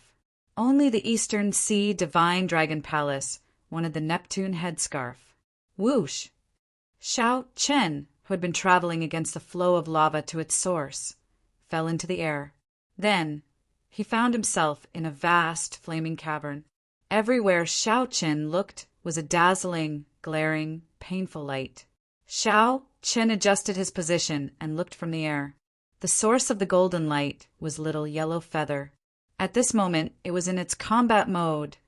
Only the Eastern Sea Divine Dragon Palace wanted the Neptune headscarf. Whoosh! Xiao Qian, who had been traveling against the flow of lava to its source, fell into the air. Then he found himself in a vast flaming cavern. Everywhere Xiao Qian looked was a dazzling, glaring, painful light. Xiao Qian adjusted his position and looked from the air. The source of the golden light was Little Yellow Feather. At this moment, it was in its combat mode,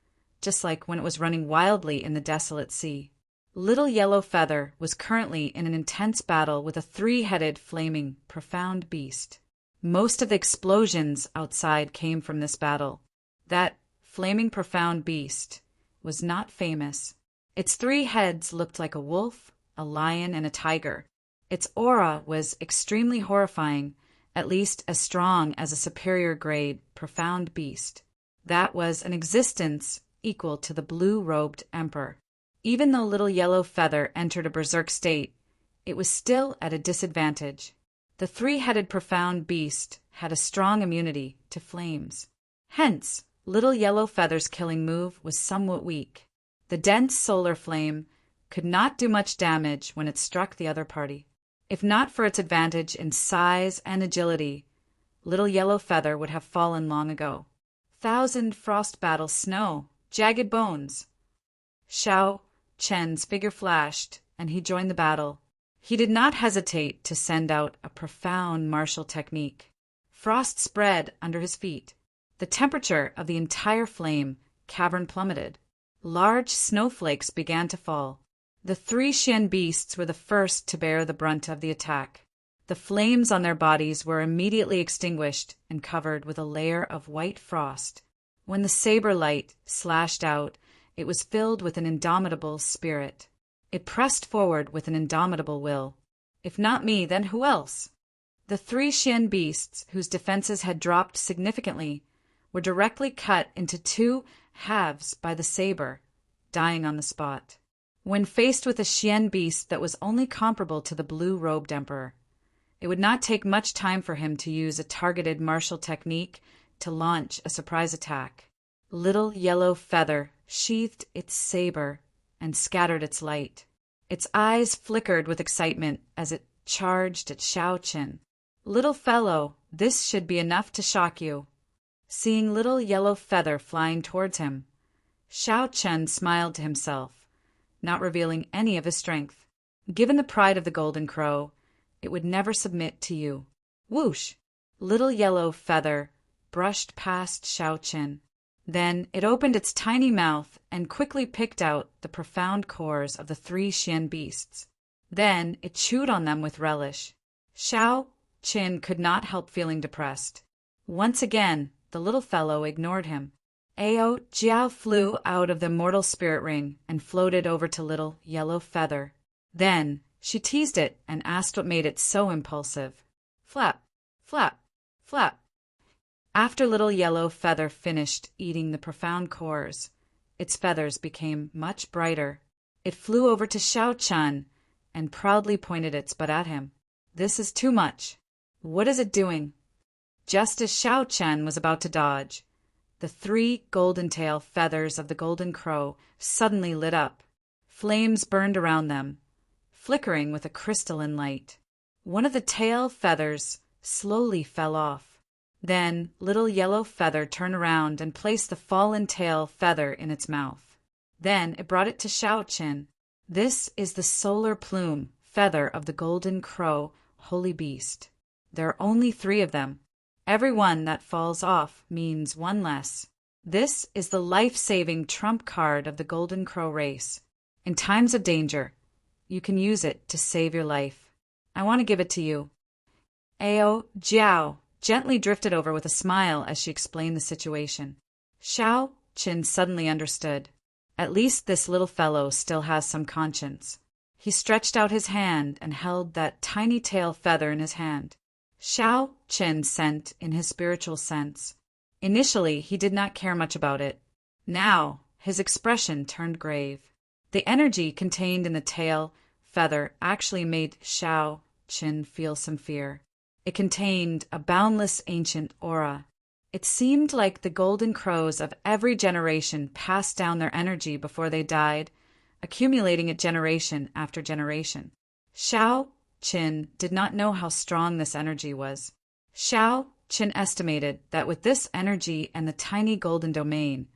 just like when it was running wildly in the desolate sea. Little Yellow Feather was currently in an intense battle with a three-headed, flaming, profound beast. Most of the explosions outside came from this battle. That flaming, profound beast was not famous. Its three heads looked like a wolf, a lion, and a tiger. Its aura was extremely horrifying, at least as strong as a superior grade, profound beast. That was an existence equal to the blue-robed emperor. Even though Little Yellow Feather entered a berserk state, it was still at a disadvantage. The three-headed profound beast had a strong immunity to flames. Hence, Little Yellow Feather's killing move was somewhat weak. The dense solar flame could not do much damage when it struck the other party. If not for its advantage in size and agility, Little Yellow Feather would have fallen long ago. Thousand frost battles snow, jagged bones. Xiao Qian's figure flashed, and he joined the battle. He did not hesitate to send out a profound martial technique. Frost spread under his feet. The temperature of the entire flame cavern plummeted. Large snowflakes began to fall. The three Xian beasts were the first to bear the brunt of the attack. The flames on their bodies were immediately extinguished and covered with a layer of white frost. When the saber light slashed out, it was filled with an indomitable spirit. It pressed forward with an indomitable will. If not me, then who else? The three Xian beasts, whose defenses had dropped significantly, were directly cut into two halves by the saber, dying on the spot. When faced with a Xian beast that was only comparable to the blue-robed emperor, it would not take much time for him to use a targeted martial technique to launch a surprise attack. Little Yellow Feather sheathed its saber and scattered its light. Its eyes flickered with excitement as it charged at Xiao Qin. "Little fellow, this should be enough to shock you." Seeing Little Yellow Feather flying towards him, Xiao Qian smiled to himself, not revealing any of his strength. Given the pride of the Golden Crow, it would never submit to you. Whoosh! Little Yellow Feather brushed past Xiao Qin. Then it opened its tiny mouth and quickly picked out the profound cores of the three Xian beasts. Then it chewed on them with relish. Xiao Qin could not help feeling depressed. Once again, the little fellow ignored him. Ao Jiao flew out of the Immortal Spirit Ring and floated over to Little Yellow Feather. Then she teased it and asked what made it so impulsive. Flap, flap, flap. After Little Yellow Feather finished eating the profound cores, its feathers became much brighter. It flew over to Xiao Qian and proudly pointed its butt at him. "This is too much. What is it doing?" Just as Xiao Qian was about to dodge, the three golden tail feathers of the Golden Crow suddenly lit up. Flames burned around them, flickering with a crystalline light. One of the tail feathers slowly fell off. Then Little Yellow Feather turned around and placed the fallen tail feather in its mouth. Then it brought it to Xiao Qin. "This is the solar plume feather of the Golden Crow, holy beast. There are only 3 of them. Every one that falls off means one less. This is the life-saving trump card of the Golden Crow race. In times of danger, you can use it to save your life. I want to give it to you." Ao Jiao gently drifted over with a smile as she explained the situation. Xiao Qin suddenly understood. At least this little fellow still has some conscience. He stretched out his hand and held that tiny tail feather in his hand. Xiao Qin sent in his spiritual sense. Initially, he did not care much about it. Now, his expression turned grave. The energy contained in the tail feather actually made Xiao Qin feel some fear. It contained a boundless ancient aura. It seemed like the golden crows of every generation passed down their energy before they died, accumulating it generation after generation. Xiao Qin did not know how strong this energy was. Xiao Qin estimated that with this energy and the tiny golden domain,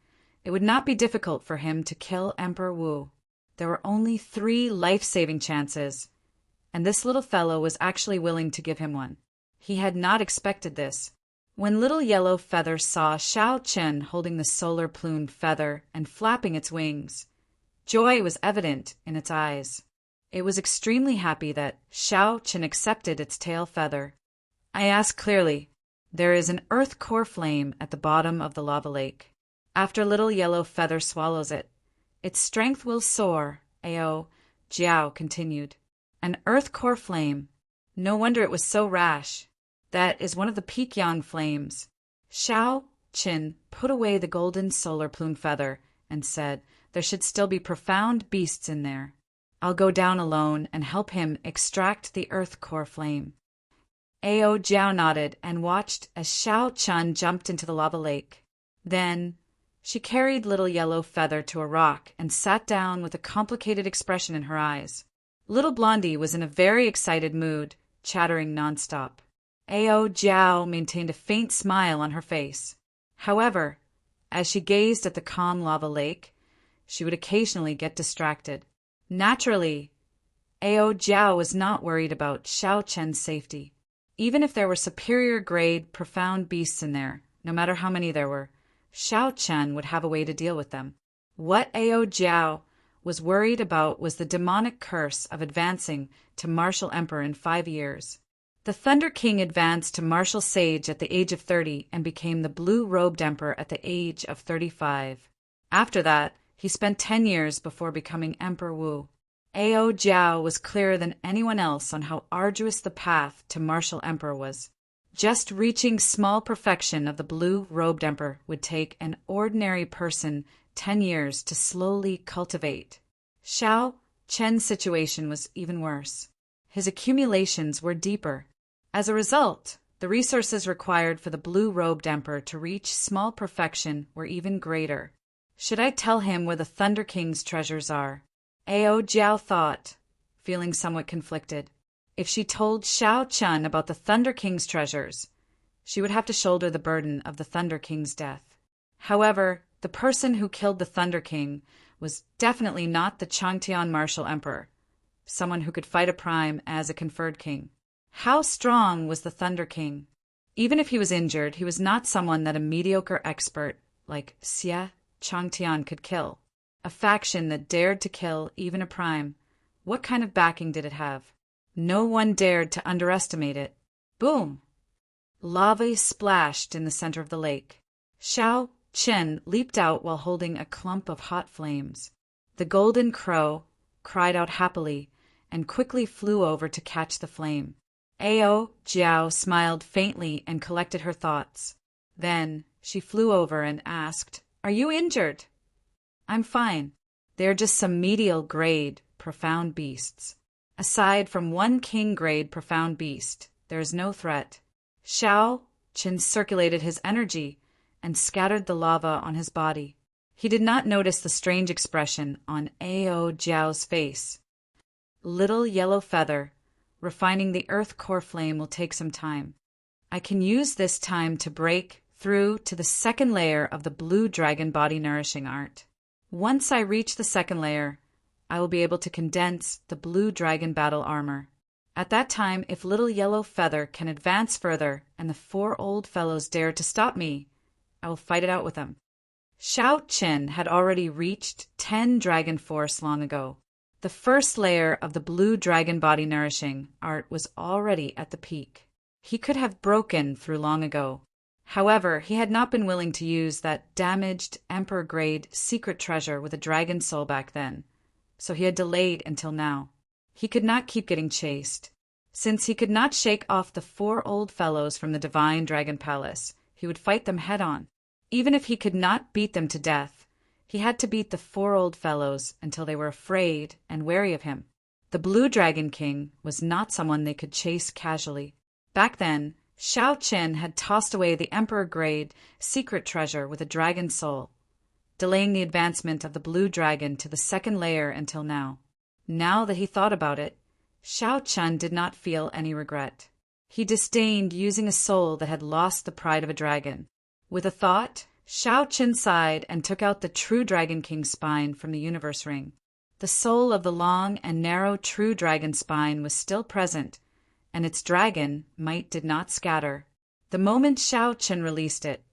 it would not be difficult for him to kill Emperor Wu. There were only 3 life-saving chances, and this little fellow was actually willing to give him one. He had not expected this. When Little Yellow Feather saw Xiao Qin holding the solar plumed feather and flapping its wings, joy was evident in its eyes. It was extremely happy that Xiao Qin accepted its tail feather. "I ask clearly, there is an earth core flame at the bottom of the lava lake. After Little Yellow Feather swallows it, its strength will soar," Ao Jiao continued. "An earth core flame. No wonder it was so rash. That is one of the Pekyang flames." Xiao Qin put away the golden solar plume feather and said, "There should still be profound beasts in there. I'll go down alone and help him extract the earth core flame." Ao Jiao nodded and watched as Xiao Qin jumped into the lava lake. Then she carried Little Yellow Feather to a rock and sat down with a complicated expression in her eyes. Little Blondie was in a very excited mood, chattering nonstop. Ao Jiao maintained a faint smile on her face. However, as she gazed at the calm lava lake, she would occasionally get distracted. Naturally, Ao Jiao was not worried about Xiao Qin's safety. Even if there were superior grade, profound beasts in there, no matter how many there were, Xiao Qin would have a way to deal with them. What Ao Jiao was worried about was the demonic curse of advancing to Martial Emperor in 5 years. The Thunder King advanced to Martial Sage at the age of 30 and became the Blue-Robed Emperor at the age of 35. After that, he spent 10 years before becoming Emperor Wu. Ao Jiao was clearer than anyone else on how arduous the path to Martial Emperor was. Just reaching small perfection of the Blue-Robed Emperor would take an ordinary person 10 years to slowly cultivate. Xiao Qin's situation was even worse. His accumulations were deeper. As a result, the resources required for the Blue-Robed Emperor to reach small perfection were even greater. Should I tell him where the Thunder King's treasures are? Ao Jiao thought, feeling somewhat conflicted. If she told Xiao Qin about the Thunder King's treasures, she would have to shoulder the burden of the Thunder King's death. However, the person who killed the Thunder King was definitely not the Changtian Martial Emperor, someone who could fight a prime as a conferred king. How strong was the Thunder King? Even if he was injured, he was not someone that a mediocre expert like Xie Changtian could kill. A faction that dared to kill even a prime. What kind of backing did it have? No one dared to underestimate it. Boom! Lava splashed in the center of the lake. Xiao Qin leaped out while holding a clump of hot flames. The golden crow cried out happily and quickly flew over to catch the flame. Ao Jiao smiled faintly and collected her thoughts. Then she flew over and asked, "Are you injured?" "I'm fine. They're just some medial grade, profound beasts. Aside from one king grade profound beast, there is no threat." Xiao Qin circulated his energy and scattered the lava on his body. He did not notice the strange expression on Ao Jiao's face. Little Yellow Feather, refining the earth core flame will take some time. I can use this time to break through to the second layer of the blue dragon body nourishing art. Once I reach the second layer, I will be able to condense the blue dragon battle armor. At that time, if Little Yellow Feather can advance further and the 4 old fellows dare to stop me, I will fight it out with them. Shao Qin had already reached 10 dragon force long ago. The first layer of the blue dragon body nourishing art was already at the peak. He could have broken through long ago. However, he had not been willing to use that damaged Emperor-grade secret treasure with a dragon soul back then, so he had delayed until now. He could not keep getting chased. Since he could not shake off the 4 old fellows from the Divine Dragon Palace, he would fight them head-on. Even if he could not beat them to death, he had to beat the 4 old fellows until they were afraid and wary of him. The Blue Dragon King was not someone they could chase casually. Back then, Shao Qin had tossed away the Emperor-grade secret treasure with a dragon soul, delaying the advancement of the blue dragon to the second layer until now. Now that he thought about it, Shao Qin did not feel any regret. He disdained using a soul that had lost the pride of a dragon. With a thought, Shao Qin sighed and took out the true Dragon King's spine from the universe ring. The soul of the long and narrow true dragon spine was still present, and its dragon might did not scatter. The moment Shao Qin released it,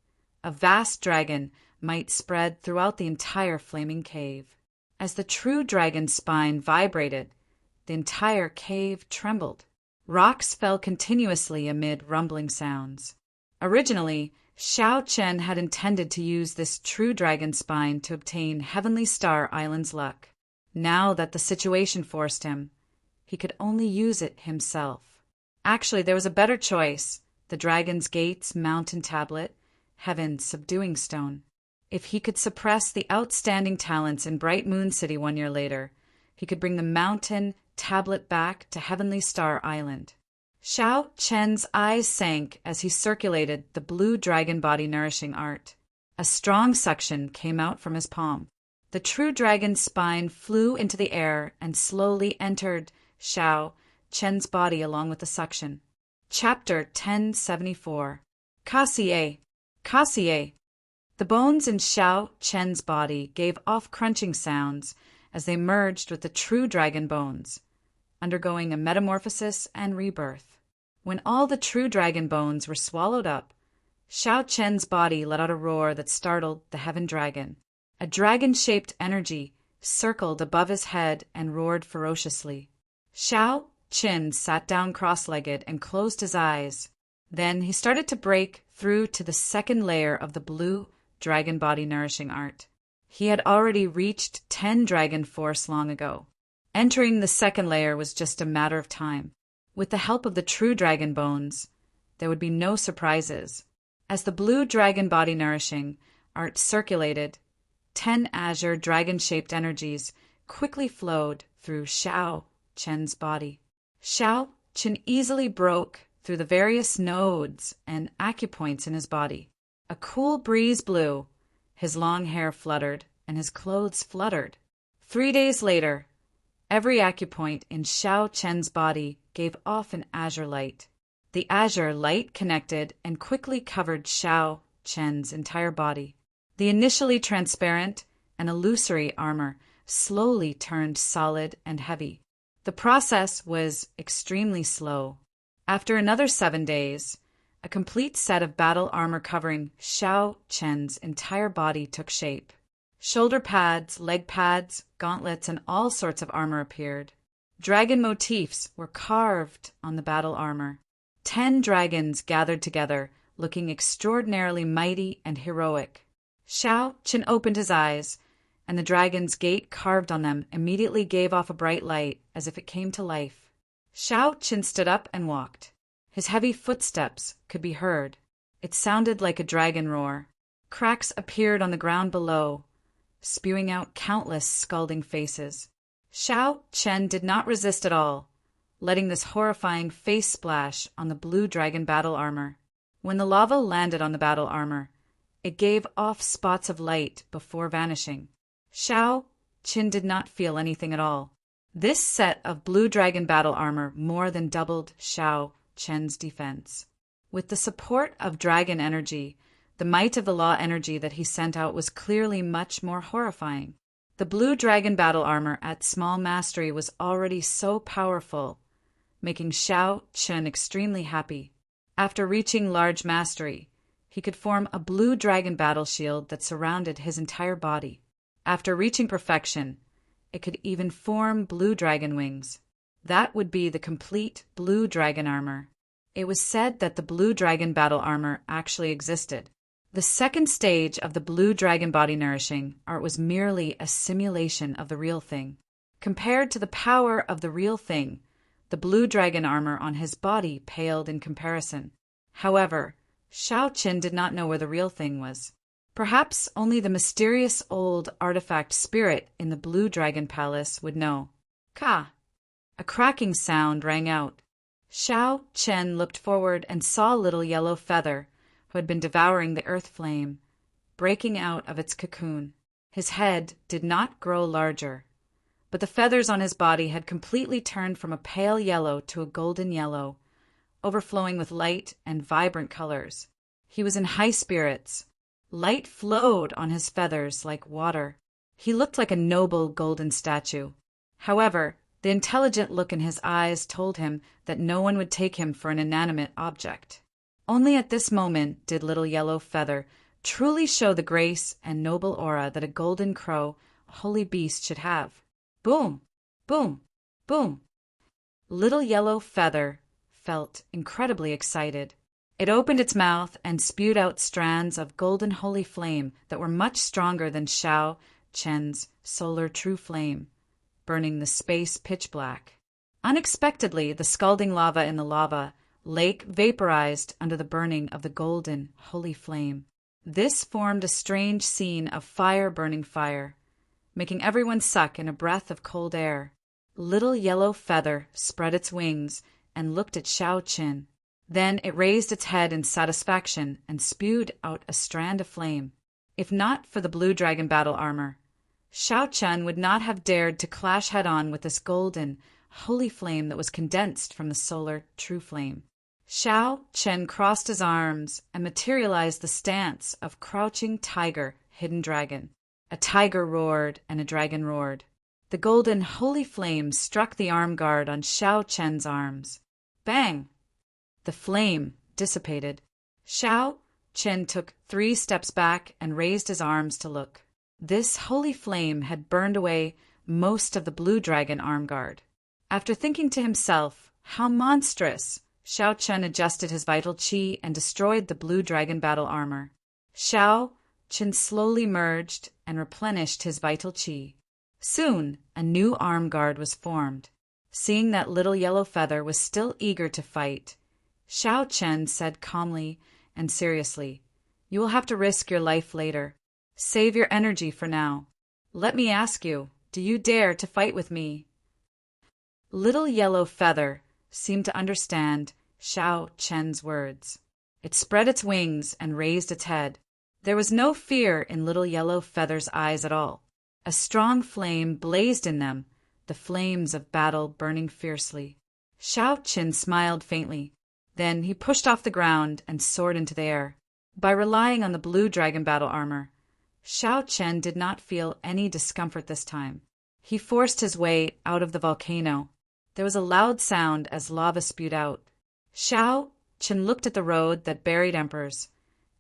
a vast dragon might spread throughout the entire flaming cave. As the true dragon's spine vibrated, the entire cave trembled. Rocks fell continuously amid rumbling sounds. Originally, Shao Qin had intended to use this true dragon spine to obtain Heavenly Star Island's luck. Now that the situation forced him, he could only use it himself. Actually, there was a better choice, the Dragon's Gate's mountain tablet, Heaven's subduing stone. If he could suppress the outstanding talents in Bright Moon City 1 year later, he could bring the mountain tablet back to Heavenly Star Island. Shao Qin's eyes sank as he circulated the blue dragon body nourishing art. A strong suction came out from his palm. The true dragon's spine flew into the air and slowly entered Shao Qin's body along with the suction. Chapter 1074. Kassier. Kassier. The bones in Shao Qin's body gave off crunching sounds as they merged with the true dragon bones, undergoing a metamorphosis and rebirth. When all the true dragon bones were swallowed up, Shao Qin's body let out a roar that startled the heaven dragon. A dragon-shaped energy circled above his head and roared ferociously. Shao Qin sat down cross-legged and closed his eyes. Then he started to break through to the second layer of the blue dragon body nourishing art. He had already reached 10 dragon force long ago. Entering the second layer was just a matter of time. With the help of the true dragon bones, there would be no surprises. As the blue dragon body nourishing art circulated, 10 azure dragon-shaped energies quickly flowed through Shao Qin's body. Shao Qin easily broke through the various nodes and acupoints in his body. A cool breeze blew, his long hair fluttered, and his clothes fluttered. 3 days later, every acupoint in Shao Qin's body gave off an azure light. The azure light connected and quickly covered Shao Qin's entire body. The initially transparent and illusory armor slowly turned solid and heavy. The process was extremely slow. After another 7 days, a complete set of battle armor covering Shao Qin's entire body took shape. Shoulder pads, leg pads, gauntlets, and all sorts of armor appeared. Dragon motifs were carved on the battle armor. 10 dragons gathered together, looking extraordinarily mighty and heroic. Shao Qin opened his eyes, and the dragon's gate carved on them immediately gave off a bright light as if it came to life. Shao Qin stood up and walked. His heavy footsteps could be heard. It sounded like a dragon roar. Cracks appeared on the ground below, spewing out countless scalding faces. Shao Qin did not resist at all, letting this horrifying face splash on the blue dragon battle armor. When the lava landed on the battle armor, it gave off spots of light before vanishing. Shao Qin did not feel anything at all. This set of blue dragon battle armor more than doubled Shao Qin's defense. With the support of dragon energy, the might of the law energy that he sent out was clearly much more horrifying. The blue dragon battle armor at small mastery was already so powerful, making Shao Qin extremely happy. After reaching large mastery, he could form a blue dragon battle shield that surrounded his entire body. After reaching perfection, it could even form blue dragon wings. That would be the complete blue dragon armor. It was said that the blue dragon battle armor actually existed. The second stage of the blue dragon body nourishing art was merely a simulation of the real thing. Compared to the power of the real thing, the blue dragon armor on his body paled in comparison. However, Shao Qin did not know where the real thing was. Perhaps only the mysterious old artifact spirit in the blue dragon palace would know. Ka! A cracking sound rang out. Shao Chen looked forward and saw Little Yellow Feather, who had been devouring the earth flame, breaking out of its cocoon. His head did not grow larger, but the feathers on his body had completely turned from a pale yellow to a golden yellow, overflowing with light and vibrant colors. He was in high spirits. Light flowed on his feathers like water. He looked like a noble golden statue. However, the intelligent look in his eyes told him that no one would take him for an inanimate object. Only at this moment did Little Yellow Feather truly show the grace and noble aura that a golden crow, a holy beast, should have. Boom! Boom! Boom! Little Yellow Feather felt incredibly excited. It opened its mouth and spewed out strands of golden holy flame that were much stronger than Shao Chen's solar true flame, burning the space pitch black. Unexpectedly, the scalding lava in the lava lake vaporized under the burning of the golden holy flame. This formed a strange scene of fire burning fire, making everyone suck in a breath of cold air. Little Yellow Feather spread its wings and looked at Shao Qin. Then it raised its head in satisfaction and spewed out a strand of flame. If not for the blue dragon battle armor, Shao Chen would not have dared to clash head-on with this golden, holy flame that was condensed from the solar true flame. Shao Chen crossed his arms and materialized the stance of crouching tiger, hidden dragon. A tiger roared and a dragon roared. The golden holy flame struck the arm guard on Shao Chen's arms. Bang! The flame dissipated. Shao Chen took 3 steps back and raised his arms to look. This holy flame had burned away most of the blue dragon arm guard. After thinking to himself, how monstrous, Shao Chen adjusted his vital qi and destroyed the blue dragon battle armor. Shao Chen slowly merged and replenished his vital qi. Soon, a new arm guard was formed. Seeing that Little Yellow Feather was still eager to fight, Shao Chen said calmly and seriously, "You will have to risk your life later. Save your energy for now. Let me ask you, do you dare to fight with me?" Little Yellow Feather seemed to understand Shao Chen's words. It spread its wings and raised its head. There was no fear in Little Yellow Feather's eyes at all. A strong flame blazed in them, the flames of battle burning fiercely. Shao Chen smiled faintly. Then he pushed off the ground and soared into the air. By relying on the blue dragon battle armor, Shao Chen did not feel any discomfort this time. He forced his way out of the volcano. There was a loud sound as lava spewed out. Shao Chen looked at the road that buried emperors,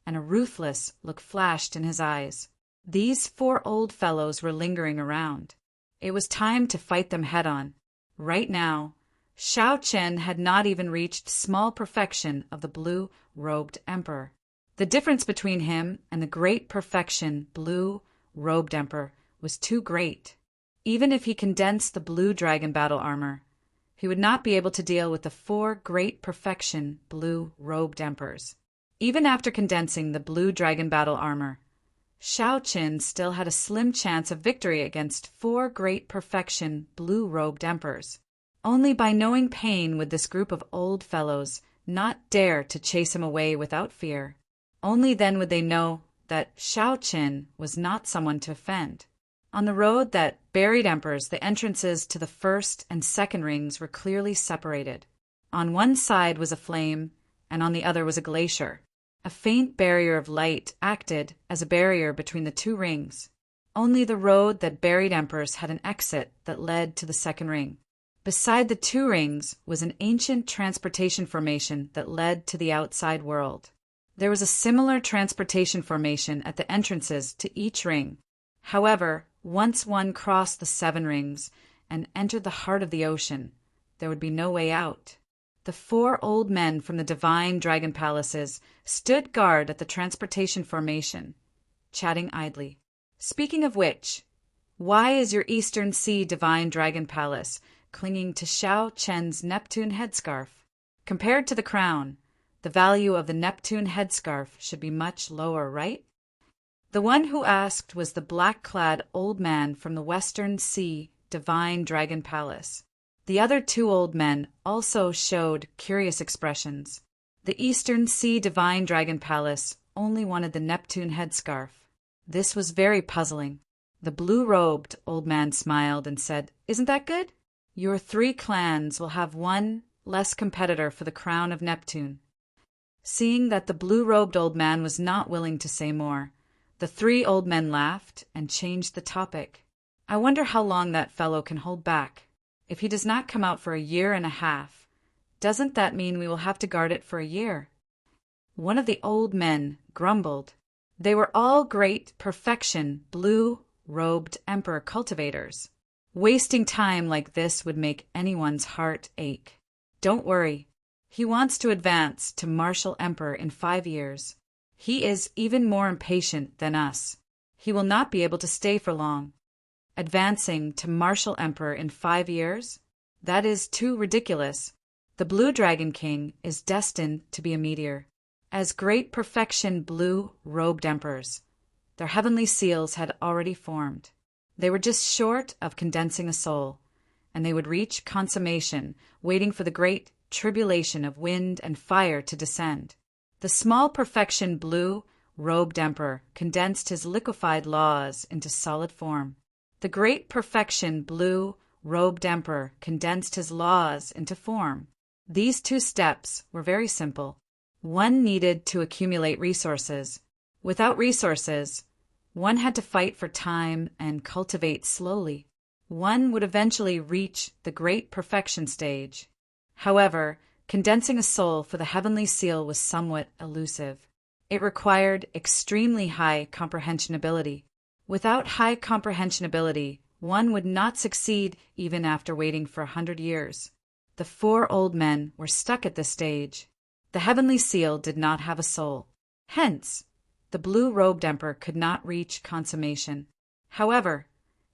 and a ruthless look flashed in his eyes. These 4 old fellows were lingering around. It was time to fight them head-on. Right now, Shao Chen had not even reached small perfection of the blue-robed emperor. The difference between him and the great perfection blue-robed emperor was too great. Even if he condensed the blue dragon battle armor, he would not be able to deal with the 4 great perfection blue-robed emperors. Even after condensing the blue dragon battle armor, Shao Chen still had a slim chance of victory against 4 great perfection blue-robed emperors. Only by knowing pain would this group of old fellows not dare to chase him away without fear. Only then would they know that Shao Chen was not someone to offend. On the road that buried emperors, the entrances to the first and second rings were clearly separated. On one side was a flame, and on the other was a glacier. A faint barrier of light acted as a barrier between the 2 rings. Only the road that buried emperors had an exit that led to the second ring. Beside the 2 rings was an ancient transportation formation that led to the outside world. There was a similar transportation formation at the entrances to each ring. However, once one crossed the 7 rings and entered the heart of the ocean, there would be no way out. The 4 old men from the divine dragon palaces stood guard at the transportation formation, chatting idly. Speaking of which, why is your Eastern Sea divine dragon palace clinging to Xiao Chen's Neptune headscarf? Compared to the crown, the value of the Neptune headscarf should be much lower, right? The one who asked was the black-clad old man from the Western Sea divine dragon palace. The other 2 old men also showed curious expressions. The Eastern Sea divine dragon palace only wanted the Neptune headscarf. This was very puzzling. The blue-robed old man smiled and said, "Isn't that good? Your 3 clans will have one less competitor for the crown of Neptune." Seeing that the blue-robed old man was not willing to say more, the 3 old men laughed and changed the topic. "I wonder how long that fellow can hold back. If he does not come out for a year and a half, doesn't that mean we will have to guard it for a year?" One of the old men grumbled. They were all great perfection blue-robed emperor cultivators. Wasting time like this would make anyone's heart ache. Don't worry. He wants to advance to martial emperor in 5 years. He is even more impatient than us. He will not be able to stay for long. Advancing to martial emperor in 5 years? That is too ridiculous. The Blue Dragon King is destined to be a meteor. As great perfection blue-robed emperors, their heavenly seals had already formed. They were just short of condensing a soul, and they would reach consummation, waiting for the great tribulation of wind and fire to descend. The small perfection blue-robed emperor condensed his liquefied laws into solid form. The great perfection blue-robed emperor condensed his laws into form. These 2 steps were very simple. One needed to accumulate resources. Without resources, one had to fight for time and cultivate slowly. One would eventually reach the great perfection stage. However, condensing a soul for the heavenly seal was somewhat elusive. It required extremely high comprehension ability. Without high comprehension ability, one would not succeed even after waiting for 100 years. The 4 old men were stuck at this stage. The heavenly seal did not have a soul. Hence, the blue-robed emperor could not reach consummation. However,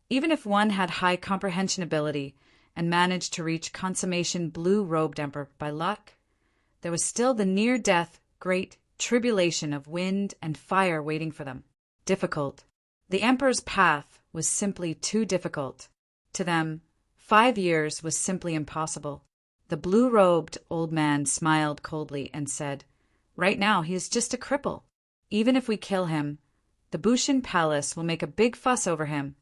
even if one had high comprehension ability and managed to reach consummation blue-robed emperor by luck, there was still the near-death great tribulation of wind and fire waiting for them. Difficult. The emperor's path was simply too difficult. To them, 5 years was simply impossible. The blue-robed old man smiled coldly and said, "Right now he is just a cripple. Even if we kill him, the Bushin Palace will make a big fuss over him."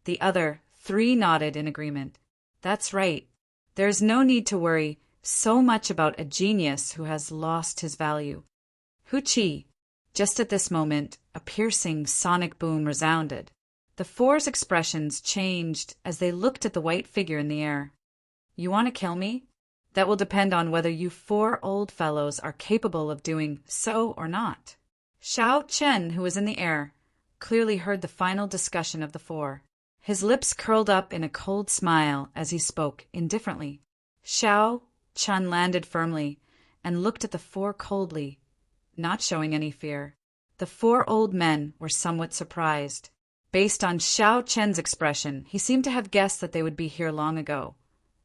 The other 3 nodded in agreement. "That's right. There is no need to worry so much about a genius who has lost his value." Hu-chi! Just at this moment, a piercing sonic boom resounded. The 4's expressions changed as they looked at the white figure in the air. "You want to kill me? That will depend on whether you 4 old fellows are capable of doing so or not." Xiao Chen, who was in the air, clearly heard the final discussion of the 4. His lips curled up in a cold smile as he spoke indifferently. Xiao Chen landed firmly and looked at the 4 coldly, not showing any fear. The 4 old men were somewhat surprised. Based on Xiao Chen's expression, he seemed to have guessed that they would be here long ago,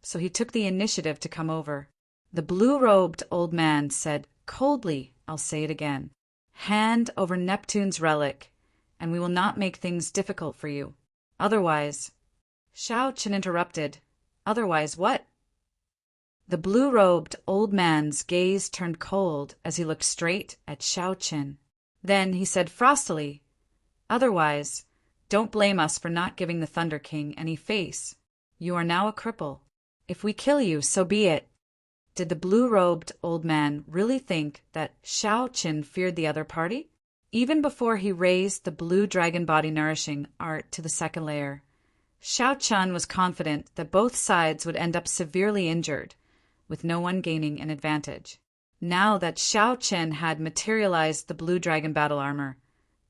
so he took the initiative to come over. The blue-robed old man said coldly, "I'll say it again. Hand over Neptune's relic, and we will not make things difficult for you. Otherwise—" Xiao Chen interrupted. "Otherwise what?" The blue-robed old man's gaze turned cold as he looked straight at Xiao Chen. Then he said frostily, "Otherwise, don't blame us for not giving the Thunder King any face. You are now a cripple. If we kill you, so be it." Did the blue-robed old man really think that Xiao Chen feared the other party? Even before he raised the blue dragon body nourishing art to the 2nd layer, Xiao Chen was confident that both sides would end up severely injured, with no one gaining an advantage. Now that Xiao Qian had materialized the blue dragon battle armor,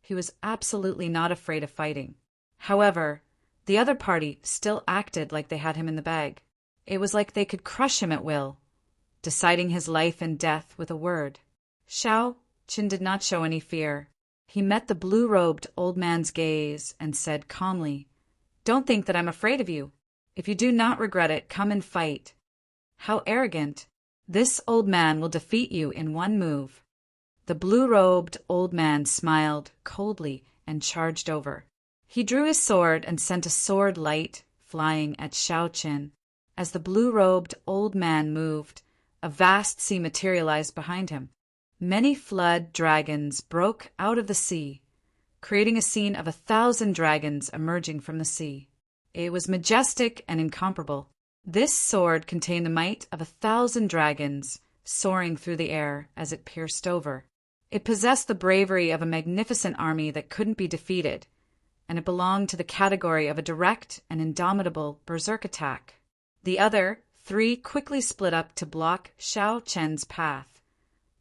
he was absolutely not afraid of fighting. However, the other party still acted like they had him in the bag. It was like they could crush him at will, deciding his life and death with a word. Xiao Qian did not show any fear. He met the blue-robed old man's gaze and said calmly, "Don't think that I'm afraid of you. If you do not regret it, come and fight." How arrogant! This old man will defeat you in one move. The blue-robed old man smiled coldly and charged over. He drew his sword and sent a sword light flying at Xiao Qian. As the blue-robed old man moved, a vast sea materialized behind him. Many flood dragons broke out of the sea, creating a scene of 1,000 dragons emerging from the sea. It was majestic and incomparable. This sword contained the might of 1,000 dragons soaring through the air as it pierced over. It possessed the bravery of a magnificent army that couldn't be defeated, and it belonged to the category of a direct and indomitable berserk attack. The other 3 quickly split up to block Xiao Qian's path,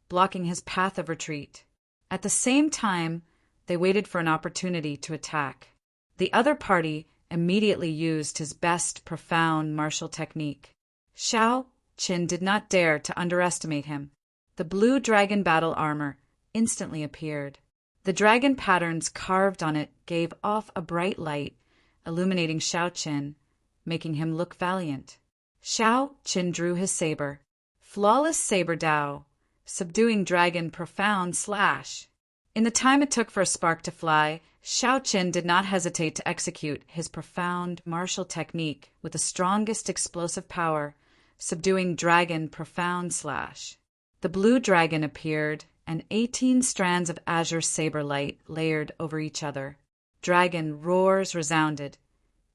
blocking his path of retreat. At the same time, they waited for an opportunity to attack. The other party immediately used his best profound martial technique. Xiao Qian did not dare to underestimate him. The blue dragon battle armor instantly appeared. The dragon patterns carved on it gave off a bright light, illuminating Xiao Qian, making him look valiant. Xiao Qian drew his saber. Flawless saber Dao, subduing dragon profound slash. In the time it took for a spark to fly, Xiao Qian did not hesitate to execute his profound martial technique with the strongest explosive power, subduing dragon profound slash. The blue dragon appeared, and 18 strands of azure saber light layered over each other. Dragon roars resounded,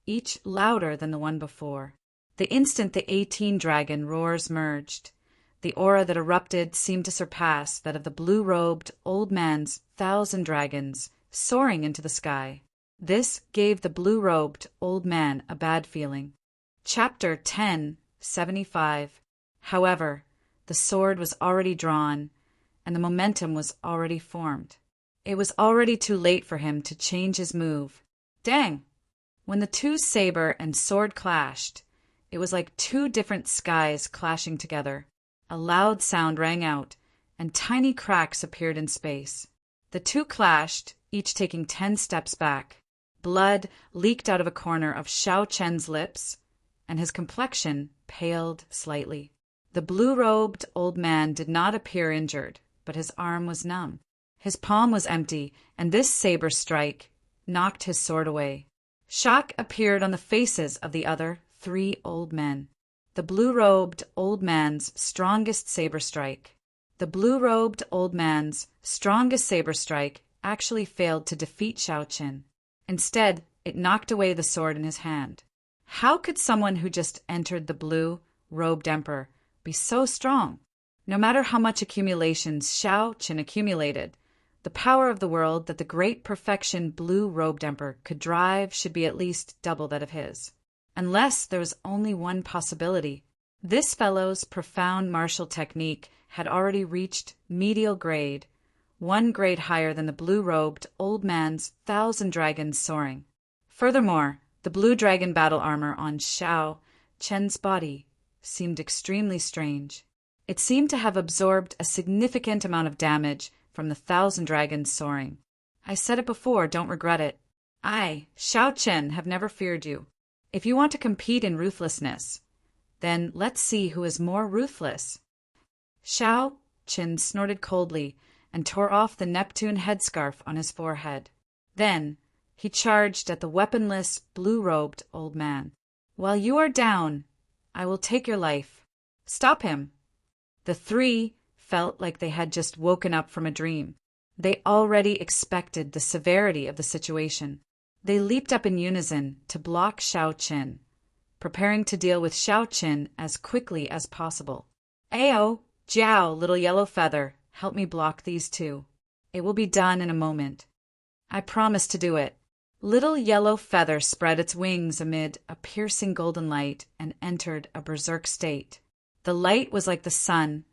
each louder than the one before. The instant the 18 dragon roars merged, the aura that erupted seemed to surpass that of the blue-robed old man's 1,000 dragons soaring into the sky. This gave the blue-robed old man a bad feeling. Chapter 10:75. However, the sword was already drawn, and the momentum was already formed. It was already too late for him to change his move. Dang! When the 2 saber and sword clashed, it was like 2 different skies clashing together. A loud sound rang out, and tiny cracks appeared in space. The 2 clashed, each taking 10 steps back. Blood leaked out of a corner of Xiao Qian's lips, and his complexion paled slightly. The blue-robed old man did not appear injured, but his arm was numb. His palm was empty, and this saber strike knocked his sword away. Shock appeared on the faces of the other 3 old men. The blue-robed old man's strongest saber strike. The blue-robed old man's strongest saber strike actually failed to defeat Xiao Qian. Instead, it knocked away the sword in his hand. How could someone who just entered the blue-robed emperor be so strong? No matter how much accumulations Xiao Qian accumulated, the power of the world that the great perfection blue-robed emperor could drive should be at least double that of his. Unless there was only one possibility. This fellow's profound martial technique had already reached medial grade, 1 grade higher than the blue-robed old man's 1,000 dragons soaring. Furthermore, the blue dragon battle armor on Xiao Qian's body seemed extremely strange. It seemed to have absorbed a significant amount of damage from the 1,000 dragons soaring. I said it before, don't regret it. I, Xiao Qian, have never feared you. If you want to compete in ruthlessness, then let's see who is more ruthless. Xiao Qian snorted coldly and tore off the Neptune headscarf on his forehead. Then he charged at the weaponless, blue-robed old man. While you are down, I will take your life. Stop him. The 3 felt like they had just woken up from a dream. They already expected the severity of the situation. They leaped up in unison to block Xiao Qian, preparing to deal with Xiao Qian as quickly as possible. Ayo, Jiao, little yellow feather, help me block these 2. It will be done in a moment. I promise to do it. Little yellow feather spread its wings amid a piercing golden light and entered a berserk state. The light was like the sun,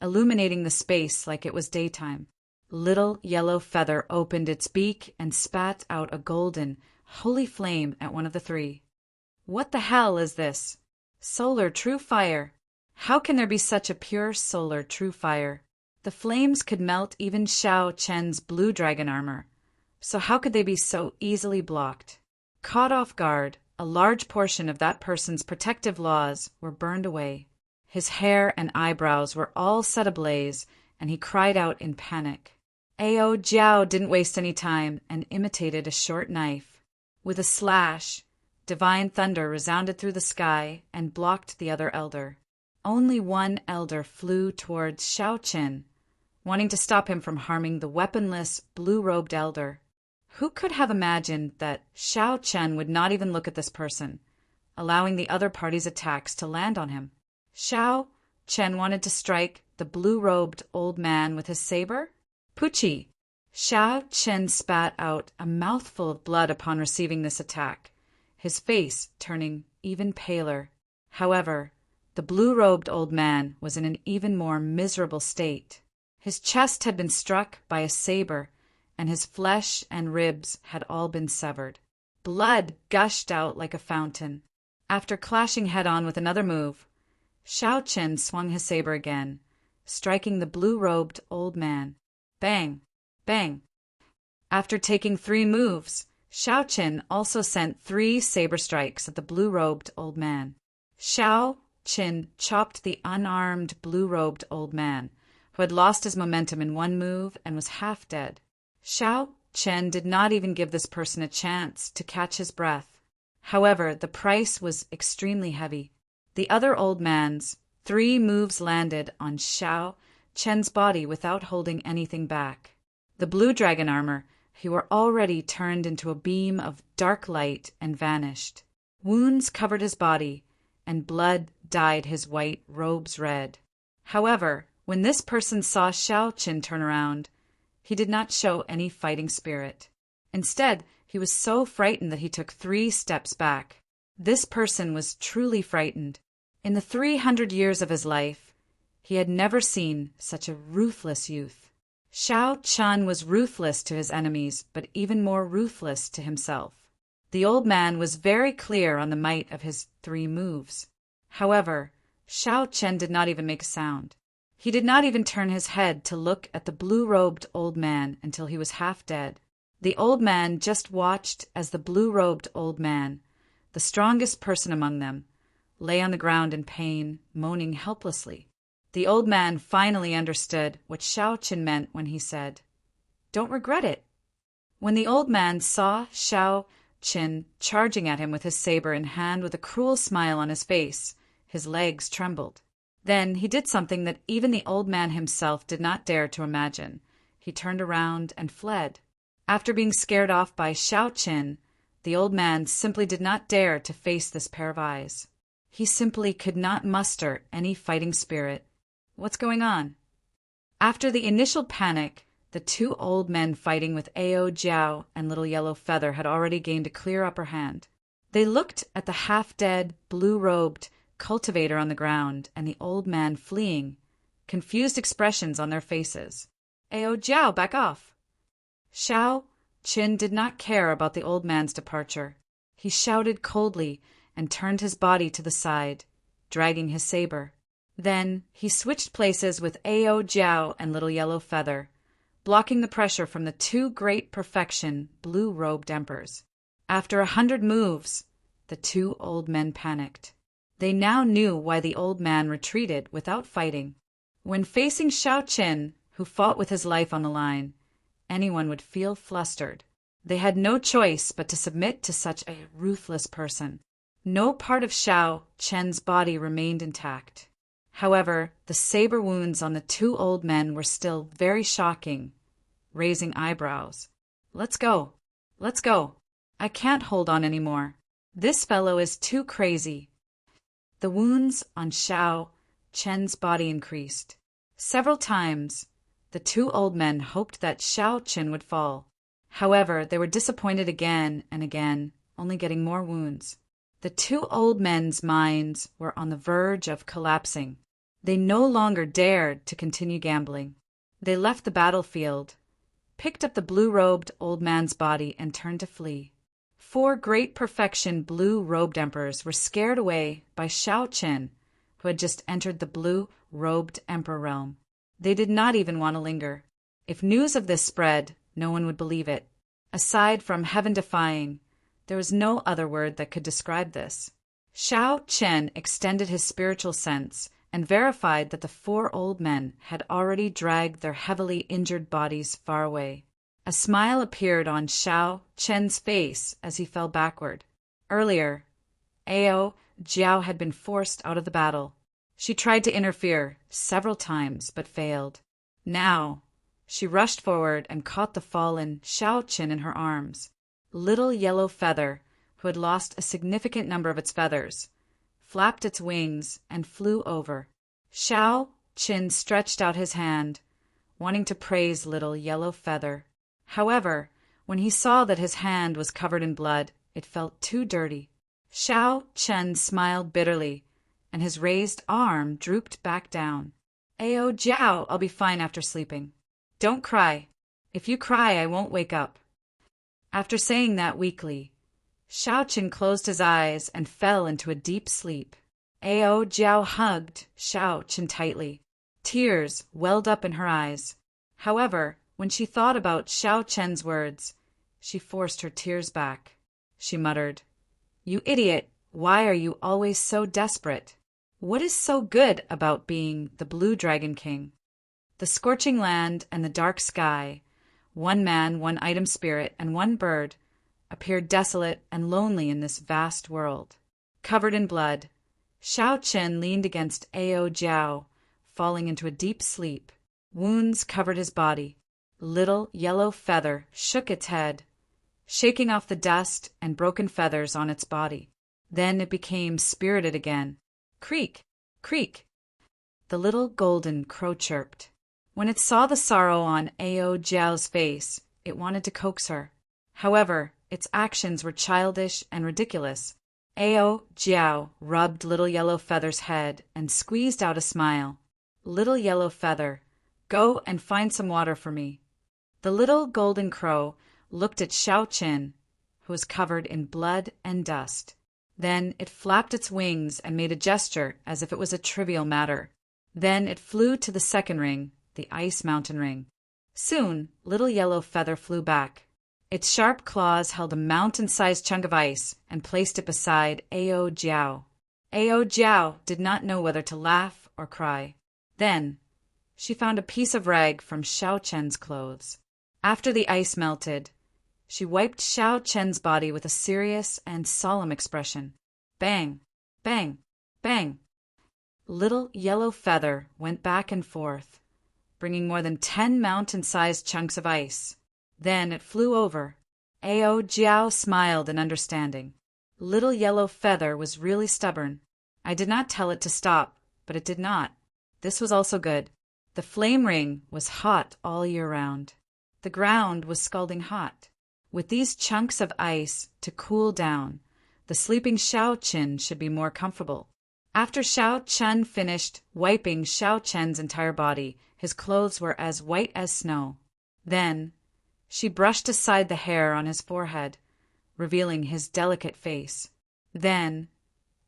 illuminating the space like it was daytime. Little Yellow Feather opened its beak and spat out a golden, holy flame at one of the three. What the hell is this? Solar true fire. How can there be such a pure solar true fire? The flames could melt even Xiao Chen's blue dragon armor. So how could they be so easily blocked? Caught off guard, a large portion of that person's protective laws were burned away. His hair and eyebrows were all set ablaze, and he cried out in panic. Ao Jiao didn't waste any time and imitated a short knife. With a slash, divine thunder resounded through the sky and blocked the other elder. Only one elder flew towards Xiao Chen, wanting to stop him from harming the weaponless, blue-robed elder. Who could have imagined that Xiao Chen would not even look at this person, allowing the other party's attacks to land on him? Xiao Chen wanted to strike the blue-robed old man with his saber? Pucci! Xiao Chen spat out a mouthful of blood upon receiving this attack, his face turning even paler. However, the blue-robed old man was in an even more miserable state. His chest had been struck by a saber, and his flesh and ribs had all been severed. Blood gushed out like a fountain. After clashing head-on with another move, Xiao Chen swung his saber again, striking the blue-robed old man. Bang! Bang! After taking 3 moves, Xiao Chen also sent 3 saber strikes at the blue-robed old man. Xiao Chen chopped the unarmed blue-robed old man, who had lost his momentum in one move and was half dead. Xiao Chen did not even give this person a chance to catch his breath. However, the price was extremely heavy. The other old man's 3 moves landed on Xiao Chen's body without holding anything back. The blue dragon armor, he were already turned into a beam of dark light and vanished. Wounds covered his body, and blood dyed his white robes red. However, when this person saw Xiao Chen turn around, he did not show any fighting spirit. Instead, he was so frightened that he took 3 steps back. This person was truly frightened. In the 300 years of his life, he had never seen such a ruthless youth. Xiao Chen was ruthless to his enemies, but even more ruthless to himself. The old man was very clear on the might of his 3 moves. However, Xiao Chen did not even make a sound. He did not even turn his head to look at the blue-robed old man until he was half dead. The old man just watched as the blue-robed old man, the strongest person among them, lay on the ground in pain, moaning helplessly. The old man finally understood what Xiao Chen meant when he said, "Don't regret it." When the old man saw Xiao Chen charging at him with his saber in hand with a cruel smile on his face, his legs trembled. Then he did something that even the old man himself did not dare to imagine. He turned around and fled. After being scared off by Xiao Chen, the old man simply did not dare to face this pair of eyes. He simply could not muster any fighting spirit. What's going on? After the initial panic, the 2 old men fighting with Ao Jiao and Little Yellow Feather had already gained a clear upper hand. They looked at the half-dead, blue-robed cultivator on the ground and the old man fleeing, confused expressions on their faces. Ao Jiao, back off! Xiao Chen did not care about the old man's departure. He shouted coldly and turned his body to the side, dragging his saber. Then he switched places with Ao Jiao and Little Yellow Feather, blocking the pressure from the 2 great perfection blue-robed emperors. After 100 moves, the 2 old men panicked. They now knew why the old man retreated without fighting. When facing Xiao Chen, who fought with his life on the line, anyone would feel flustered. They had no choice but to submit to such a ruthless person. No part of Xiao Chen's body remained intact. However, the saber wounds on the 2 old men were still very shocking, raising eyebrows. Let's go. Let's go. I can't hold on anymore. This fellow is too crazy. The wounds on Xiao Chen's body increased. Several times, the 2 old men hoped that Xiao Chen would fall. However, they were disappointed again and again, only getting more wounds. The 2 old men's minds were on the verge of collapsing. They no longer dared to continue gambling. They left the battlefield, picked up the blue-robed old man's body, and turned to flee. 4 great perfection blue-robed emperors were scared away by Shao Qian, who had just entered the blue-robed emperor realm. They did not even want to linger. If news of this spread, no one would believe it. Aside from heaven-defying, there was no other word that could describe this. Shao Qian extended his spiritual sense and verified that the 4 old men had already dragged their heavily injured bodies far away. A smile appeared on Shao Qian's face as he fell backward. Earlier, Ao Jiao had been forced out of the battle. She tried to interfere several times but failed. Now, she rushed forward and caught the fallen Shao Qian in her arms. Little Yellow Feather, who had lost a significant number of its feathers, flapped its wings and flew over. Shao Qian stretched out his hand, wanting to praise Little Yellow Feather. However, when he saw that his hand was covered in blood, it felt too dirty. Shao Qian smiled bitterly, and his raised arm drooped back down. Ao Jiao, I'll be fine after sleeping. Don't cry. If you cry, I won't wake up. After saying that weakly, Shao Qian closed his eyes and fell into a deep sleep. Ao Jiao hugged Shao Qian tightly. Tears welled up in her eyes. However, when she thought about Shao Qian's words, she forced her tears back. She muttered, "You idiot, why are you always so desperate? What is so good about being the Blue Dragon King?" The scorching land and the dark sky, 1 man, 1 item spirit, and 1 bird, appeared desolate and lonely in this vast world. Covered in blood, Shao Qian leaned against Ao Jiao, falling into a deep sleep. Wounds covered his body. Little Yellow Feather shook its head, shaking off the dust and broken feathers on its body. Then it became spirited again. Creak, creak. The little golden crow chirped. When it saw the sorrow on Ao Jiao's face, it wanted to coax her. However, its actions were childish and ridiculous. Ao Jiao rubbed Little Yellow Feather's head and squeezed out a smile. "Little Yellow Feather, go and find some water for me." The little golden crow looked at Shao Qian, who was covered in blood and dust. Then it flapped its wings and made a gesture as if it was a trivial matter. Then it flew to the 2nd ring, the Ice Mountain Ring. Soon, Little Yellow Feather flew back. Its sharp claws held a mountain-sized chunk of ice and placed it beside Ao Jiao. Ao Jiao did not know whether to laugh or cry. Then, she found a piece of rag from Shao Qian's clothes. After the ice melted, she wiped Shao Qian's body with a serious and solemn expression. Bang, bang, bang. Little Yellow Feather went back and forth, bringing more than 10 mountain-sized chunks of ice. Then it flew over. Ao Jiao smiled in understanding. Little Yellow Feather was really stubborn. I did not tell it to stop, but it did not. This was also good. The flame ring was hot all year round. The ground was scalding hot. With these chunks of ice to cool down, the sleeping Shao Qian should be more comfortable. After Shao Qian finished wiping Shao Qian's entire body, his clothes were as white as snow. Then, she brushed aside the hair on his forehead, revealing his delicate face. Then,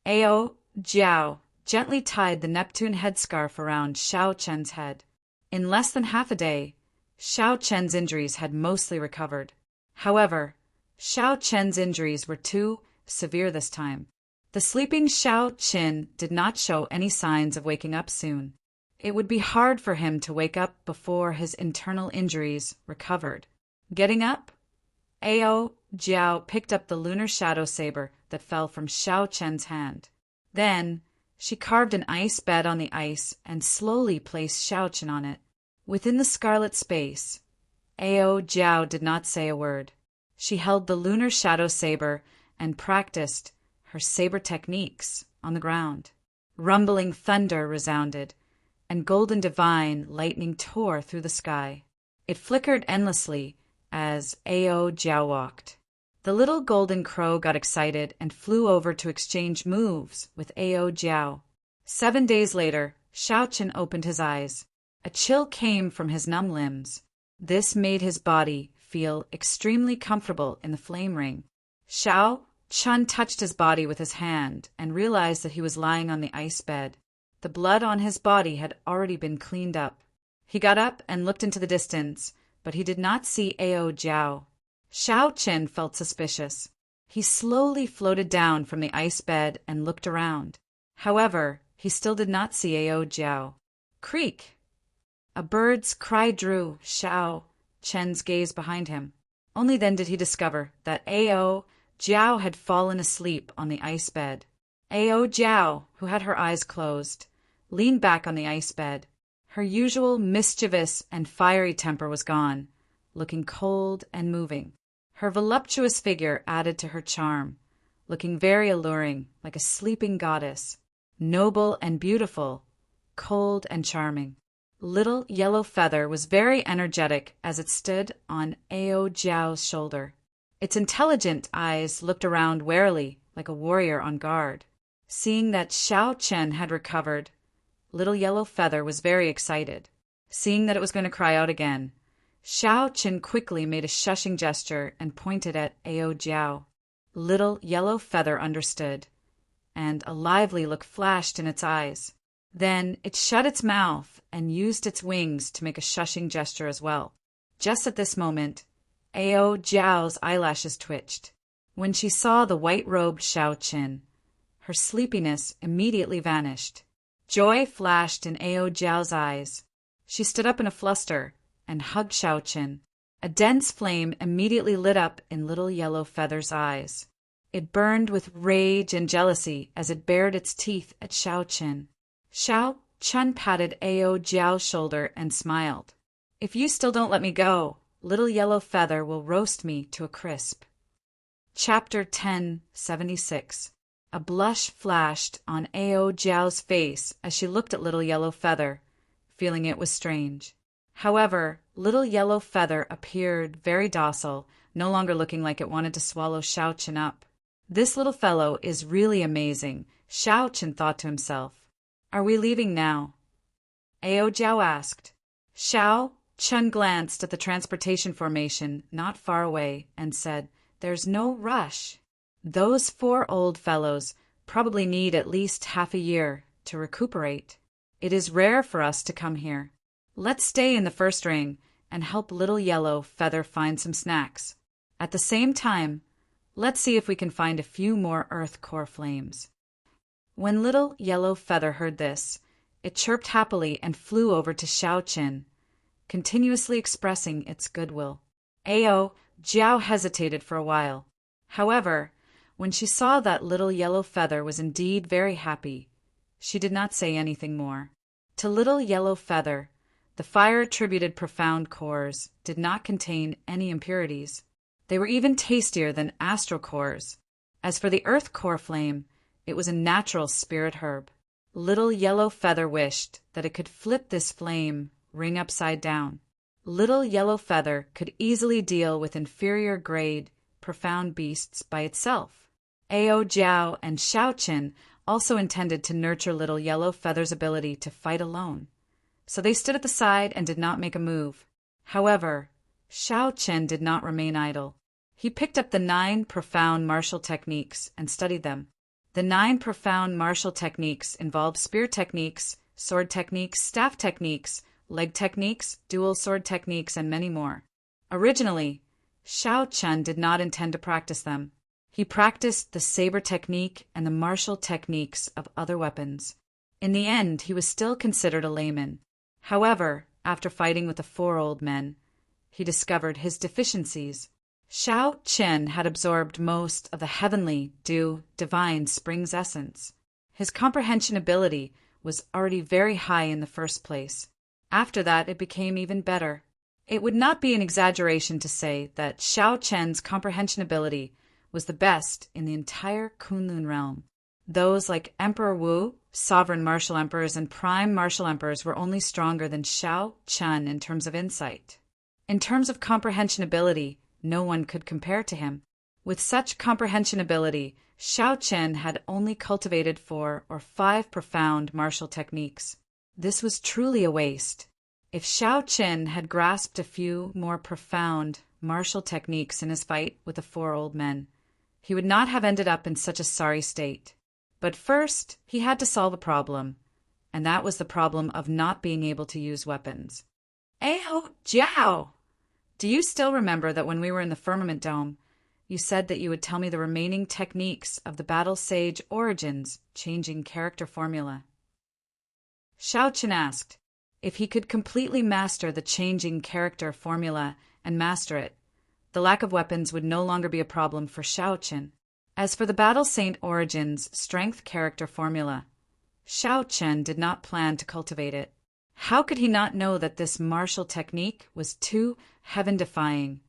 Ao Jiao gently tied the Neptune headscarf around Shao Qian's head. In less than half a day, Shao Qian's injuries had mostly recovered. However, Shao Qian's injuries were too severe this time. The sleeping Shao Qian did not show any signs of waking up soon. It would be hard for him to wake up before his internal injuries recovered. Getting up, Ao Jiao picked up the lunar shadow saber that fell from Shao Qian's hand. Then, she carved an ice bed on the ice and slowly placed Shao Qian on it. Within the scarlet space, Ao Jiao did not say a word. She held the lunar shadow saber and practiced her saber techniques on the ground. Rumbling thunder resounded, and golden divine lightning tore through the sky. It flickered endlessly as Ao Jiao walked. The little golden crow got excited and flew over to exchange moves with Ao Jiao. 7 days later, Xiao Chen opened his eyes. A chill came from his numb limbs. This made his body feel extremely comfortable in the flame ring. Xiao Chen touched his body with his hand and realized that he was lying on the ice bed. The blood on his body had already been cleaned up. He got up and looked into the distance, but he did not see Ao Jiao. Xiao Chen felt suspicious. He slowly floated down from the ice bed and looked around. However, he still did not see Ao Jiao. Creak! A bird's cry drew Xiao Chen's gaze behind him. Only then did he discover that Ao Jiao had fallen asleep on the ice bed. Ao Jiao, who had her eyes closed, leaned back on the ice bed. Her usual mischievous and fiery temper was gone, looking cold and moving. Her voluptuous figure added to her charm, looking very alluring, like a sleeping goddess, noble and beautiful, cold and charming. Little Yellow Feather was very energetic as it stood on Ao Jiao's shoulder. Its intelligent eyes looked around warily, like a warrior on guard. Seeing that Xiao Chen had recovered, Little Yellow Feather was very excited. Seeing that it was going to cry out again, Xiao Chen quickly made a shushing gesture and pointed at Ao Jiao. Little Yellow Feather understood, and a lively look flashed in its eyes. Then it shut its mouth and used its wings to make a shushing gesture as well. Just at this moment, Ao Jiao's eyelashes twitched. When she saw the white-robed Xiao Chen, her sleepiness immediately vanished. Joy flashed in Ao Jiao's eyes. She stood up in a fluster and hugged Xiao Chen. A dense flame immediately lit up in Little Yellow Feather's eyes. It burned with rage and jealousy as it bared its teeth at Xiao Chen. Xiao Chen patted Ao Jiao's shoulder and smiled. If you still don't let me go, Little Yellow Feather will roast me to a crisp. Chapter 1076. A blush flashed on Ao Jiao's face as she looked at Little Yellow Feather, feeling it was strange. However, Little Yellow Feather appeared very docile, no longer looking like it wanted to swallow Xiao Chen up. This little fellow is really amazing, Xiao Chen thought to himself. Are we leaving now? Ao Jiao asked. Xiao Chen glanced at the transportation formation not far away and said, There's no rush. Those 4 old fellows probably need at least half a year to recuperate. It is rare for us to come here. Let's stay in the first ring and help Little Yellow Feather find some snacks. At the same time, let's see if we can find a few more earth core flames. When Little Yellow Feather heard this, it chirped happily and flew over to Xiao Chen, continuously expressing its goodwill. Ao Jiao hesitated for a while. However, when she saw that Little Yellow Feather was indeed very happy, she did not say anything more. To Little Yellow Feather, the fire-attributed profound cores did not contain any impurities. They were even tastier than astral cores. As for the earth core flame, it was a natural spirit herb. Little Yellow Feather wished that it could flip this flame ring upside down. Little Yellow Feather could easily deal with inferior grade, profound beasts by itself. Ao Jiao and Xiao Chen also intended to nurture Little Yellow Feather's ability to fight alone, so they stood at the side and did not make a move. However, Xiao Chen did not remain idle. He picked up the 9 profound martial techniques and studied them. The 9 profound martial techniques involved spear techniques, sword techniques, staff techniques, leg techniques, dual sword techniques, and many more. Originally, Xiao Chen did not intend to practice them. He practiced the saber technique and the martial techniques of other weapons. In the end, he was still considered a layman. However, after fighting with the 4 old men, he discovered his deficiencies. Xiao Chen had absorbed most of the heavenly, divine spring's essence. His comprehension ability was already very high in the first place. After that, it became even better. It would not be an exaggeration to say that Xiao Chen's comprehension ability was the best in the entire Kunlun realm. Those like Emperor Wu, sovereign martial emperors, and prime martial emperors were only stronger than Xiao Chen in terms of insight. In terms of comprehension ability, no one could compare to him. With such comprehension ability, Xiao Chen had only cultivated 4 or 5 profound martial techniques. This was truly a waste. If Xiao Qin had grasped a few more profound martial techniques in his fight with the four old men, he would not have ended up in such a sorry state. But first, he had to solve a problem, and that was the problem of not being able to use weapons. Aho Jiao! Do you still remember that when we were in the Firmament Dome, you said that you would tell me the remaining techniques of the Battle Sage Origins changing character formula? Xiao Qin asked. If he could completely master the changing character formula and master it, the lack of weapons would no longer be a problem for Xiao Qin. As for the Battle Saint Origins strength character formula, Xiao Qin did not plan to cultivate it. How could he not know that this martial technique was too heaven-defying,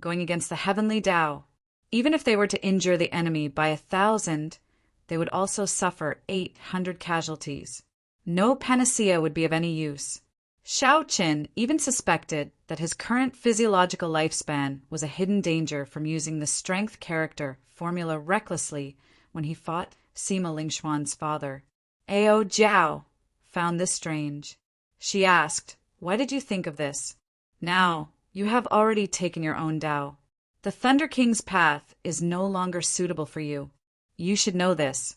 going against the heavenly Tao? Even if they were to injure the enemy by 1,000, they would also suffer 800 casualties. No panacea would be of any use. Xiao Qin even suspected that his current physiological lifespan was a hidden danger from using the strength character formula recklessly when he fought Sima Lingxuan's father. Ao Jiao found this strange. She asked, "Why did you think of this? Now, you have already taken your own Tao. The Thunder King's path is no longer suitable for you. You should know this."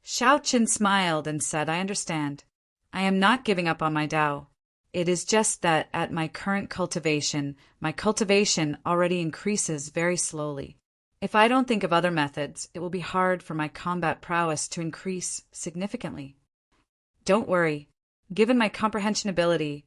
Xiao Qin smiled and said, "I understand. I am not giving up on my Tao. It is just that at my current cultivation, my cultivation already increases very slowly. If I don't think of other methods, it will be hard for my combat prowess to increase significantly. Don't worry. Given my comprehension ability,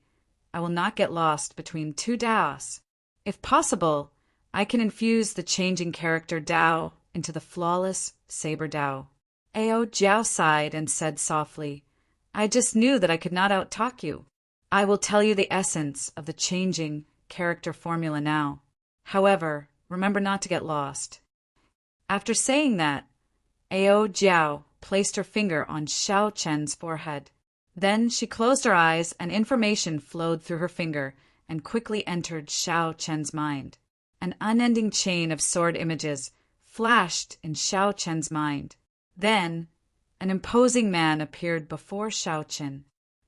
I will not get lost between two Taos. If possible, I can infuse the changing character Tao into the flawless Saber Tao." Ao Jiao sighed and said softly, "I just knew that I could not out-talk you. I will tell you the essence of the changing character formula now. However, remember not to get lost." After saying that, Ao Jiao placed her finger on Xiao Qin's forehead. Then she closed her eyes and information flowed through her finger and quickly entered Xiao Qin's mind. An unending chain of sword images flashed in Xiao Qin's mind. Then, an imposing man appeared before Xiao Qin.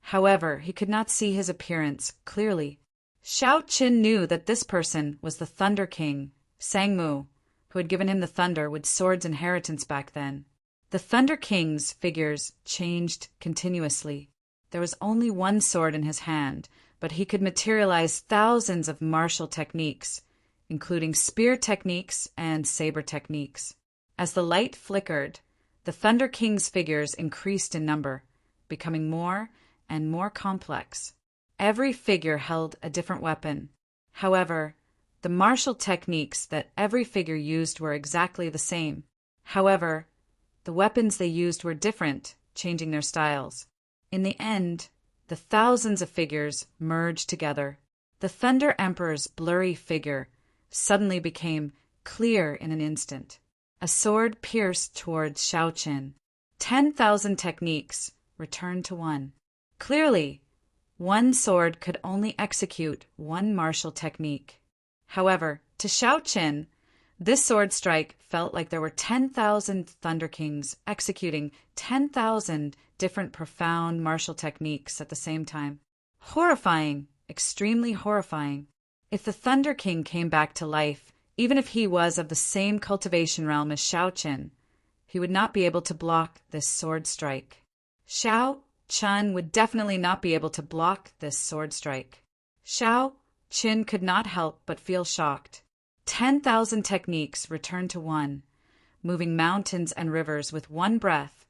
However, he could not see his appearance clearly. Xiao Qin knew that this person was the Thunder King, Sangmu, who had given him the thunder with Sword's inheritance back then. The Thunder King's figures changed continuously. There was only one sword in his hand, but he could materialize thousands of martial techniques, including spear techniques and saber techniques. As the light flickered, the Thunder King's figures increased in number, becoming more and more complex. Every figure held a different weapon. However, the martial techniques that every figure used were exactly the same. However, the weapons they used were different, changing their styles. In the end, the thousands of figures merged together. The Thunder Emperor's blurry figure suddenly became clear in an instant. A sword pierced towards Xiao Qin. 10,000 techniques returned to one. Clearly, one sword could only execute one martial technique. However, to Xiao Qin, this sword strike felt like there were 10,000 Thunder Kings executing 10,000 different profound martial techniques at the same time. Horrifying, extremely horrifying. If the Thunder King came back to life, even if he was of the same cultivation realm as Xiao Qin, he would not be able to block this sword strike. Xiao Qin would definitely not be able to block this sword strike. Xiao Qin could not help but feel shocked. 10,000 techniques returned to one, moving mountains and rivers with one breath,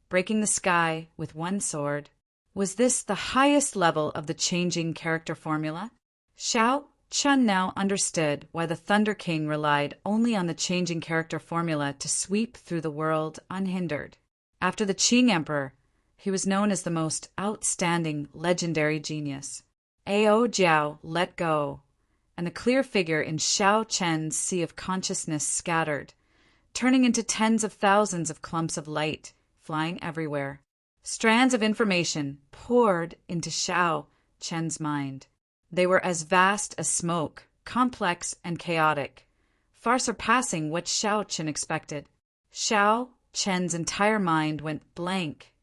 breaking the sky with one sword. Was this the highest level of the changing character formula? Xiao Qin now understood why the Thunder King relied only on the changing character formula to sweep through the world unhindered. After the Qing Emperor, he was known as the most outstanding legendary genius. Ao Jiao let go, and the clear figure in Xiao Qin's sea of consciousness scattered, turning into tens of thousands of clumps of light, flying everywhere. Strands of information poured into Xiao Qin's mind. They were as vast as smoke, complex and chaotic, far surpassing what Xiao Qin expected. Xiao Qin's entire mind went blank,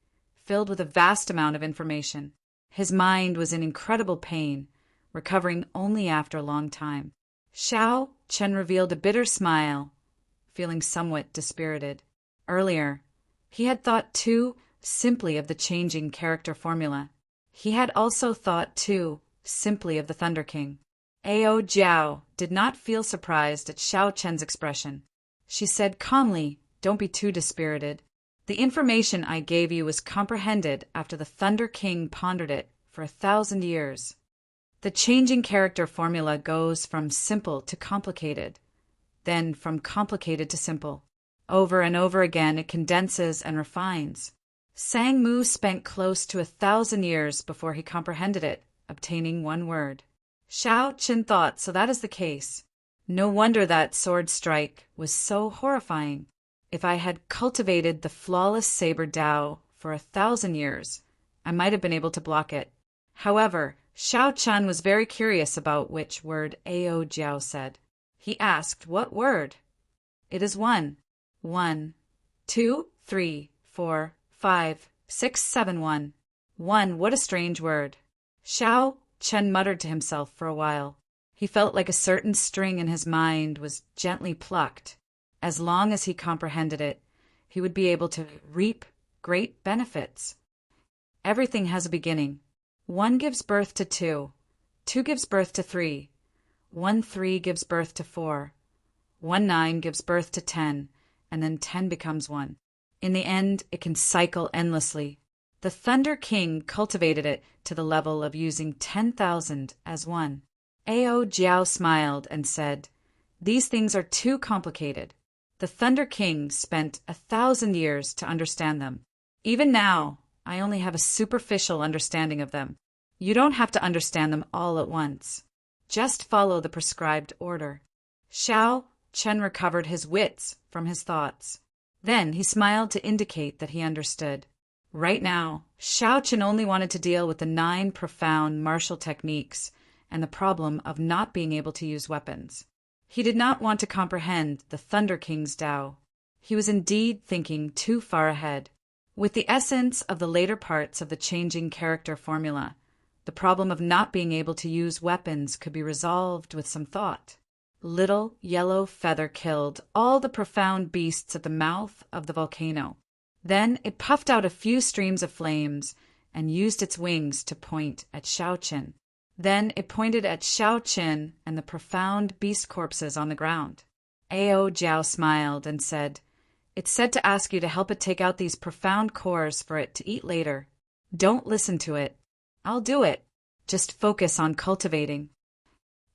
filled with a vast amount of information. His mind was in incredible pain, recovering only after a long time. Xiao Chen revealed a bitter smile, feeling somewhat dispirited. Earlier, he had thought too simply of the changing character formula. He had also thought too simply of the Thunder King. Ao Jiao did not feel surprised at Xiao Chen's expression. She said calmly, "Don't be too dispirited. The information I gave you was comprehended after the Thunder King pondered it for 1,000 years. The changing character formula goes from simple to complicated, then from complicated to simple. Over and over again it condenses and refines. Sang Mu spent close to 1,000 years before he comprehended it, obtaining one word." Xiao Chen thought, so that is the case. No wonder that sword strike was so horrifying. If I had cultivated the flawless saber Dao for 1,000 years, I might have been able to block it. However, Xiao Chen was very curious about which word Ao Jiao said. He asked, "What word?" "It is one. 1, 2, 3, 4, 5, 6, 7, 1. 1, what a strange word." Xiao Chen muttered to himself for a while. He felt like a certain string in his mind was gently plucked. As long as he comprehended it, he would be able to reap great benefits. Everything has a beginning. 1 gives birth to 2. 2 gives birth to 3. 1, 3 gives birth to 4. 1, 9 gives birth to 10, and then 10 becomes 1. In the end, it can cycle endlessly. The Thunder King cultivated it to the level of using 10,000 as 1. Ao Jiao smiled and said, "These things are too complicated. The Thunder King spent 1,000 years to understand them. Even now, I only have a superficial understanding of them. You don't have to understand them all at once. Just follow the prescribed order." Xiao Chen recovered his wits from his thoughts. Then he smiled to indicate that he understood. Right now, Xiao Chen only wanted to deal with the 9 profound martial techniques and the problem of not being able to use weapons. He did not want to comprehend the Thunder King's Tao. He was indeed thinking too far ahead. With the essence of the later parts of the changing character formula, the problem of not being able to use weapons could be resolved with some thought. Little Yellow Feather killed all the profound beasts at the mouth of the volcano. Then it puffed out a few streams of flames and used its wings to point at Xiao Chen. Then it pointed at Xiao Chen and the profound beast corpses on the ground. Ao Jiao smiled and said, "It's said to ask you to help it take out these profound cores for it to eat later. Don't listen to it. I'll do it. Just focus on cultivating."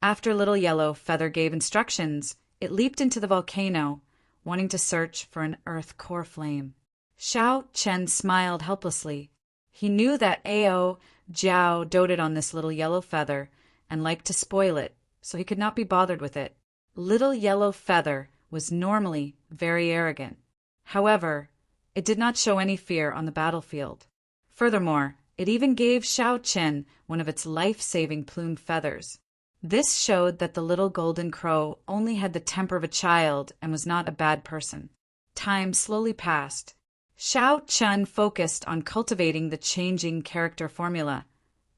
After Little Yellow Feather gave instructions, it leaped into the volcano, wanting to search for an earth core flame. Xiao Chen smiled helplessly. He knew that Ao Jiao doted on this Little Yellow Feather and liked to spoil it, so he could not be bothered with it. Little Yellow Feather was normally very arrogant. However, it did not show any fear on the battlefield. Furthermore, it even gave Xiao Chen one of its life-saving plumed feathers. This showed that the little golden crow only had the temper of a child and was not a bad person. Time slowly passed. Xiao Chen focused on cultivating the changing character formula,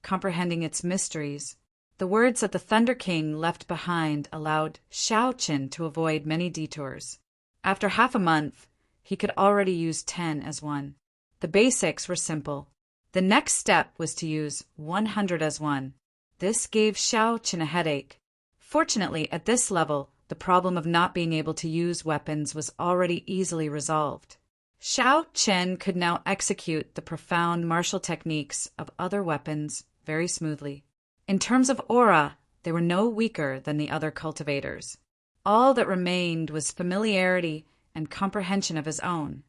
comprehending its mysteries. The words that the Thunder King left behind allowed Xiao Chen to avoid many detours. After half a month, he could already use 10 as 1. The basics were simple. The next step was to use 100 as 1. This gave Xiao Chen a headache. Fortunately, at this level, the problem of not being able to use weapons was already easily resolved. Xiao Chen could now execute the profound martial techniques of other weapons very smoothly. In terms of aura, they were no weaker than the other cultivators. All that remained was familiarity and comprehension of his own,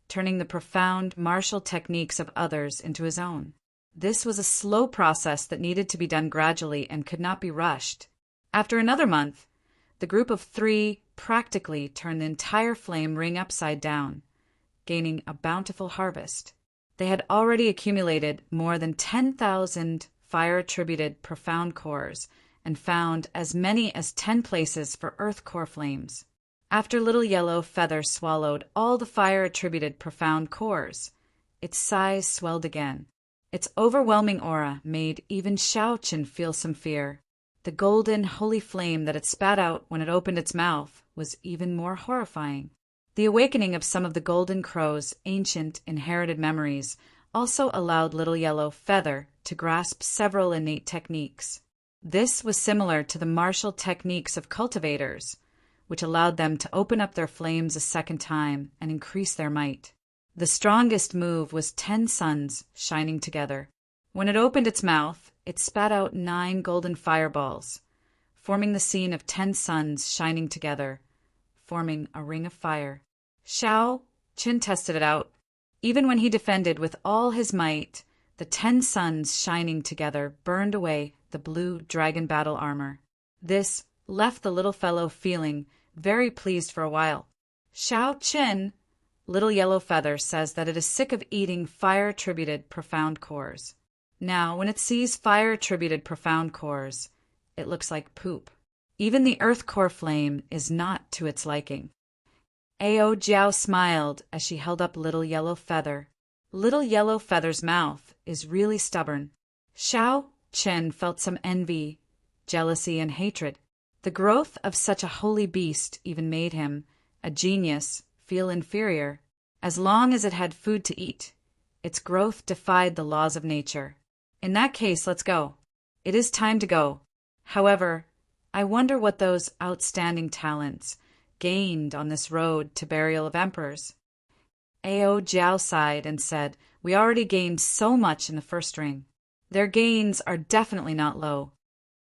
turning the profound martial techniques of others into his own. This was a slow process that needed to be done gradually and could not be rushed. After another month, the group of 3 practically turned the entire flame ring upside down, gaining a bountiful harvest. They had already accumulated more than 10,000 fire-attributed profound cores and found as many as 10 places for earth core flames. After Little Yellow Feather swallowed all the fire-attributed profound cores, its size swelled again. Its overwhelming aura made even Xiaoqin feel some fear. The golden, holy flame that it spat out when it opened its mouth was even more horrifying. The awakening of some of the golden crow's ancient, inherited memories also allowed Little Yellow Feather to grasp several innate techniques. This was similar to the martial techniques of cultivators, which allowed them to open up their flames a second time and increase their might. The strongest move was 10 suns shining together. When it opened its mouth, it spat out 9 golden fireballs, forming the scene of 10 suns shining together, forming a ring of fire. Xiaoqin tested it out. Even when he defended with all his might, the 10 suns shining together burned away the blue dragon battle armor. This left the little fellow feeling very pleased for a while. Xiaoqin, Little Yellow Feather, says that it is sick of eating fire-attributed profound cores. Now, when it sees fire-attributed profound cores, it looks like poop. Even the earth core flame is not to its liking. Ao Jiao smiled as she held up Little Yellow Feather. Little Yellow Feather's mouth is really stubborn. Xiaoqin felt some envy, jealousy, and hatred. The growth of such a holy beast even made him, a genius, feel inferior. As long as it had food to eat, its growth defied the laws of nature. In that case, let's go. It is time to go. However, I wonder what those outstanding talents gained on this road to burial of emperors. Ao Jiao sighed and said, "We already gained so much in the first ring. Their gains are definitely not low.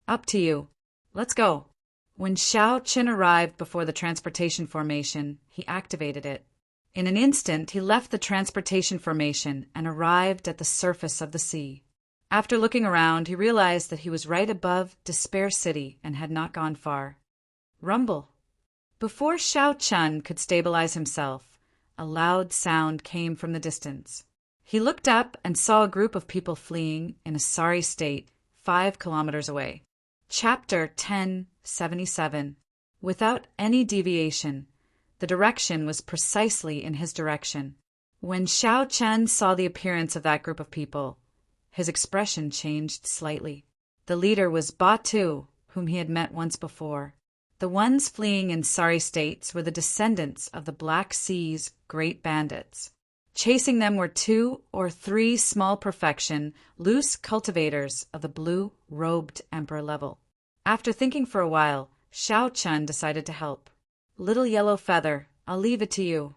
Up to you. Let's go." When Xiaoqin arrived before the transportation formation, he activated it. In an instant, he left the transportation formation and arrived at the surface of the sea. After looking around, he realized that he was right above Despair City and had not gone far. Rumble. Before Xiaoqin could stabilize himself, a loud sound came from the distance. He looked up and saw a group of people fleeing in a sorry state 5 kilometers away. Chapter 1077. Without any deviation, the direction was precisely in his direction. When Xiaoqin saw the appearance of that group of people, his expression changed slightly. The leader was Batu, whom he had met once before. The ones fleeing in sorry states were the descendants of the Black Sea's great bandits. Chasing them were 2 or 3 small perfection, loose cultivators of the blue-robed emperor level. After thinking for a while, Xiaoqin decided to help. "Little Yellow Feather, I'll leave it to you."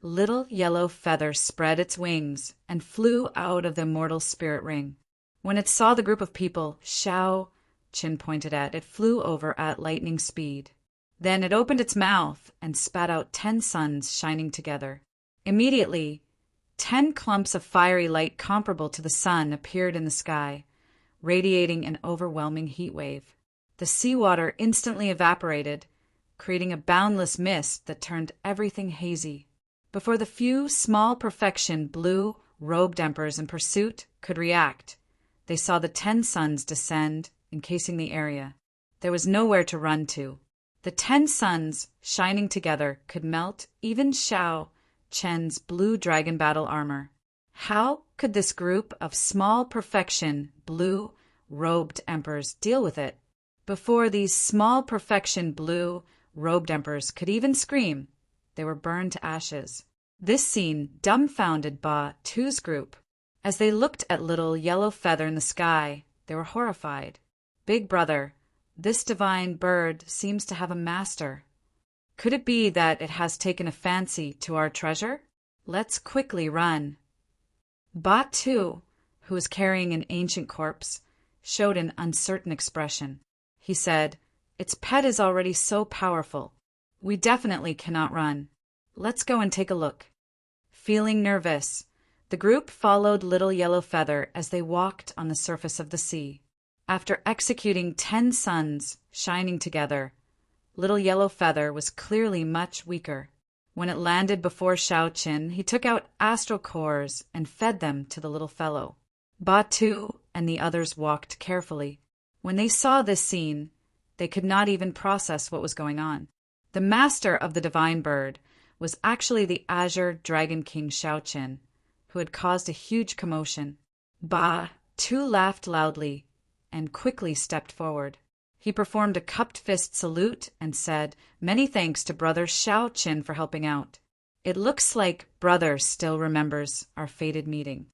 Little Yellow Feather spread its wings and flew out of the Immortal Spirit Ring. When it saw the group of people Xiaoqin pointed at, it flew over at lightning speed. Then it opened its mouth and spat out 10 suns shining together. Immediately, 10 clumps of fiery light comparable to the sun appeared in the sky, radiating an overwhelming heat wave. The seawater instantly evaporated, creating a boundless mist that turned everything hazy. Before the few small perfection blue-robed emperors in pursuit could react, they saw the 10 suns descend, encasing the area. There was nowhere to run to. The 10 suns, shining together, could melt even Xiaoqin's blue dragon battle armor. How could this group of small perfection blue-robed emperors deal with it? Before these small perfection blue-robed emperors could even scream, they were burned to ashes. This scene dumbfounded Batu's group. As they looked at Little Yellow Feather in the sky, they were horrified. "Big brother, this divine bird seems to have a master. Could it be that it has taken a fancy to our treasure? Let's quickly run." Batu, who was carrying an ancient corpse, showed an uncertain expression. He said, "Its pet is already so powerful. We definitely cannot run. Let's go and take a look." Feeling nervous, the group followed Little Yellow Feather as they walked on the surface of the sea. After executing 10 suns shining together, Little Yellow Feather was clearly much weaker. When it landed before Xiaoqin, he took out astral cores and fed them to the little fellow. Batu and the others walked carefully. When they saw this scene, they could not even process what was going on. The master of the divine bird was actually the Azure Dragon King Xiaoqin, who had caused a huge commotion. Ba Tu laughed loudly and quickly stepped forward. He performed a cupped fist salute and said, "Many thanks to Brother Shao Qin for helping out. It looks like Brother still remembers our fated meeting."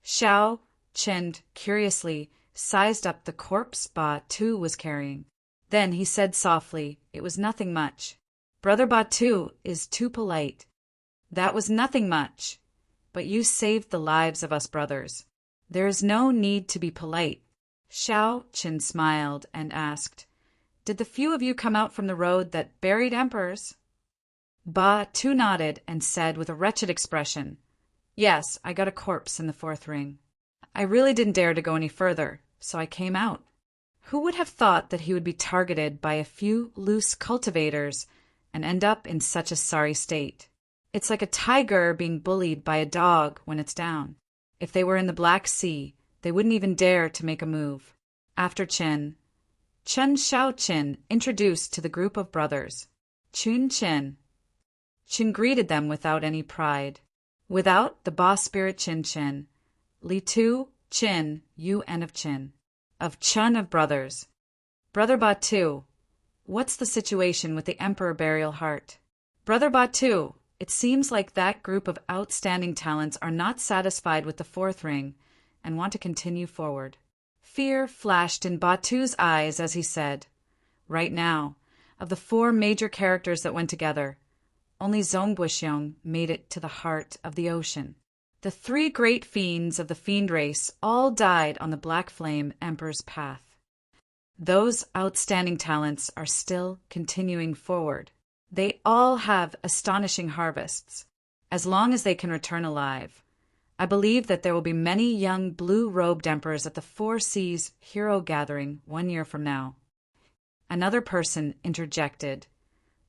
Shao Qin curiously sized up the corpse Ba Tu was carrying. Then he said softly, "It was nothing much. Brother Ba Tu is too polite. That was nothing much, but you saved the lives of us brothers. There is no need to be polite." Shao Qin smiled and asked, "Did the few of you come out from the road that buried emperors?" Ba Tu nodded and said with a wretched expression, "Yes, I got a corpse in the fourth ring. I really didn't dare to go any further, so I came out." Who would have thought that he would be targeted by a few loose cultivators and end up in such a sorry state? It's like a tiger being bullied by a dog when it's down. If they were in the Black Sea, they wouldn't even dare to make a move. After Chen Shao Qin introduced to the group of brothers. Chun Chen. Qin greeted them without any pride. Without the boss spirit Chen, Li Tu, Qin, Yu and of Qin. Of Chun of brothers. Brother Ba Tu, what's the situation with the Emperor Burial Heart? Brother Ba Tu, it seems like that group of outstanding talents are not satisfied with the fourth ring and want to continue forward. Fear flashed in Batu's eyes as he said, "Right now, of the four major characters that went together, only Zongbuxiong made it to the heart of the ocean. The three great fiends of the fiend race all died on the Black Flame Emperor's path. Those outstanding talents are still continuing forward. They all have astonishing harvests, as long as they can return alive. I believe that there will be many young blue-robed emperors at the Four Seas Hero Gathering 1 year from now." Another person interjected,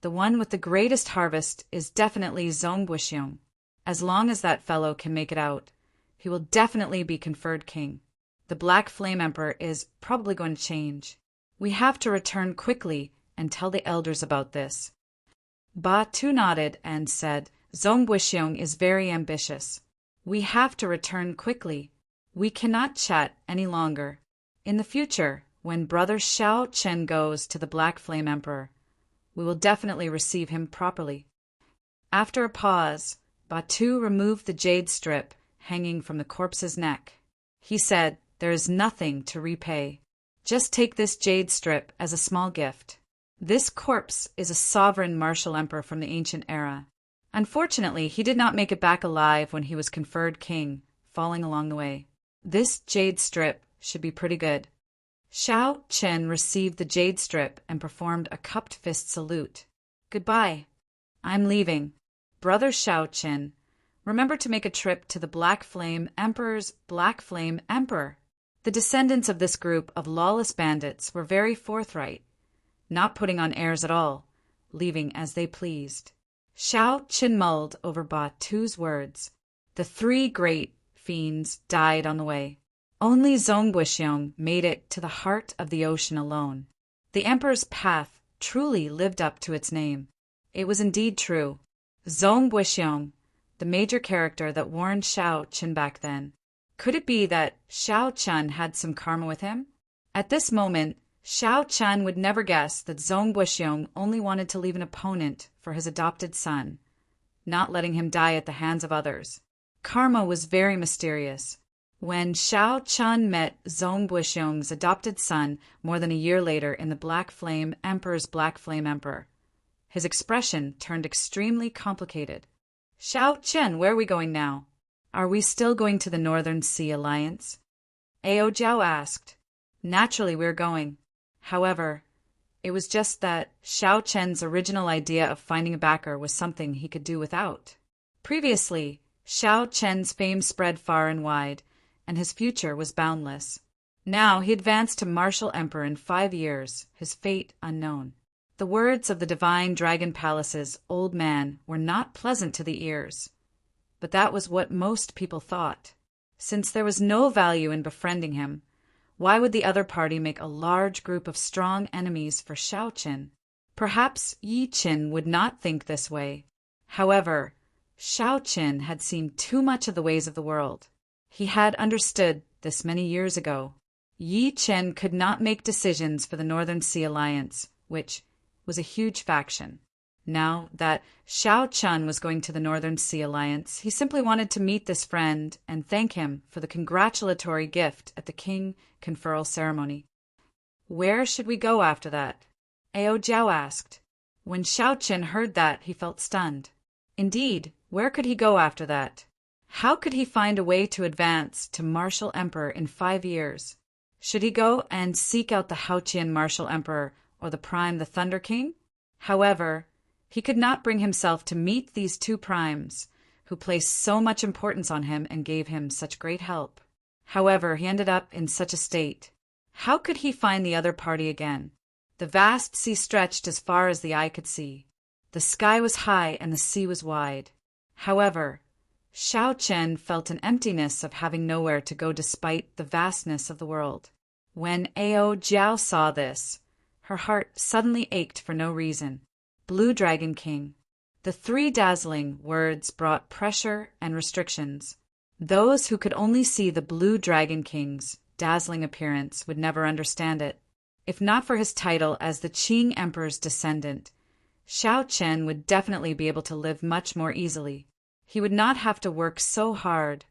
"The one with the greatest harvest is definitely Zongbuxiong. As long as that fellow can make it out, he will definitely be conferred king. The Black Flame Emperor is probably going to change. We have to return quickly and tell the elders about this." Ba Tu nodded and said, "Zongbuxiong is very ambitious. We have to return quickly. We cannot chat any longer. In the future, when Brother Shao Qin goes to the Black Flame Emperor, we will definitely receive him properly." After a pause, Ba Tu removed the jade strip hanging from the corpse's neck. He said, "There is nothing to repay. Just take this jade strip as a small gift. This corpse is a sovereign martial emperor from the ancient era. Unfortunately, he did not make it back alive when he was conferred king, falling along the way. This jade strip should be pretty good." Shao Qin received the jade strip and performed a cupped fist salute. "Goodbye. I'm leaving. Brother Shao Qin, remember to make a trip to the Black Flame Emperor's Black Flame Emperor." The descendants of this group of lawless bandits were very forthright, not putting on airs at all, leaving as they pleased. Shao Qin mulled over Ba Tu's words. The three great fiends died on the way. Only Zongbuxiong made it to the heart of the ocean alone. The Emperor's path truly lived up to its name. It was indeed true. Zongbuxiong, the major character that warned Shao Qin back then. Could it be that Shao Qin had some karma with him? At this moment, Shao Qin would never guess that Zongbuxiong only wanted to leave an opponent for his adopted son, not letting him die at the hands of others. Karma was very mysterious. When Shao Qin met Zongbuxiong's adopted son more than a year later in the Black Flame Emperor's Black Flame Emperor, his expression turned extremely complicated. "Shao Qin, where are we going now? Are we still going to the Northern Sea Alliance?" Ao Jiao asked. "Naturally we're going. However, it was just that Shao Qin's original idea of finding a backer was something he could do without. Previously, Shao Qin's fame spread far and wide, and his future was boundless. Now he advanced to martial emperor in 5 years, his fate unknown. The words of the divine Dragon Palace's old man were not pleasant to the ears, but that was what most people thought. Since there was no value in befriending him, why would the other party make a large group of strong enemies for Shao Qin? Perhaps Yi Qin would not think this way. However, Shao Qin had seen too much of the ways of the world. He had understood this many years ago. Yi Chen could not make decisions for the Northern Sea Alliance, which was a huge faction. Now that Shao Chun was going to the Northern Sea Alliance, he simply wanted to meet this friend and thank him for the congratulatory gift at the king conferral ceremony. Where should we go after that? Ao Jiao asked. When Shao Qin heard that, he felt stunned. Indeed, where could he go after that? How could he find a way to advance to Martial Emperor in 5 years? Should he go and seek out the Haotian Martial Emperor or the Prime the Thunder King? However, he could not bring himself to meet these two primes, who placed so much importance on him and gave him such great help. However, he ended up in such a state. How could he find the other party again? The vast sea stretched as far as the eye could see. The sky was high and the sea was wide. However, Shao Chen felt an emptiness of having nowhere to go despite the vastness of the world. When Ao Jiao saw this, her heart suddenly ached for no reason. Blue Dragon King. The 3 dazzling words brought pressure and restrictions. Those who could only see the Blue Dragon King's dazzling appearance would never understand it. If not for his title as the Qing Emperor's descendant, Shao Chen would definitely be able to live much more easily. He would not have to work so hard,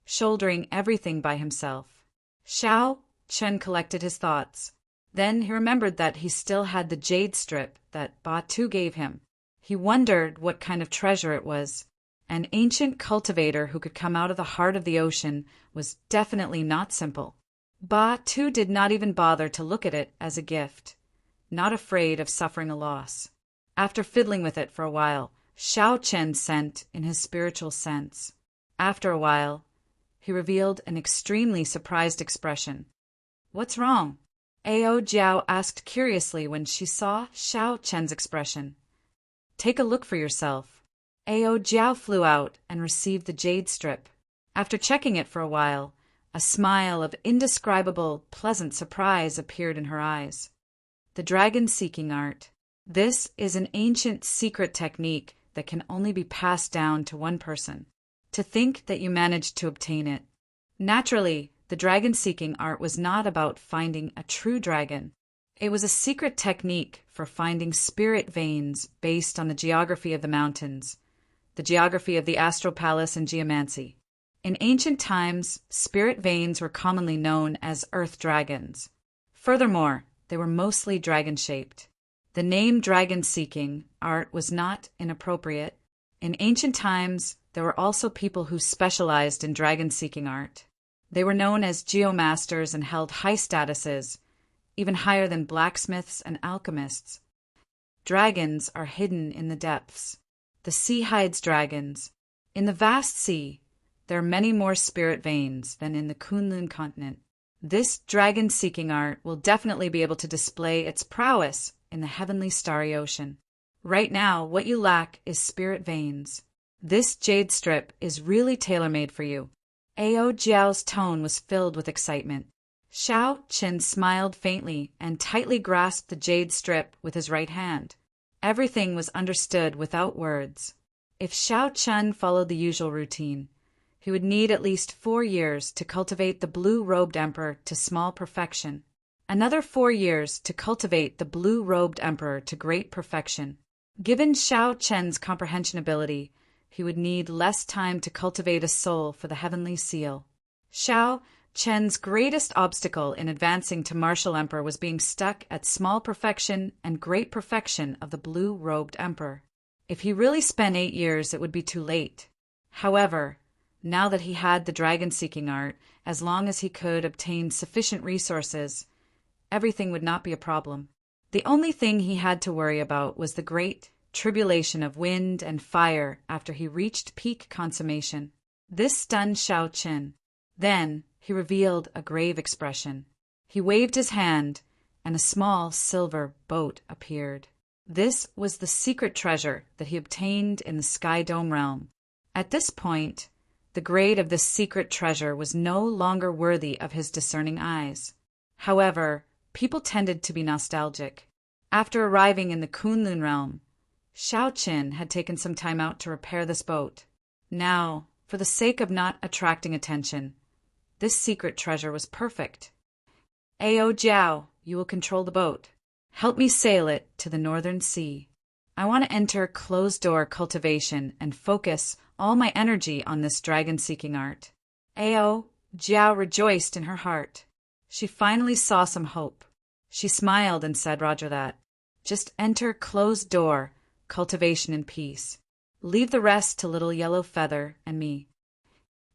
shouldering everything by himself. Shao Chen collected his thoughts. Then he remembered that he still had the jade strip that Batu gave him. He wondered what kind of treasure it was. An ancient cultivator who could come out of the heart of the ocean was definitely not simple. Batu did not even bother to look at it as a gift, not afraid of suffering a loss. After fiddling with it for a while, Shao Chen sent in his spiritual sense. After a while, he revealed an extremely surprised expression. What's wrong? Ao Jiao asked curiously when she saw Shao Chen's expression. Take a look for yourself. Ao Jiao flew out and received the jade strip. After checking it for a while, a smile of indescribable, pleasant surprise appeared in her eyes. The dragon-seeking art. This is an ancient secret technique that can only be passed down to one person. To think that you managed to obtain it. Naturally, the dragon-seeking art was not about finding a true dragon. It was a secret technique for finding spirit veins based on the geography of the mountains, the geography of the astral palace and geomancy. In ancient times, spirit veins were commonly known as earth dragons. Furthermore, they were mostly dragon-shaped. The name dragon-seeking art was not inappropriate. In ancient times, there were also people who specialized in dragon-seeking art. They were known as geomasters and held high statuses, even higher than blacksmiths and alchemists. Dragons are hidden in the depths. The sea hides dragons. In the vast sea, there are many more spirit veins than in the Kunlun continent. This dragon-seeking art will definitely be able to display its prowess in the heavenly starry ocean. Right now, what you lack is spirit veins. This jade strip is really tailor-made for you. Ao Jiao's tone was filled with excitement. Shao Qin smiled faintly and tightly grasped the jade strip with his right hand. Everything was understood without words. If Shao Chun followed the usual routine, he would need at least 4 years to cultivate the blue-robed emperor to small perfection. Another 4 years to cultivate the blue-robed emperor to great perfection. Given Shao Chen's comprehension ability, he would need less time to cultivate a soul for the heavenly seal. Shao Chen's greatest obstacle in advancing to martial emperor was being stuck at small perfection and great perfection of the blue-robed emperor. If he really spent 8 years, it would be too late. However, now that he had the dragon-seeking art, as long as he could obtain sufficient resources, everything would not be a problem. The only thing he had to worry about was the great tribulation of wind and fire after he reached peak consummation. This stunned Shao Qin. Then he revealed a grave expression. He waved his hand, and a small silver boat appeared. This was the secret treasure that he obtained in the Sky Dome realm. At this point, the grade of this secret treasure was no longer worthy of his discerning eyes. However, people tended to be nostalgic. After arriving in the Kunlun realm, Shao Qin had taken some time out to repair this boat. Now, for the sake of not attracting attention, this secret treasure was perfect. Ao Jiao, you will control the boat. Help me sail it to the northern sea. I want to enter closed-door cultivation and focus all my energy on this dragon-seeking art. Ao Jiao rejoiced in her heart. She finally saw some hope. She smiled and said, Roger that. Just enter closed-door cultivation in peace. Leave the rest to little Yellow Feather and me.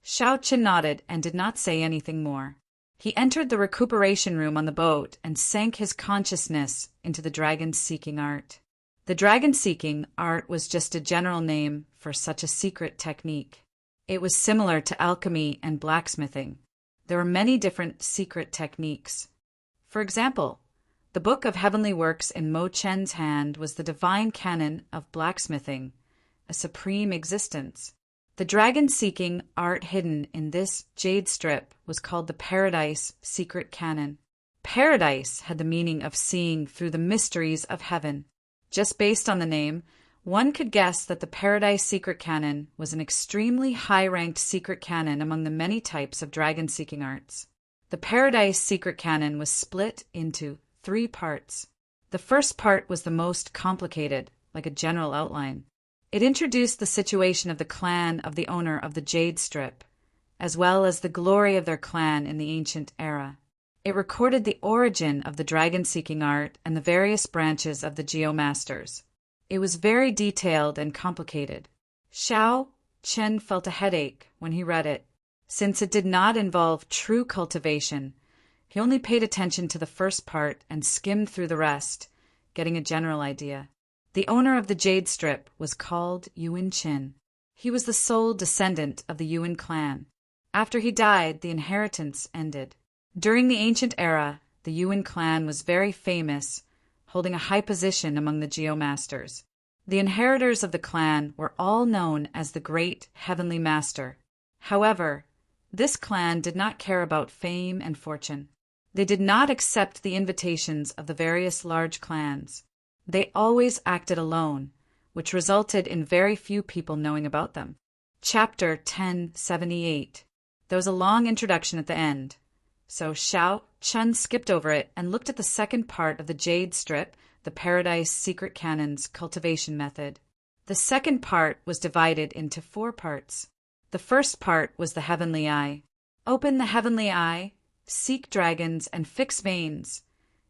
Xiao Qin nodded and did not say anything more. He entered the recuperation room on the boat and sank his consciousness into the dragon-seeking art. The dragon-seeking art was just a general name for such a secret technique. It was similar to alchemy and blacksmithing. There were many different secret techniques. For example, the Book of Heavenly Works in Mo Chen's hand was the divine canon of blacksmithing, a supreme existence. The dragon-seeking art hidden in this jade strip was called the Paradise Secret Canon. Paradise had the meaning of seeing through the mysteries of heaven. Just based on the name, one could guess that the Paradise Secret Canon was an extremely high-ranked secret canon among the many types of dragon-seeking arts. The Paradise Secret Canon was split into 3 parts. The first part was the most complicated, like a general outline. It introduced the situation of the clan of the owner of the Jade Strip, as well as the glory of their clan in the ancient era. It recorded the origin of the dragon-seeking art and the various branches of the Geomasters. It was very detailed and complicated. Xiao Chen felt a headache when he read it. Since it did not involve true cultivation, he only paid attention to the first part and skimmed through the rest, getting a general idea. The owner of the Jade Strip was called Yuan Qin. He was the sole descendant of the Yuan clan. After he died, the inheritance ended. During the ancient era, the Yuan clan was very famous, holding a high position among the Geomasters. The inheritors of the clan were all known as the Great Heavenly Master. However, this clan did not care about fame and fortune. They did not accept the invitations of the various large clans. They always acted alone, which resulted in very few people knowing about them. Chapter 1078. There was a long introduction at the end, so Xiao Chen skipped over it and looked at the second part of the Jade Strip, the Paradise Secret Canon's cultivation method. The second part was divided into 4 parts. The first part was the Heavenly Eye. Open the Heavenly Eye, seek dragons and fix veins.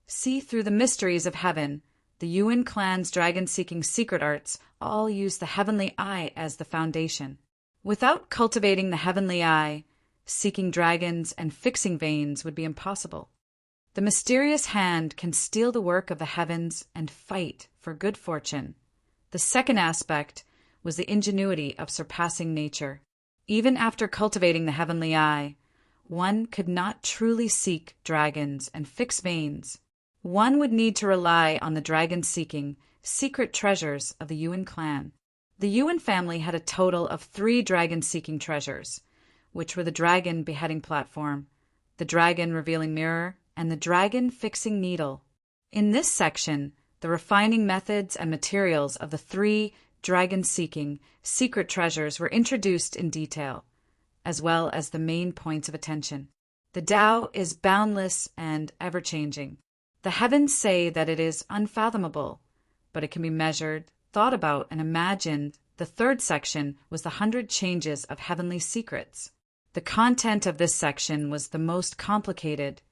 See through the mysteries of heaven. The Yuan clan's dragon-seeking secret arts all use the Heavenly Eye as the foundation. Without cultivating the Heavenly Eye, seeking dragons and fixing veins would be impossible. The mysterious hand can steal the work of the heavens and fight for good fortune. The second aspect was the ingenuity of surpassing nature. Even after cultivating the Heavenly Eye, one could not truly seek dragons and fix veins. One would need to rely on the dragon-seeking secret treasures of the Yuan clan. The Yuan family had a total of 3 dragon-seeking treasures, which were the dragon beheading platform, the dragon revealing mirror, and the dragon fixing needle. In this section, the refining methods and materials of the 3 dragon-seeking secret treasures were introduced in detail, as well as the main points of attention. The Tao is boundless and ever-changing. The heavens say that it is unfathomable, but it can be measured, thought about, and imagined. The third section was the 100 changes of heavenly secrets. The content of this section was the most complicated,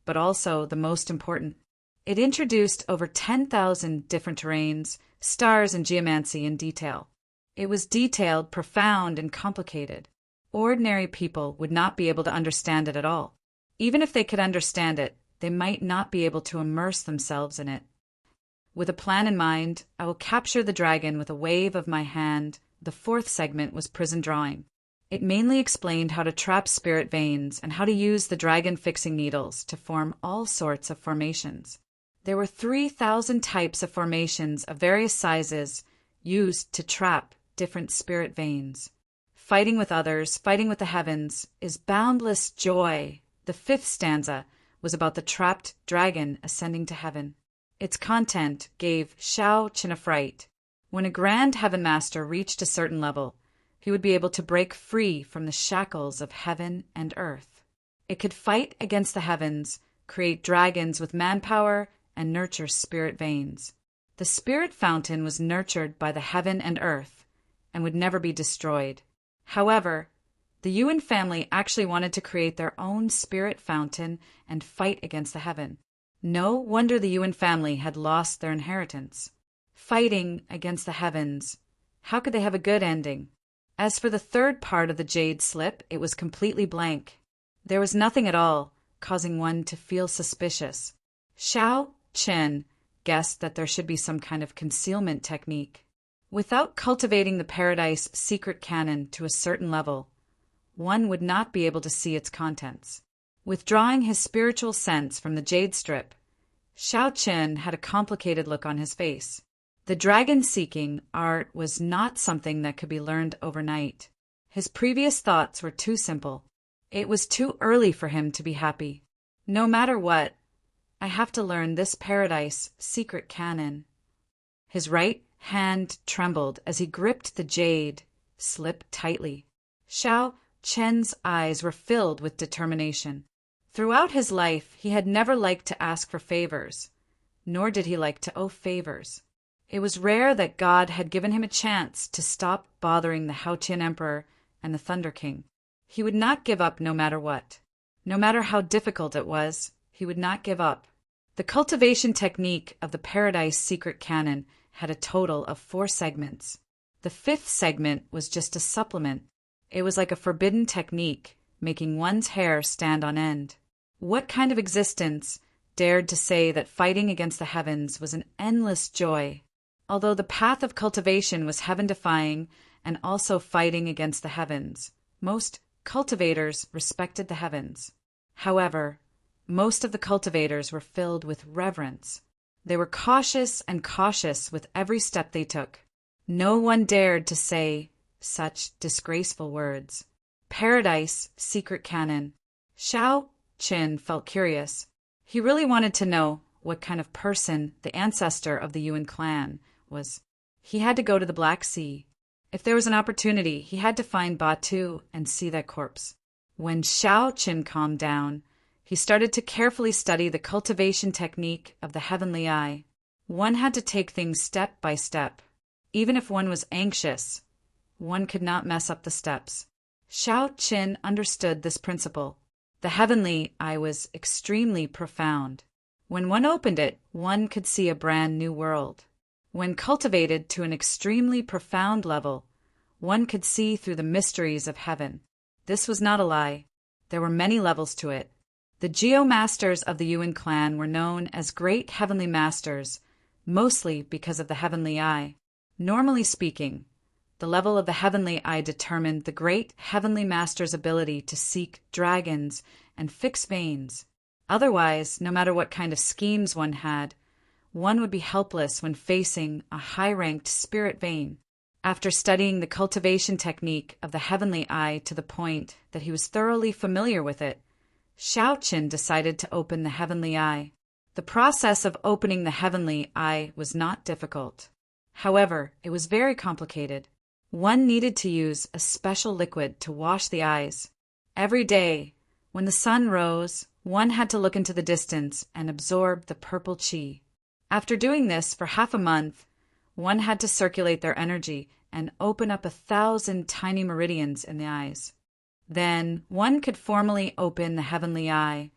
but also the most important. It introduced over 10,000 different terrains, stars, and geomancy in detail. It was detailed, profound, and complicated. Ordinary people would not be able to understand it at all. Even if they could understand it, they might not be able to immerse themselves in it. With a plan in mind, I will capture the dragon with a wave of my hand. The 4th segment was prison drawing. It mainly explained how to trap spirit veins and how to use the dragon fixing needles to form all sorts of formations. There were 3,000 types of formations of various sizes used to trap different spirit veins. Fighting with others, fighting with the heavens, is boundless joy. The 5th stanza was about the trapped dragon ascending to heaven. Its content gave Xiao Qin a fright. When a grand heaven master reached a certain level, he would be able to break free from the shackles of heaven and earth. It could fight against the heavens, create dragons with manpower, and nurture spirit veins. The spirit fountain was nurtured by the heaven and earth and would never be destroyed. However, the Yuan family actually wanted to create their own spirit fountain and fight against the heaven. No wonder the Yuan family had lost their inheritance. Fighting against the heavens, how could they have a good ending? As for the third part of the jade slip, it was completely blank. There was nothing at all, causing one to feel suspicious. Xiao Chen guessed that there should be some kind of concealment technique. Without cultivating the Paradise secret canon to a certain level, one would not be able to see its contents. Withdrawing his spiritual sense from the jade strip, Xiao Chen had a complicated look on his face. The dragon-seeking art was not something that could be learned overnight. His previous thoughts were too simple. It was too early for him to be happy. No matter what, I have to learn this Paradise secret canon. His right hand trembled as he gripped the jade slip tightly. Xiao Chen's eyes were filled with determination. Throughout his life, he had never liked to ask for favors, nor did he like to owe favors. It was rare that God had given him a chance to stop bothering the Haotian Emperor and the Thunder King. He would not give up no matter what. No matter how difficult it was, he would not give up. The cultivation technique of the Paradise secret canon had a total of 4 segments. The 5th segment was just a supplement. It was like a forbidden technique, making one's hair stand on end. What kind of existence dared to say that fighting against the heavens was an endless joy? Although the path of cultivation was heaven-defying and also fighting against the heavens, most cultivators respected the heavens. However, most of the cultivators were filled with reverence. They were cautious with every step they took. No one dared to say such disgraceful words. Paradise secret canon. Xiao Chen felt curious. He really wanted to know what kind of person the ancestor of the Yuan clan was. He had to go to the Black Sea. If there was an opportunity, he had to find Batu and see that corpse. When Xiao Chen calmed down, he started to carefully study the cultivation technique of the heavenly eye. One had to take things step by step. Even if one was anxious, one could not mess up the steps. Xiao Chen understood this principle. The heavenly eye was extremely profound. When one opened it, one could see a brand new world. When cultivated to an extremely profound level, one could see through the mysteries of heaven. This was not a lie. There were many levels to it. The Geo-masters of the Yuan clan were known as Great Heavenly Masters, mostly because of the heavenly eye. Normally speaking, the level of the heavenly eye determined the Great Heavenly Master's ability to seek dragons and fix veins. Otherwise, no matter what kind of schemes one had, one would be helpless when facing a high-ranked spirit vein. After studying the cultivation technique of the heavenly eye to the point that he was thoroughly familiar with it, Xiao Chen decided to open the heavenly eye. The process of opening the heavenly eye was not difficult. However, it was very complicated. One needed to use a special liquid to wash the eyes. Every day, when the sun rose, one had to look into the distance and absorb the purple qi. After doing this for half a month, one had to circulate their energy and open up 1,000 tiny meridians in the eyes. Then one could formally open the heavenly eye,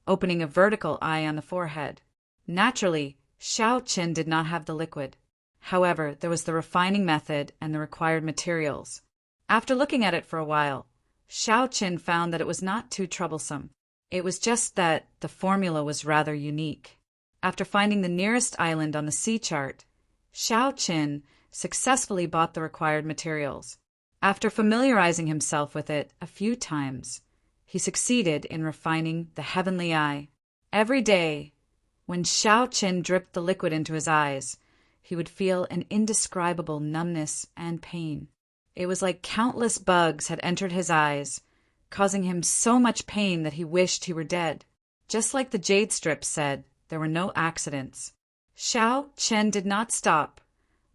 opening a vertical eye on the forehead. Naturally, Xiao Chen did not have the liquid. However, there was the refining method and the required materials. After looking at it for a while, Xiao Chen found that it was not too troublesome. It was just that the formula was rather unique. After finding the nearest island on the sea chart, Xiao Chen successfully bought the required materials. After familiarizing himself with it a few times, he succeeded in refining the heavenly eye. Every day, when Xiao Chen dripped the liquid into his eyes, he would feel an indescribable numbness and pain. It was like countless bugs had entered his eyes, causing him so much pain that he wished he were dead. Just like the jade strip said, there were no accidents. Xiao Chen did not stop,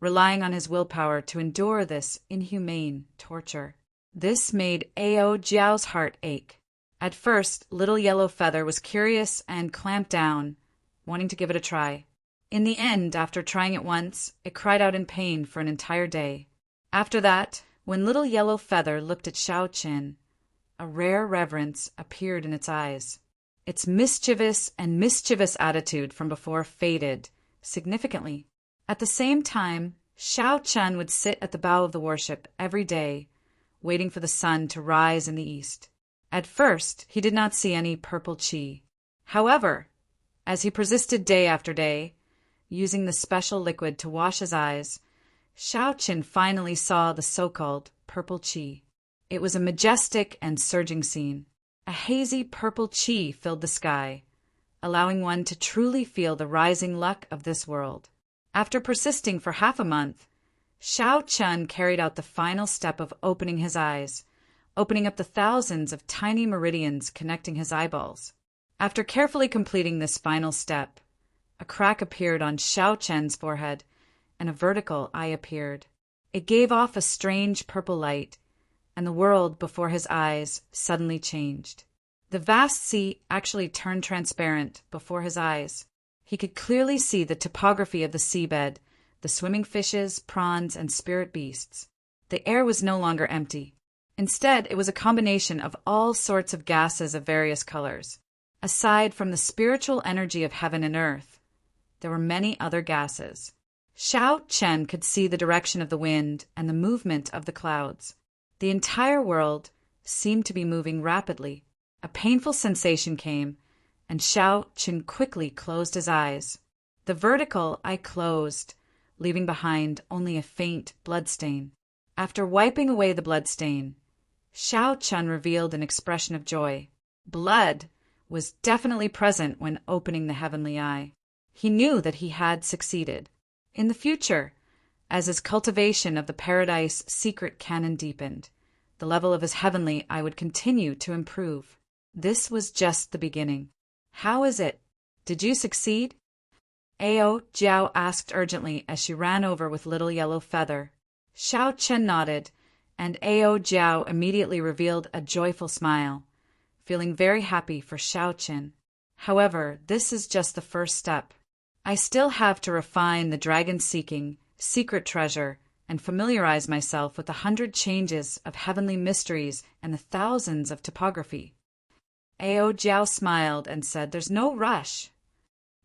relying on his willpower to endure this inhumane torture. This made Ao Jiao's heart ache. At first, Little Yellow Feather was curious and clamped down, wanting to give it a try. In the end, after trying it once, it cried out in pain for an entire day. After that, when Little Yellow Feather looked at Xiao Qin, a rare reverence appeared in its eyes. Its mischievous attitude from before faded significantly. At the same time, Xiao Chen would sit at the bow of the warship every day, waiting for the sun to rise in the east. At first, he did not see any purple qi. However, as he persisted day after day, using the special liquid to wash his eyes, Xiao Qin finally saw the so-called purple qi. It was a majestic and surging scene. A hazy purple qi filled the sky, allowing one to truly feel the rising luck of this world. After persisting for half a month, Xiao Chen carried out the final step of opening his eyes, opening up the thousands of tiny meridians connecting his eyeballs. After carefully completing this final step, a crack appeared on Xiao Chen's forehead, and a vertical eye appeared. It gave off a strange purple light, and the world before his eyes suddenly changed. The vast sea actually turned transparent before his eyes. He could clearly see the topography of the seabed, the swimming fishes, prawns, and spirit beasts. The air was no longer empty. Instead, it was a combination of all sorts of gases of various colors. Aside from the spiritual energy of heaven and earth, there were many other gases. Xiao Chen could see the direction of the wind and the movement of the clouds. The entire world seemed to be moving rapidly. A painful sensation came, and Xiao Chen quickly closed his eyes. The vertical eye closed, leaving behind only a faint bloodstain. After wiping away the bloodstain, Xiao Chen revealed an expression of joy. Blood was definitely present when opening the heavenly eye. He knew that he had succeeded. In the future, as his cultivation of the Paradise secret canon deepened, the level of his heavenly eye would continue to improve. This was just the beginning. How is it? Did you succeed? Ao Jiao asked urgently as she ran over with Little Yellow Feather. Xiao Chen nodded, and Ao Jiao immediately revealed a joyful smile, feeling very happy for Xiao Chen. However, this is just the first step. I still have to refine the dragon-seeking secret treasure and familiarize myself with the 100 changes of heavenly mysteries and the thousands of topography. Ao Jiao smiled and said, "There's no rush.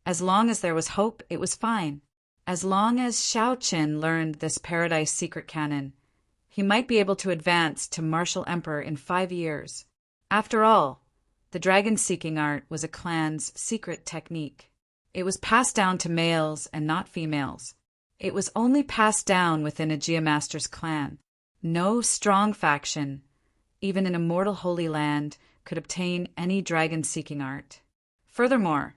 As long as there was hope, it was fine. As long as Xiao Qin learned this Paradise secret canon, he might be able to advance to Martial Emperor in 5 years. After all, the dragon-seeking art was a clan's secret technique. It was passed down to males and not females. It was only passed down within a Geomaster's clan. No strong faction, even in Immortal Holy Land, could obtain any dragon-seeking art. Furthermore,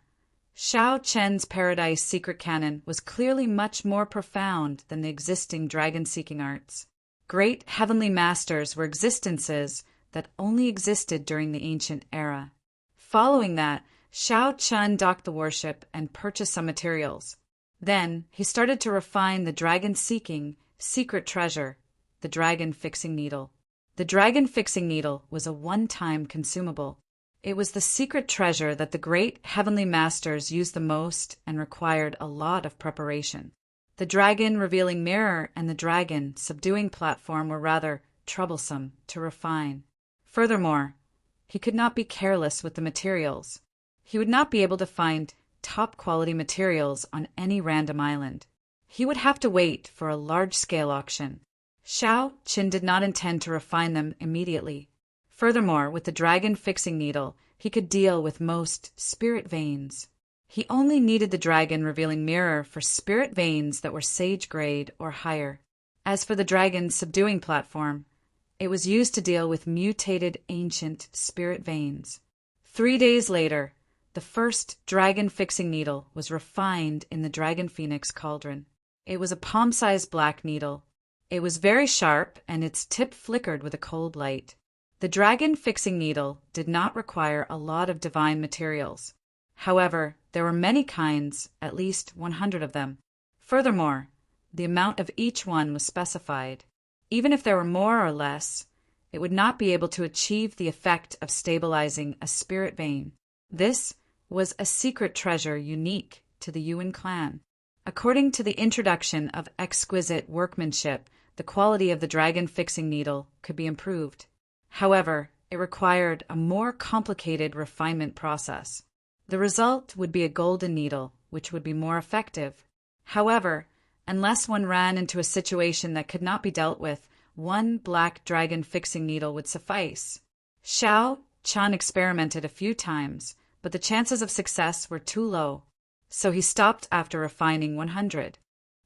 Xiao Chen's Paradise secret canon was clearly much more profound than the existing dragon-seeking arts. Great heavenly masters were existences that only existed during the ancient era. Following that, Xiao Chen docked the warship and purchased some materials. Then, he started to refine the dragon-seeking secret treasure, the dragon-fixing needle. The dragon-fixing needle was a one-time consumable. It was the secret treasure that the great heavenly masters used the most and required a lot of preparation. The dragon-revealing mirror and the dragon-subduing platform were rather troublesome to refine. Furthermore, he could not be careless with the materials. He would not be able to find top-quality materials on any random island. He would have to wait for a large-scale auction. Xiao Qin did not intend to refine them immediately. Furthermore, with the dragon-fixing needle, he could deal with most spirit veins. He only needed the dragon-revealing mirror for spirit veins that were sage grade or higher. As for the dragon-subduing platform, it was used to deal with mutated ancient spirit veins. 3 days later, the first dragon-fixing needle was refined in the Dragon Phoenix cauldron. It was a palm-sized black needle. It was very sharp, and its tip flickered with a cold light. The dragon-fixing needle did not require a lot of divine materials. However, there were many kinds, at least 100 of them. Furthermore, The amount of each one was specified. Even if there were more or less, it would not be able to achieve the effect of stabilizing a spirit vein. This was a secret treasure unique to the Yuan clan. According to the introduction of exquisite workmanship, the quality of the dragon fixing needle could be improved. However, it required a more complicated refinement process. The result would be a golden needle, which would be more effective. However, unless one ran into a situation that could not be dealt with, one black dragon fixing needle would suffice. Xiao Chun experimented a few times, but the chances of success were too low, so he stopped after refining 100.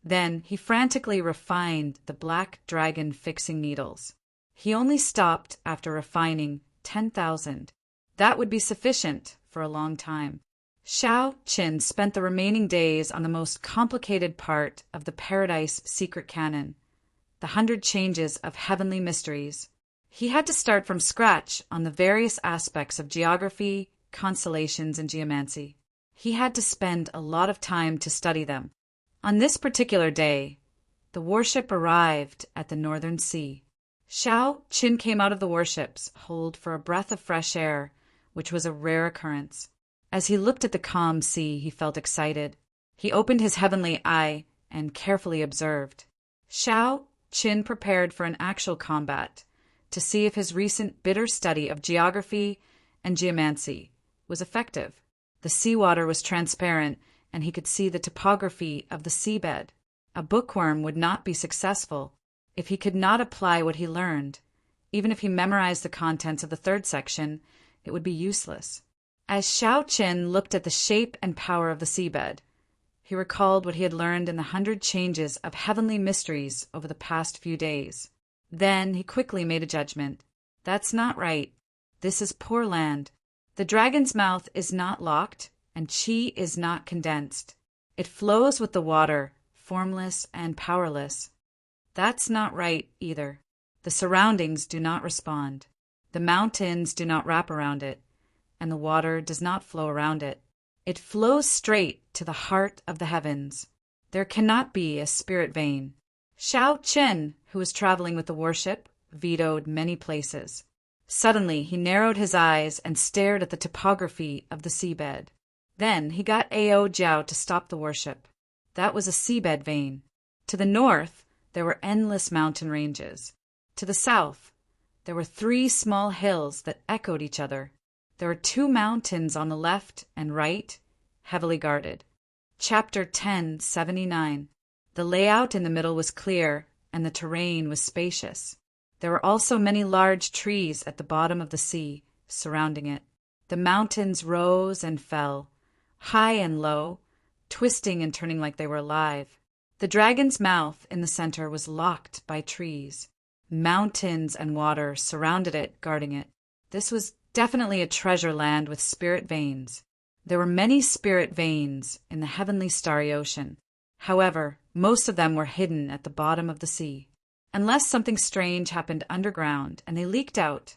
Then he frantically refined the black dragon fixing needles. He only stopped after refining 10,000. That would be sufficient for a long time. Xiao Qin spent the remaining days on the most complicated part of the Paradise Secret Canon, the 100 Changes of Heavenly Mysteries. He had to start from scratch on the various aspects of geography, constellations, and geomancy. He had to spend a lot of time to study them. On this particular day, the warship arrived at the Northern Sea. Xiao Qin came out of the warship's hold for a breath of fresh air, which was a rare occurrence. As he looked at the calm sea, he felt excited. He opened his heavenly eye and carefully observed. Xiao Qin prepared for an actual combat to see if his recent bitter study of geography and geomancy was effective. The seawater was transparent, and he could see the topography of the seabed. A bookworm would not be successful if he could not apply what he learned. Even if he memorized the contents of the third section, it would be useless. As Xiao Qin looked at the shape and power of the seabed, he recalled what he had learned in the 100 Changes of Heavenly Mysteries over the past few days. Then he quickly made a judgment. That's not right. This is poor land. The dragon's mouth is not locked, and qi is not condensed. It flows with the water, formless and powerless. That's not right either. The surroundings do not respond. The mountains do not wrap around it, and the water does not flow around it. It flows straight to the heart of the heavens. There cannot be a spirit vein. Xiao Qin, who was traveling with the warship, vetoed many places. Suddenly he narrowed his eyes and stared at the topography of the seabed. Then he got Ao Jiao to stop the warship. That was a seabed vein. To the north, there were endless mountain ranges. To the south, there were 3 small hills that echoed each other. There were 2 mountains on the left and right, heavily guarded. Chapter 1079. The layout in the middle was clear, and the terrain was spacious. There were also many large trees at the bottom of the sea, surrounding it. The mountains rose and fell, high and low, twisting and turning like they were alive. The dragon's mouth in the center was locked by trees. Mountains and water surrounded it, guarding it. This was definitely a treasure land with spirit veins. There were many spirit veins in the heavenly starry ocean. However, most of them were hidden at the bottom of the sea. Unless something strange happened underground and they leaked out,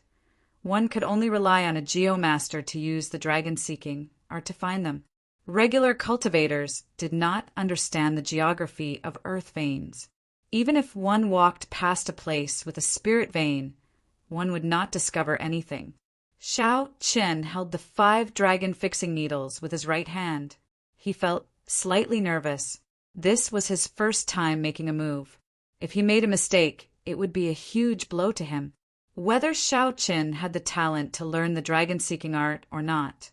one could only rely on a geomaster to use the dragon-seeking art to find them. Regular cultivators did not understand the geography of earth veins. Even if one walked past a place with a spirit vein, one would not discover anything. Xiao Qin held the 5 dragon fixing needles with his right hand. He felt slightly nervous. This was his first time making a move. If he made a mistake, it would be a huge blow to him. Whether Xiao Qin had the talent to learn the dragon-seeking art or not,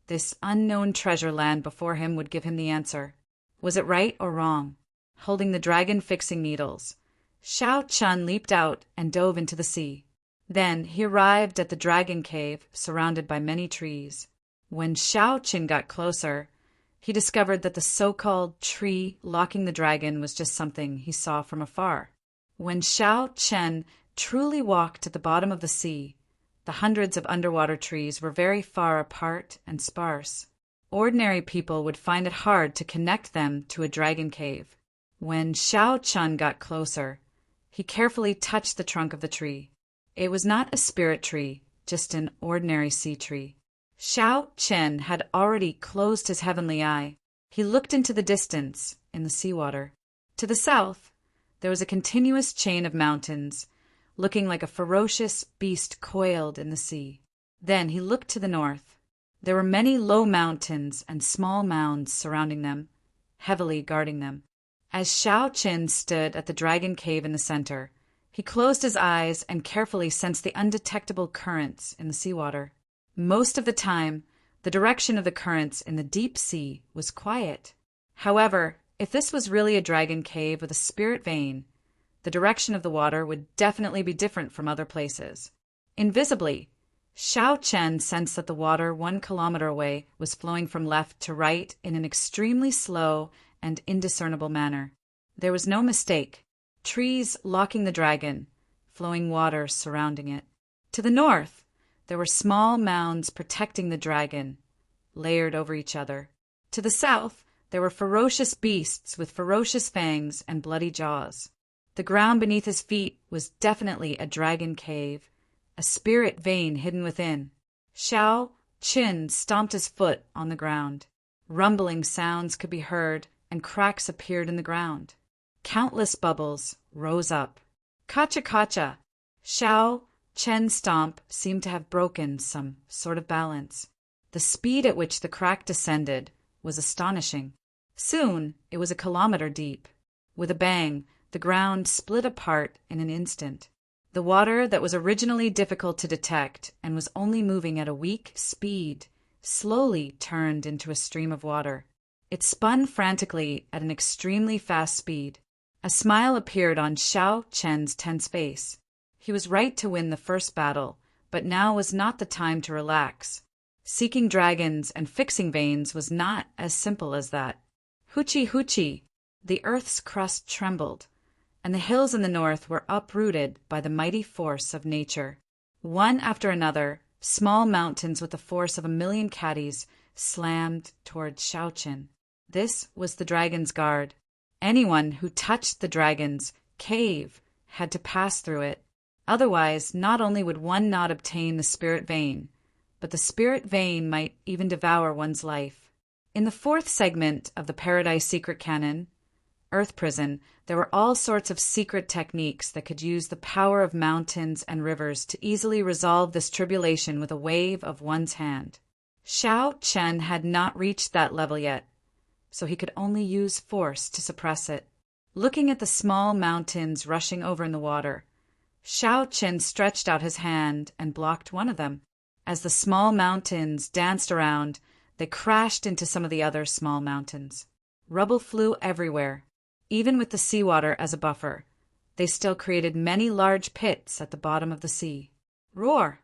this unknown treasure land before him would give him the answer. Was it right or wrong? Holding the dragon-fixing needles, Xiao Chun leaped out and dove into the sea. Then he arrived at the dragon cave, surrounded by many trees. When Xiao Qin got closer, he discovered that the so-called tree locking the dragon was just something he saw from afar. When Xiao Chen truly walked at the bottom of the sea, the hundreds of underwater trees were very far apart and sparse. Ordinary people would find it hard to connect them to a dragon cave. When Xiao Chun got closer, he carefully touched the trunk of the tree. It was not a spirit tree, just an ordinary sea tree. Xiao Chen had already closed his heavenly eye. He looked into the distance, in the seawater. To the south, there was a continuous chain of mountains, looking like a ferocious beast coiled in the sea. Then he looked to the north. There were many low mountains and small mounds surrounding them, heavily guarding them. As Shao Qin stood at the dragon cave in the center, he closed his eyes and carefully sensed the undetectable currents in the seawater. Most of the time, the direction of the currents in the deep sea was quiet. However, if this was really a dragon cave with a spirit vein, the direction of the water would definitely be different from other places. Invisibly, Shao Chen sensed that the water 1 kilometer away was flowing from left to right in an extremely slow and indiscernible manner. There was no mistake. Trees locking the dragon, flowing water surrounding it. To the north, there were small mounds protecting the dragon, layered over each other. To the south, there were ferocious beasts with ferocious fangs and bloody jaws. The ground beneath his feet was definitely a dragon cave, a spirit vein hidden within. Shao Qin stomped his foot on the ground. Rumbling sounds could be heard, and cracks appeared in the ground. Countless bubbles rose up. Kacha-kacha! Shao Chen's stomp seemed to have broken some sort of balance. The speed at which the crack descended was astonishing. Soon it was a kilometer deep. With a bang, the ground split apart in an instant. The water that was originally difficult to detect and was only moving at a weak speed slowly turned into a stream of water. It spun frantically at an extremely fast speed. A smile appeared on Shao Chen's tense face. He was right to win the first battle, but now was not the time to relax. Seeking dragons and fixing veins was not as simple as that. Hoochie hoochie! The earth's crust trembled, and the hills in the north were uprooted by the mighty force of nature. One after another, small mountains with the force of 1,000,000 caddies slammed toward Shao Chen. This was the dragon's guard. Anyone who touched the dragon's cave had to pass through it. Otherwise, not only would one not obtain the spirit vein, but the spirit vein might even devour one's life. In the 4th segment of the Paradise Secret Canon, Earth Prison, there were all sorts of secret techniques that could use the power of mountains and rivers to easily resolve this tribulation with a wave of one's hand. Shao Chen had not reached that level yet, so he could only use force to suppress it. Looking at the small mountains rushing over in the water, Shao Chen stretched out his hand and blocked one of them. As the small mountains danced around, they crashed into some of the other small mountains. Rubble flew everywhere. Even with the seawater as a buffer, they still created many large pits at the bottom of the sea. Roar!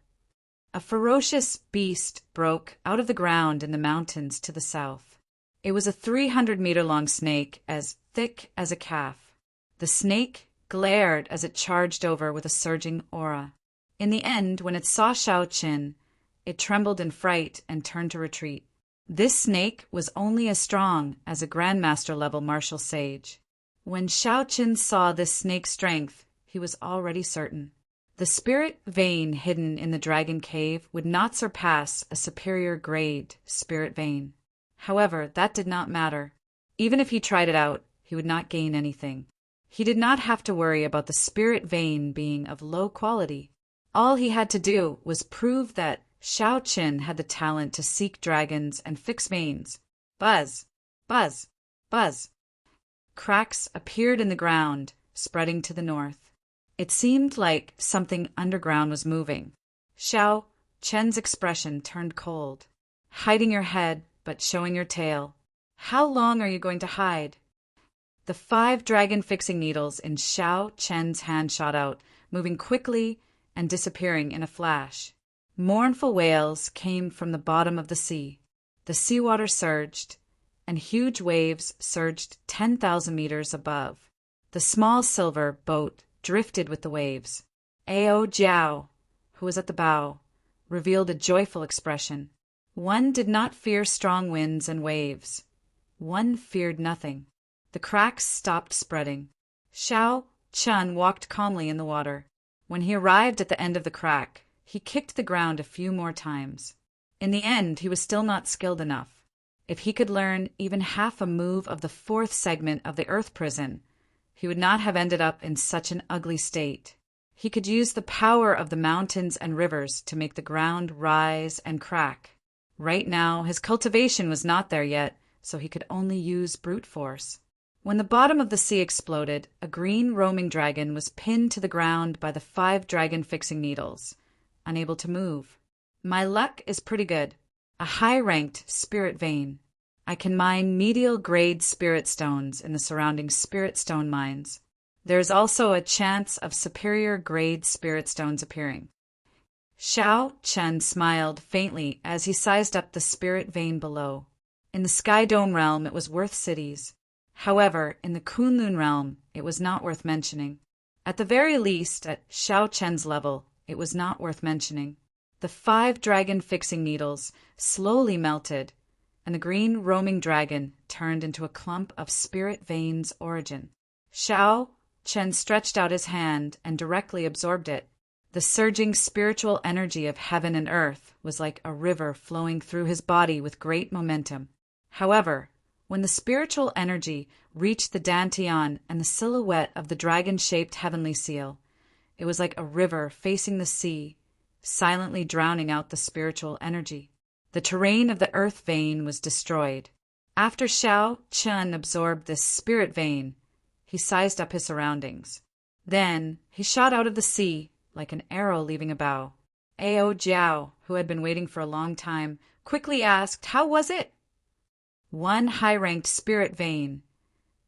A ferocious beast broke out of the ground in the mountains to the south. It was a 300-meter-long snake as thick as a calf. The snake glared as it charged over with a surging aura. In the end, when it saw Shao Qin, it trembled in fright and turned to retreat. This snake was only as strong as a Grandmaster-level martial sage. When Shao Qin saw this snake's strength, he was already certain. The spirit vein hidden in the dragon cave would not surpass a superior grade spirit vein. However, that did not matter. Even if he tried it out, he would not gain anything. He did not have to worry about the spirit vein being of low quality. All he had to do was prove that Shao Qin had the talent to seek dragons and fix veins. Buzz! Buzz! Buzz! Cracks appeared in the ground, spreading to the north. It seemed like something underground was moving. Shao Chen's expression turned cold. Hiding your head, but showing your tail. How long are you going to hide? The 5 dragon-fixing needles in Shao Chen's hand shot out, moving quickly and disappearing in a flash. Mournful wails came from the bottom of the sea. The seawater surged, and huge waves surged 10,000 meters above. The small silver boat drifted with the waves. Ao Jiao, who was at the bow, revealed a joyful expression. One did not fear strong winds and waves. One feared nothing. The cracks stopped spreading. Shao Chen walked calmly in the water. When he arrived at the end of the crack, he kicked the ground a few more times. In the end, he was still not skilled enough. If he could learn even half a move of the 4th segment of the Earth Prison, he would not have ended up in such an ugly state. He could use the power of the mountains and rivers to make the ground rise and crack. Right now, his cultivation was not there yet, so he could only use brute force. When the bottom of the sea exploded, a green roaming dragon was pinned to the ground by the 5 dragon fixing needles, unable to move. My luck is pretty good. A high-ranked spirit vein. I can mine medial-grade spirit stones in the surrounding spirit stone mines. There is also a chance of superior-grade spirit stones appearing. Xiao Chen smiled faintly as he sized up the spirit vein below. In the Sky Dome realm, it was worth cities. However, in the Kunlun realm, it was not worth mentioning. At the very least, at Xiao Chen's level, it was not worth mentioning. The 5 dragon fixing needles slowly melted, and the green roaming dragon turned into a clump of spirit veins origin. Xiao Chen stretched out his hand and directly absorbed it. The surging spiritual energy of heaven and earth was like a river flowing through his body with great momentum. However, when the spiritual energy reached the dantian and the silhouette of the dragon-shaped heavenly seal, it was like a river facing the sea, silently drowning out the spiritual energy. The terrain of the earth vein was destroyed. After Xiao Chen absorbed this spirit vein, he sized up his surroundings. Then he shot out of the sea like an arrow leaving a bow. Ao Jiao, who had been waiting for a long time, quickly asked, "How was it?" "One high-ranked spirit vein,"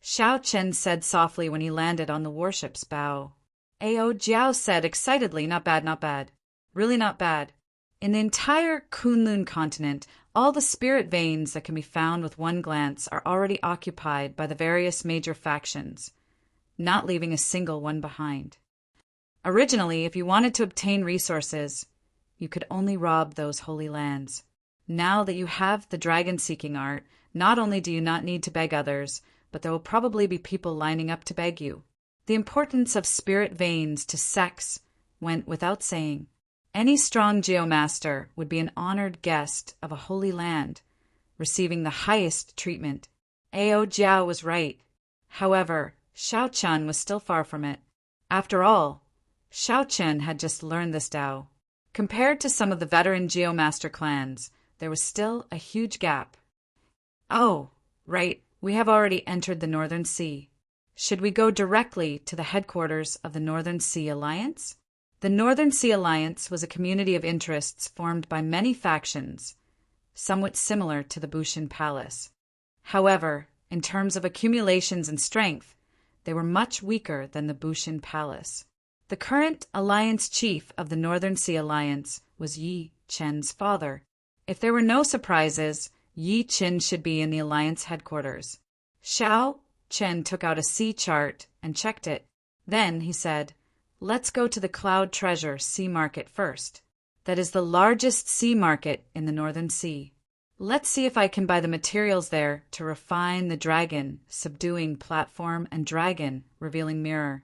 Xiao Chen said softly when he landed on the warship's bow. Ao Jiao said excitedly, "Not bad, not bad. Really not bad. In the entire Kunlun continent, all the spirit veins that can be found with one glance are already occupied by the various major factions, not leaving a single one behind. Originally, if you wanted to obtain resources, you could only rob those holy lands. Now that you have the dragon-seeking art, not only do you not need to beg others, but there will probably be people lining up to beg you. The importance of spirit veins to sex went without saying. Any strong geomaster would be an honored guest of a holy land, receiving the highest treatment. Ao Jiao was right. However, Xiao Chen was still far from it. After all, Xiao Chen had just learned this Tao. Compared to some of the veteran geomaster clans, there was still a huge gap. "Oh, right, we have already entered the Northern Sea. Should we go directly to the headquarters of the Northern Sea Alliance?" The Northern Sea Alliance was a community of interests formed by many factions, somewhat similar to the Bushin Palace. However, in terms of accumulations and strength, they were much weaker than the Bushin Palace. The current alliance chief of the Northern Sea Alliance was Yi Chen's father. If there were no surprises, Yi Chen should be in the alliance headquarters. Xiao Chen took out a sea chart and checked it. Then he said, "Let's go to the Cloud Treasure Sea Market first. That is the largest sea market in the Northern Sea. Let's see if I can buy the materials there to refine the dragon, subduing platform, and dragon, revealing mirror."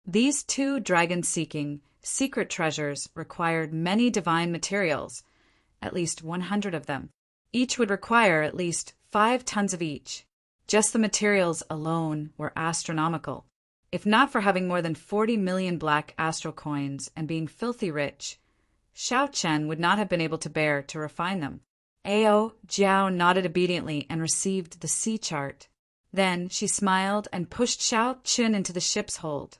These 2 dragon-seeking secret treasures required many divine materials, at least 100 of them. Each would require at least 5 tons of each. Just the materials alone were astronomical. If not for having more than 40 million black astral coins and being filthy rich, Xiao Chen would not have been able to bear to refine them. Ao Jiao nodded obediently and received the sea chart. Then she smiled and pushed Xiao Chen into the ship's hold,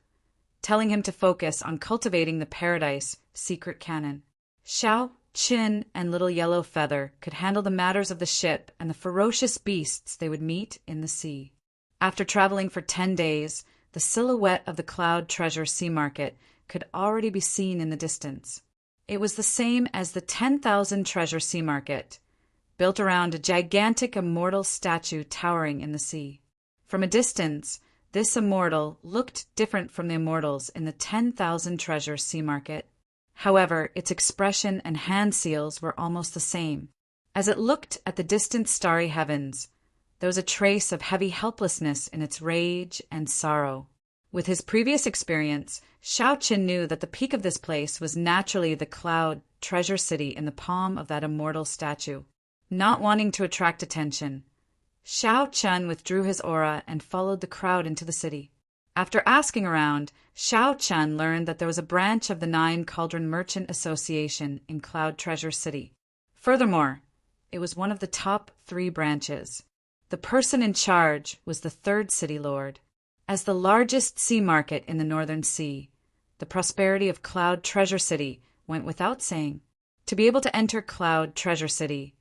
telling him to focus on cultivating the Paradise secret cannon. Xiao Chen and Little Yellow Feather could handle the matters of the ship and the ferocious beasts they would meet in the sea. After traveling for 10 days, the silhouette of the Cloud Treasure Sea Market could already be seen in the distance. It was the same as the 10,000 Treasure Sea Market, built around a gigantic immortal statue towering in the sea. From a distance, this immortal looked different from the immortals in the 10,000 Treasure Sea Market. However, its expression and hand seals were almost the same. As it looked at the distant starry heavens, there was a trace of heavy helplessness in its rage and sorrow. With his previous experience, Xiao Chen knew that the peak of this place was naturally the Cloud Treasure City in the palm of that immortal statue. Not wanting to attract attention, Xiao Chen withdrew his aura and followed the crowd into the city. After asking around, Xiao Chun learned that there was a branch of the Nine Cauldron Merchant Association in Cloud Treasure City. Furthermore, it was one of the top 3 branches. The person in charge was the third city lord. As the largest sea market in the Northern Sea, the prosperity of Cloud Treasure City went without saying. To be able to enter Cloud Treasure City,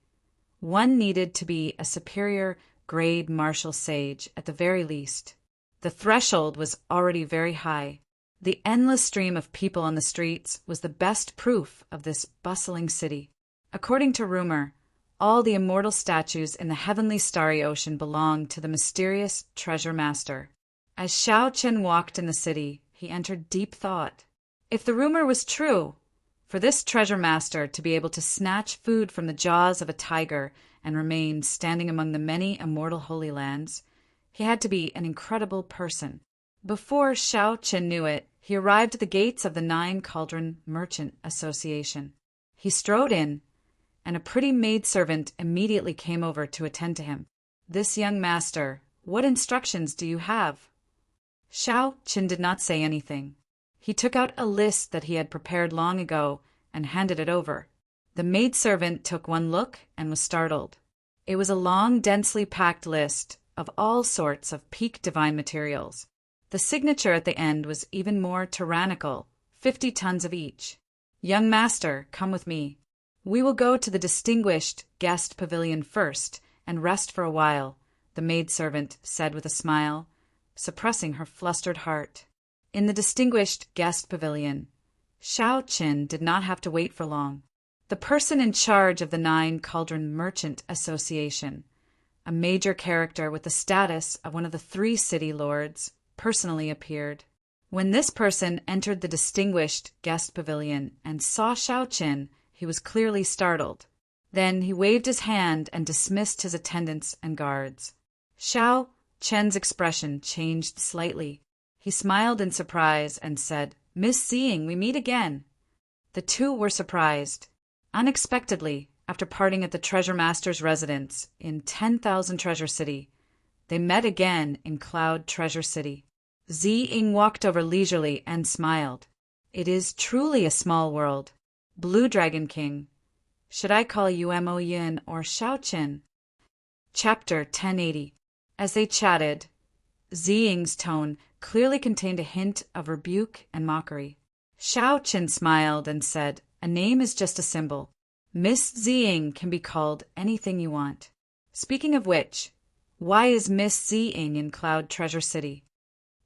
one needed to be a superior grade martial sage at the very least. The threshold was already very high. The endless stream of people on the streets was the best proof of this bustling city. According to rumor, all the immortal statues in the heavenly starry ocean belonged to the mysterious treasure master. As Xiao Chen walked in the city, he entered deep thought. If the rumor was true, for this treasure master to be able to snatch food from the jaws of a tiger and remain standing among the many immortal holy lands, he had to be an incredible person. Before Xiao Chen knew it, he arrived at the gates of the Nine Cauldron Merchant Association. He strode in, and a pretty maidservant immediately came over to attend to him. "This young master, what instructions do you have?" Xiao Chen did not say anything. He took out a list that he had prepared long ago and handed it over. The maidservant took one look and was startled. It was a long, densely packed list of all sorts of peak divine materials. The signature at the end was even more tyrannical, 50 tons of each. "Young master, come with me. We will go to the distinguished guest pavilion first and rest for a while," the maidservant said with a smile, suppressing her flustered heart. In the distinguished guest pavilion, Xiao Chen did not have to wait for long. The person in charge of the Nine Cauldron Merchant Association, a major character with the status of one of the 3 city lords, personally appeared. When this person entered the distinguished guest pavilion and saw Xiao Chen, he was clearly startled. Then he waved his hand and dismissed his attendants and guards. Xiao Chen's expression changed slightly. He smiled in surprise and said, "Miss Seeing, we meet again." The two were surprised. Unexpectedly, after parting at the treasure master's residence in 10,000 Treasure City, they met again in Cloud Treasure City. Ziying walked over leisurely and smiled. "It is truly a small world. Blue Dragon King. Should I call you Mo Yin or Xiao Chen?" Chapter 1080. As they chatted, Ziying's tone clearly contained a hint of rebuke and mockery. Xiao Chen smiled and said, "A name is just a symbol. Miss Ziying can be called anything you want. Speaking of which, why is Miss Ziying in Cloud Treasure City?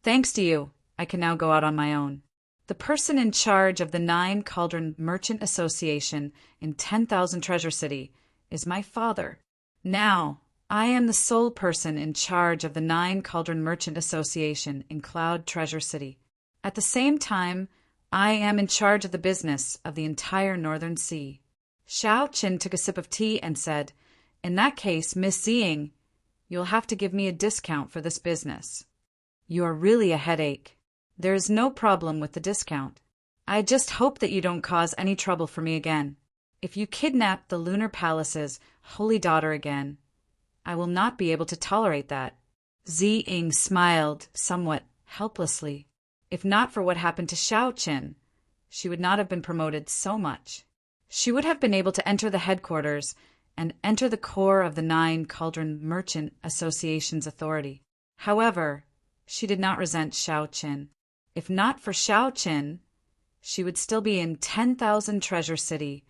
Thanks to you, I can now go out on my own. The person in charge of the Nine Cauldron Merchant Association in 10,000 Treasure City is my father. Now, I am the sole person in charge of the Nine Cauldron Merchant Association in Cloud Treasure City. At the same time, I am in charge of the business of the entire Northern Sea." Xiao Chen took a sip of tea and said, "In that case, Miss Ziying, you'll have to give me a discount for this business. You are really a headache. There is no problem with the discount. I just hope that you don't cause any trouble for me again. If you kidnap the Lunar Palace's holy daughter again, I will not be able to tolerate that." Ziying smiled somewhat helplessly. If not for what happened to Xiao Chen, she would not have been promoted so much. She would have been able to enter the headquarters and enter the core of the Nine Cauldron Merchant Association's authority. However, she did not resent Xiao Chen. If not for Xiao Chen, she would still be in 10,000 Treasure City,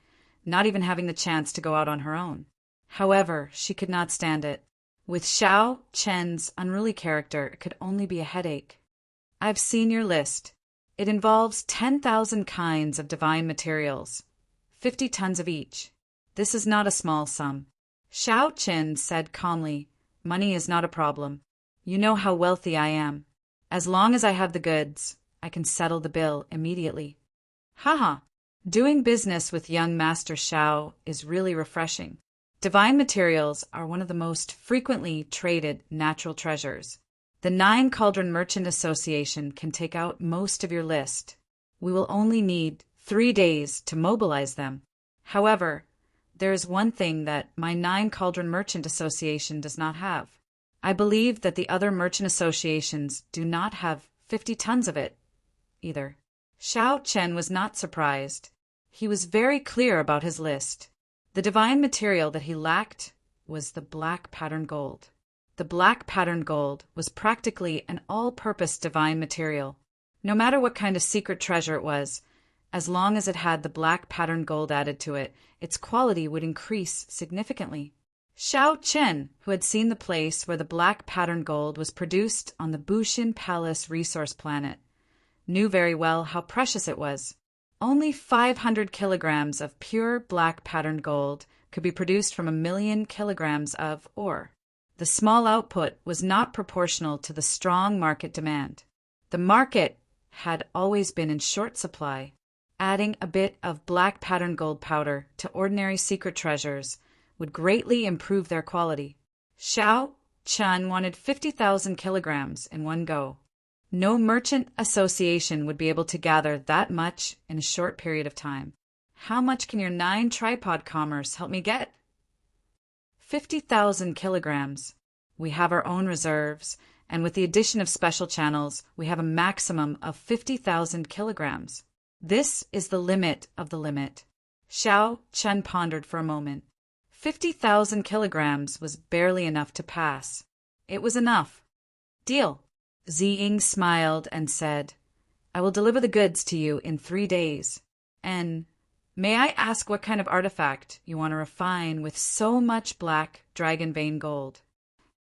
not even having the chance to go out on her own. However, she could not stand it. With Xiao Chen's unruly character, it could only be a headache. "I've seen your list. It involves 10,000 kinds of divine materials, 50 tons of each. This is not a small sum." Xiao Chen said calmly, "Money is not a problem. You know how wealthy I am. As long as I have the goods, I can settle the bill immediately." Haha, doing business with young Master Xiao is really refreshing. Divine materials are one of the most frequently traded natural treasures. The Nine Cauldron Merchant Association can take out most of your list. We will only need 3 days to mobilize them. However, there is one thing that my Nine Cauldron Merchant Association does not have. I believe that the other merchant associations do not have 50 tons of it, either. Xiao Chen was not surprised. He was very clear about his list. The divine material that he lacked was the black patterned gold. The black patterned gold was practically an all-purpose divine material. No matter what kind of secret treasure it was, as long as it had the black patterned gold added to it, its quality would increase significantly. Xiao Chen, who had seen the place where the black patterned gold was produced on the Bushin Palace resource planet, knew very well how precious it was. Only 500 kilograms of pure black patterned gold could be produced from 1,000,000 kilograms of ore. The small output was not proportional to the strong market demand. The market had always been in short supply. Adding a bit of black patterned gold powder to ordinary secret treasures would greatly improve their quality. Xiao Chen wanted 50,000 kilograms in one go. No merchant association would be able to gather that much in a short period of time. How much can your 9-tripod commerce help me get? 50,000 kilograms. We have our own reserves, and with the addition of special channels, we have a maximum of 50,000 kilograms. This is the limit of the limit. Xiao Chen pondered for a moment. 50,000 kilograms was barely enough to pass. It was enough. Deal. Ziying smiled and said, I will deliver the goods to you in 3 days. And may I ask what kind of artifact you want to refine with so much black dragon vein gold?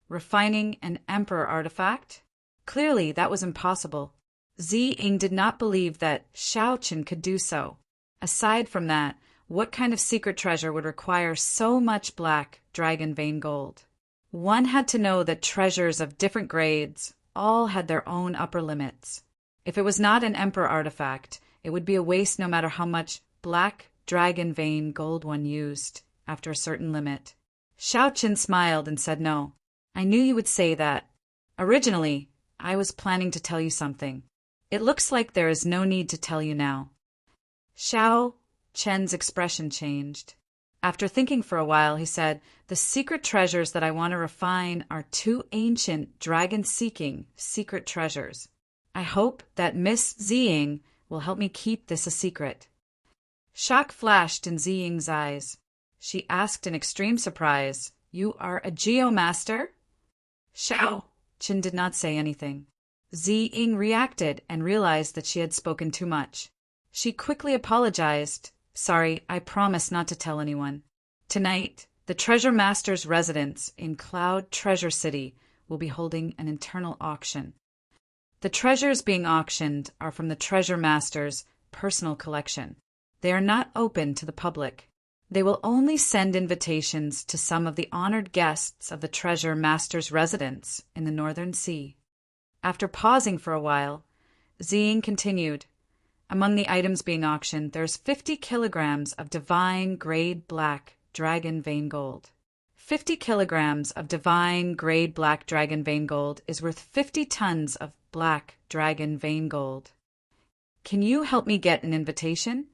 Refining an emperor artifact? Clearly that was impossible. Ziying did not believe that Xiao Chen could do so. Aside from that, what kind of secret treasure would require so much black dragon vein gold? One had to know that treasures of different grades all had their own upper limits. If it was not an emperor artifact, it would be a waste no matter how much black dragon vein gold one used after a certain limit. Xiao Chen smiled and said no. I knew you would say that. Originally, I was planning to tell you something. It looks like there is no need to tell you now. Xiao Chen's expression changed. After thinking for a while, he said, the secret treasures that I want to refine are 2 ancient dragon-seeking secret treasures. I hope that Miss Ziying will help me keep this a secret. Shock flashed in Ziying's eyes. She asked in extreme surprise, You are a geomaster? Xiao Chen did not say anything. Ziying reacted and realized that she had spoken too much. She quickly apologized. Sorry, I promise not to tell anyone. Tonight, the Treasure Master's residence in Cloud Treasure City will be holding an internal auction. The treasures being auctioned are from the Treasure Master's personal collection. They are not open to the public. They will only send invitations to some of the honored guests of the Treasure Master's residence in the Northern Sea. After pausing for a while, Ziying continued, Among the items being auctioned, there's 50 kilograms of divine grade black dragon vein gold. 50 kilograms of divine grade black dragon vein gold is worth 50 tons of black dragon vein gold. Can you help me get an invitation?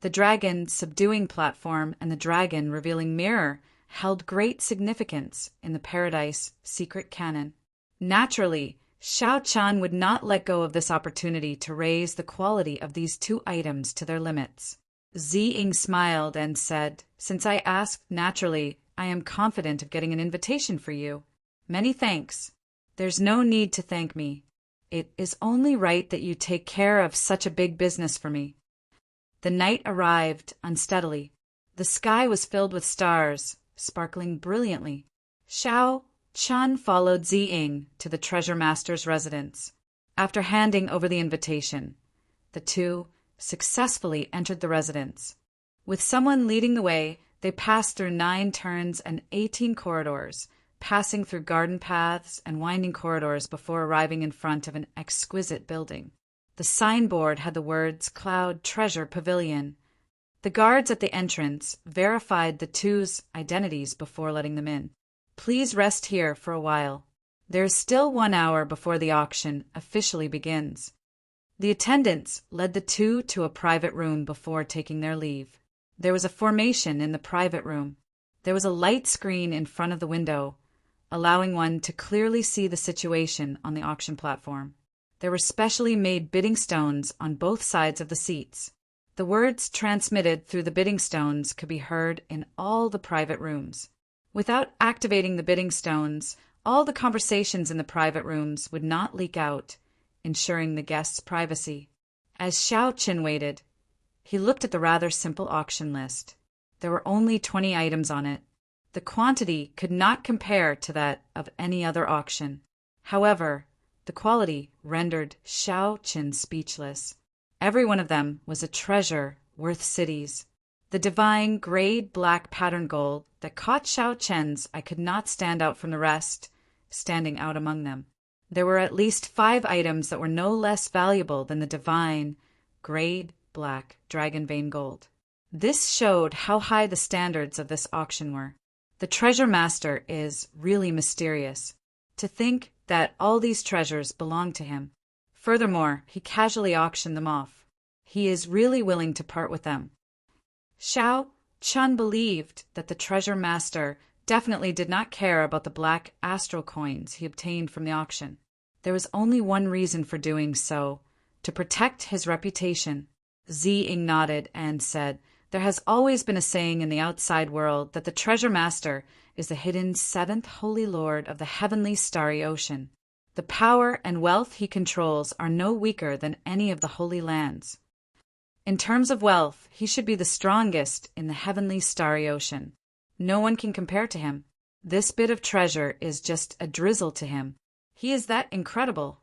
The dragon subduing platform and the dragon revealing mirror held great significance in the Paradise secret canon. Naturally, Xiao Chen would not let go of this opportunity to raise the quality of these 2 items to their limits. Ziying smiled and said, Since I asked naturally, I am confident of getting an invitation for you. Many thanks. There's no need to thank me. It is only right that you take care of such a big business for me. The night arrived unsteadily. The sky was filled with stars, sparkling brilliantly. Xiao Chen followed Ziying to the Treasure Master's residence. After handing over the invitation, the 2 successfully entered the residence. With someone leading the way, they passed through 9 turns and 18 corridors, passing through garden paths and winding corridors before arriving in front of an exquisite building. The signboard had the words Cloud Treasure Pavilion. The guards at the entrance verified the 2's identities before letting them in. Please rest here for a while. There is still 1 hour before the auction officially begins. The attendants led the 2 to a private room before taking their leave. There was a formation in the private room. There was a light screen in front of the window, allowing one to clearly see the situation on the auction platform. There were specially made bidding stones on both sides of the seats. The words transmitted through the bidding stones could be heard in all the private rooms. Without activating the bidding stones, all the conversations in the private rooms would not leak out, ensuring the guests' privacy. As Xiao Qin waited, he looked at the rather simple auction list. There were only 20 items on it. The quantity could not compare to that of any other auction. However, the quality rendered Xiao Qin speechless. Every one of them was a treasure worth cities. The divine grayed black pattern gold that caught Xiao Qin's eye could not stand out from the rest, standing out among them. There were at least 5 items that were no less valuable than the divine grayed black dragon vein gold. This showed how high the standards of this auction were. The treasure master is really mysterious. To think that all these treasures belong to him. Furthermore, he casually auctioned them off. He is really willing to part with them. Xiao Qin believed that the treasure master definitely did not care about the black astral coins he obtained from the auction. There was only one reason for doing so, to protect his reputation. Ziying nodded and said, "There has always been a saying in the outside world that the treasure master is the hidden 7th holy lord of the heavenly starry ocean. The power and wealth he controls are no weaker than any of the holy lands. In terms of wealth, he should be the strongest in the heavenly starry ocean. No one can compare to him. This bit of treasure is just a drizzle to him. He is that incredible."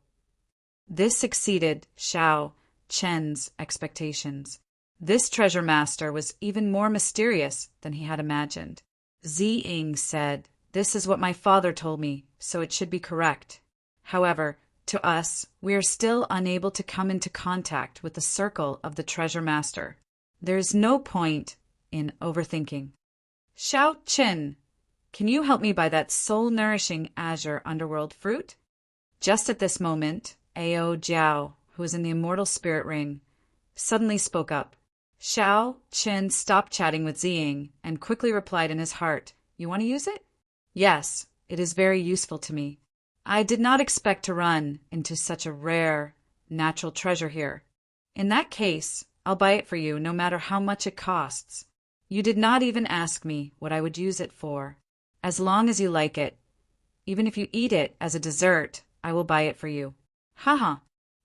This exceeded Xiao Qin's expectations. This treasure master was even more mysterious than he had imagined. Ziying said, "This is what my father told me, so it should be correct. However, to us, we are still unable to come into contact with the circle of the treasure master. There is no point in overthinking. Xiao Qin, can you help me buy that soul-nourishing azure underworld fruit?" Just at this moment, Ao Jiao, who was in the Immortal Spirit Ring, suddenly spoke up. Xiao Qin stopped chatting with Ziying and quickly replied in his heart, "You want to use it?" "Yes, it is very useful to me. I did not expect to run into such a rare, natural treasure here. In that case, I'll buy it for you no matter how much it costs. You did not even ask me what I would use it for. As long as you like it. Even if you eat it as a dessert, I will buy it for you." "Haha.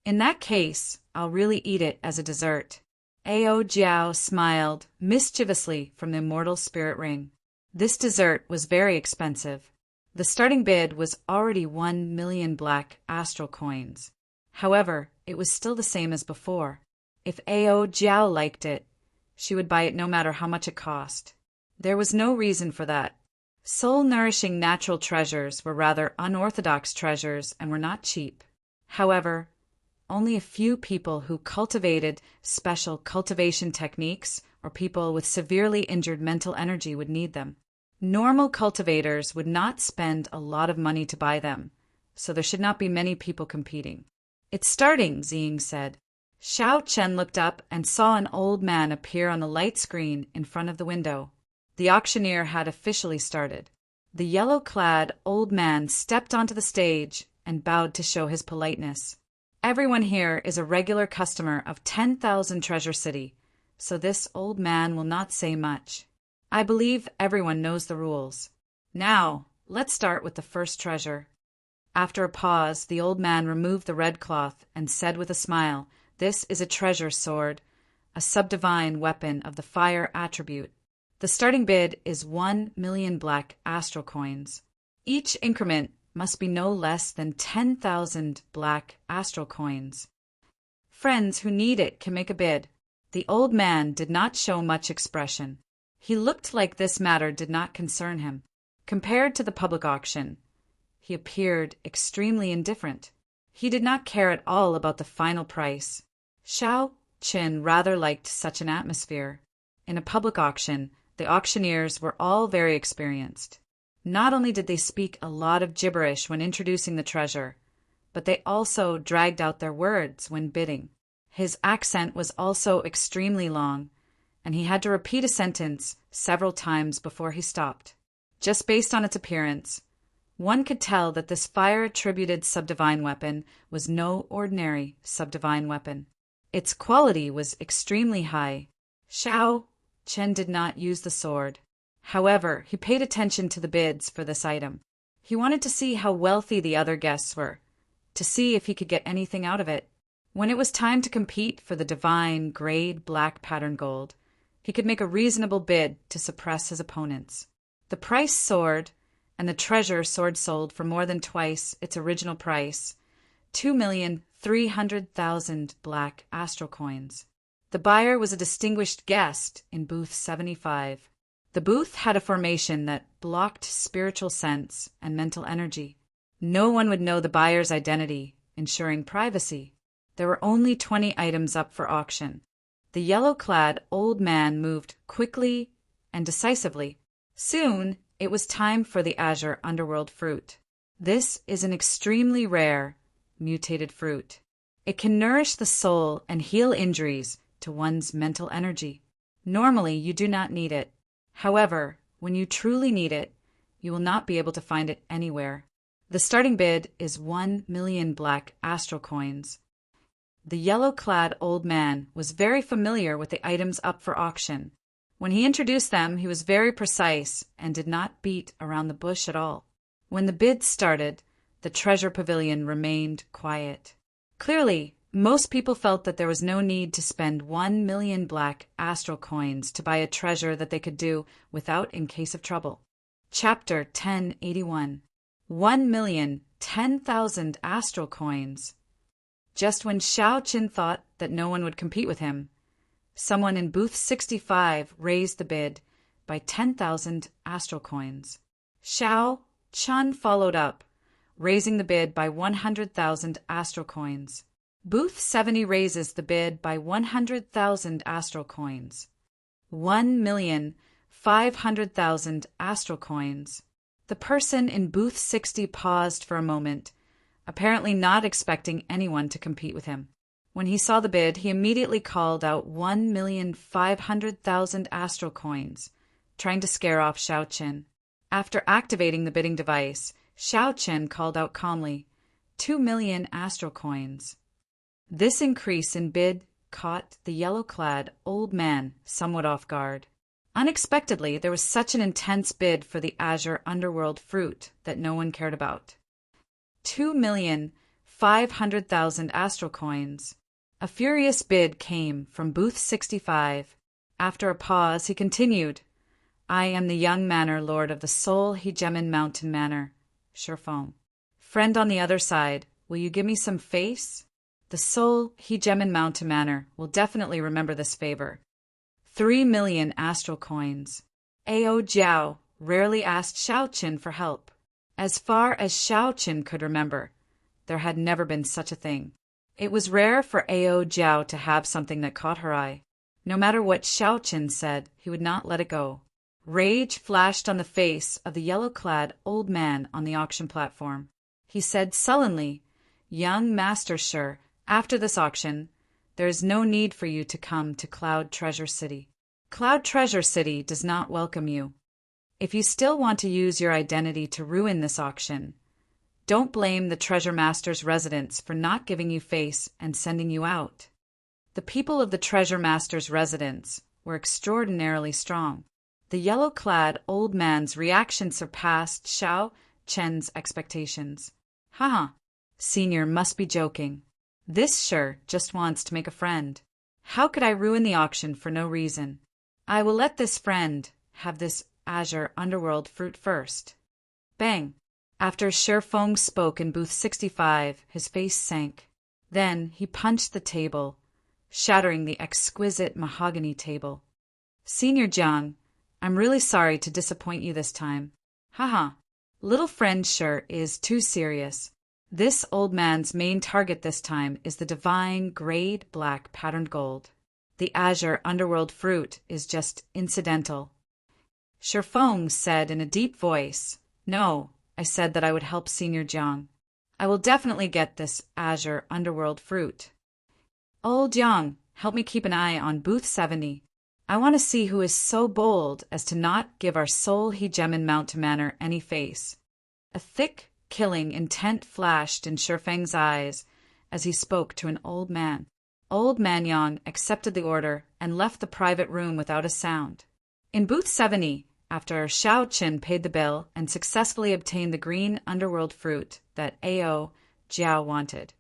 In that case, I'll really eat it as a dessert." Ao Jiao smiled mischievously from the Immortal Spirit Ring. This dessert was very expensive. The starting bid was already 1 million black astral coins. However, it was still the same as before. If Ao Jiao liked it, she would buy it no matter how much it cost. There was no reason for that. Soul-nourishing natural treasures were rather unorthodox treasures and were not cheap. However, only a few people who cultivated special cultivation techniques or people with severely injured mental energy would need them. Normal cultivators would not spend a lot of money to buy them, so there should not be many people competing. "It's starting," Ziying said. Xiao Qin looked up and saw an old man appear on the light screen in front of the window. The auctioneer had officially started. The yellow-clad old man stepped onto the stage and bowed to show his politeness. "Everyone here is a regular customer of 10,000 Treasure City, so this old man will not say much. I believe everyone knows the rules. Now, let's start with the first treasure." After a pause, the old man removed the red cloth and said with a smile, "This is a treasure sword, a subdivine weapon of the fire attribute. The starting bid is 1 million black astral coins. Each increment must be no less than 10,000 black astral coins. Friends who need it can make a bid." The old man did not show much expression. He looked like this matter did not concern him. Compared to the public auction, he appeared extremely indifferent. He did not care at all about the final price. Xiao Qin rather liked such an atmosphere. In a public auction, the auctioneers were all very experienced. Not only did they speak a lot of gibberish when introducing the treasure, but they also dragged out their words when bidding. His accent was also extremely long, and he had to repeat a sentence several times before he stopped. Just based on its appearance, One could tell that this fire-attributed subdivine weapon was no ordinary subdivine weapon. Its quality was extremely high. Xiao Chen did not use the sword. However, he paid attention to the bids for this item. He wanted to see how wealthy the other guests were, to see if he could get anything out of it. When it was time to compete for the divine grade black pattern gold, he could make a reasonable bid to suppress his opponents. The price soared, and the treasure sword sold for more than twice its original price, 2,300,000 black astral coins. The buyer was a distinguished guest in booth 75. The booth had a formation that blocked spiritual sense and mental energy. No one would know the buyer's identity, ensuring privacy. There were only 20 items up for auction. The yellow-clad old man moved quickly and decisively. Soon, it was time for the azure underworld fruit. This is an extremely rare, mutated fruit. It can nourish the soul and heal injuries to one's mental energy. Normally, you do not need it. However, when you truly need it, you will not be able to find it anywhere. The starting bid is 1 million black astral coins. The yellow-clad old man was very familiar with the items up for auction. When he introduced them, he was very precise and did not beat around the bush at all. When the bid started, the treasure pavilion remained quiet. Clearly, most people felt that there was no need to spend 1 million black astral coins to buy a treasure that they could do without in case of trouble. Chapter 1081. 1,010,000 astral coins. Just when Xiao Qin thought that no one would compete with him, someone in booth 65 raised the bid by 10,000 astral coins. Xiao Qin followed up, raising the bid by 100,000 astral coins. Booth 70 raises the bid by 100,000 astral coins. 1,500,000 astral coins. The person in booth 60 paused for a moment, apparently not expecting anyone to compete with him. When he saw the bid, he immediately called out 1,500,000 astral coins, trying to scare off Xiao Qin. After activating the bidding device, Xiao Qin called out calmly, 2 million astral coins. This increase in bid caught the yellow-clad old man somewhat off guard. Unexpectedly, there was such an intense bid for the azure underworld fruit that no one cared about. 2,500,000 astral coins. A furious bid came from booth 65. After a pause, he continued, I am the young manor lord of the Soul Hegemon Mountain Manor, Shifeng. Friend on the other side, will you give me some face? The Soul Hegemon Mountain Manor will definitely remember this favor. 3 million astral coins. Ao Jiao rarely asked Xiao Qin for help. As far as Xiao Qin could remember, there had never been such a thing. It was rare for Ao Jiao to have something that caught her eye. No matter what Xiao Qin said, he would not let it go. Rage flashed on the face of the yellow-clad old man on the auction platform. He said sullenly, Young Master Shi, after this auction, there is no need for you to come to Cloud Treasure City. Cloud Treasure City does not welcome you. If you still want to use your identity to ruin this auction, don't blame the Treasure Master's residence for not giving you face and sending you out. The people of the Treasure Master's residence were extraordinarily strong. The yellow-clad old man's reaction surpassed Xiao Chen's expectations. Haha, Senior must be joking. This Shi just wants to make a friend. How could I ruin the auction for no reason? I will let this friend have this azure underworld fruit first. Bang! After Shifeng spoke in booth 65, his face sank. Then he punched the table, shattering the exquisite mahogany table. Senior Jiang, I'm really sorry to disappoint you this time. Haha, little friend Shi is too serious. This old man's main target this time is the divine grade black patterned gold. The azure underworld fruit is just incidental. Shifeng said in a deep voice, No, I said that I would help Senior Jiang. I will definitely get this azure underworld fruit. Old Jiang, help me keep an eye on booth 70. I want to see who is so bold as to not give our Soul Hegemon Mountain Manor any face. A thick, killing intent flashed in Shifeng's eyes as he spoke to an old man. Old Manyang accepted the order and left the private room without a sound. In booth 70, after Xiao Qin paid the bill and successfully obtained the green underworld fruit that Ao Jiao wanted,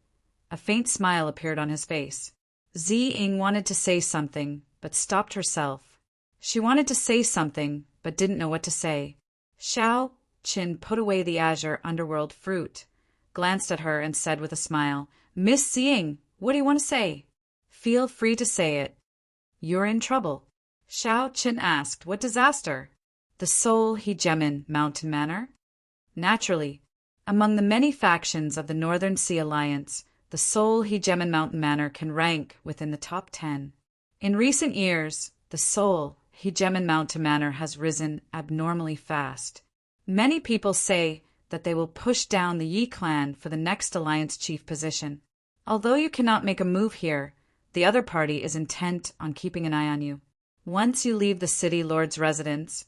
a faint smile appeared on his face. Ziying wanted to say something, but stopped herself. She wanted to say something, but didn't know what to say. Xiao Qin put away the azure underworld fruit, glanced at her, and said with a smile, "Miss Ziying, what do you want to say? Feel free to say it." "You're in trouble." Xiao Qin asked, "What disaster?" "The Seoul Hegemon Mountain Manor." Naturally. Among the many factions of the Northern Sea Alliance, the Seoul Hegemon Mountain Manor can rank within the top 10. In recent years, the Seoul Hegemon Mountain Manor has risen abnormally fast. Many people say that they will push down the Yi clan for the next alliance chief position. Although you cannot make a move here, the other party is intent on keeping an eye on you. Once you leave the city lord's residence,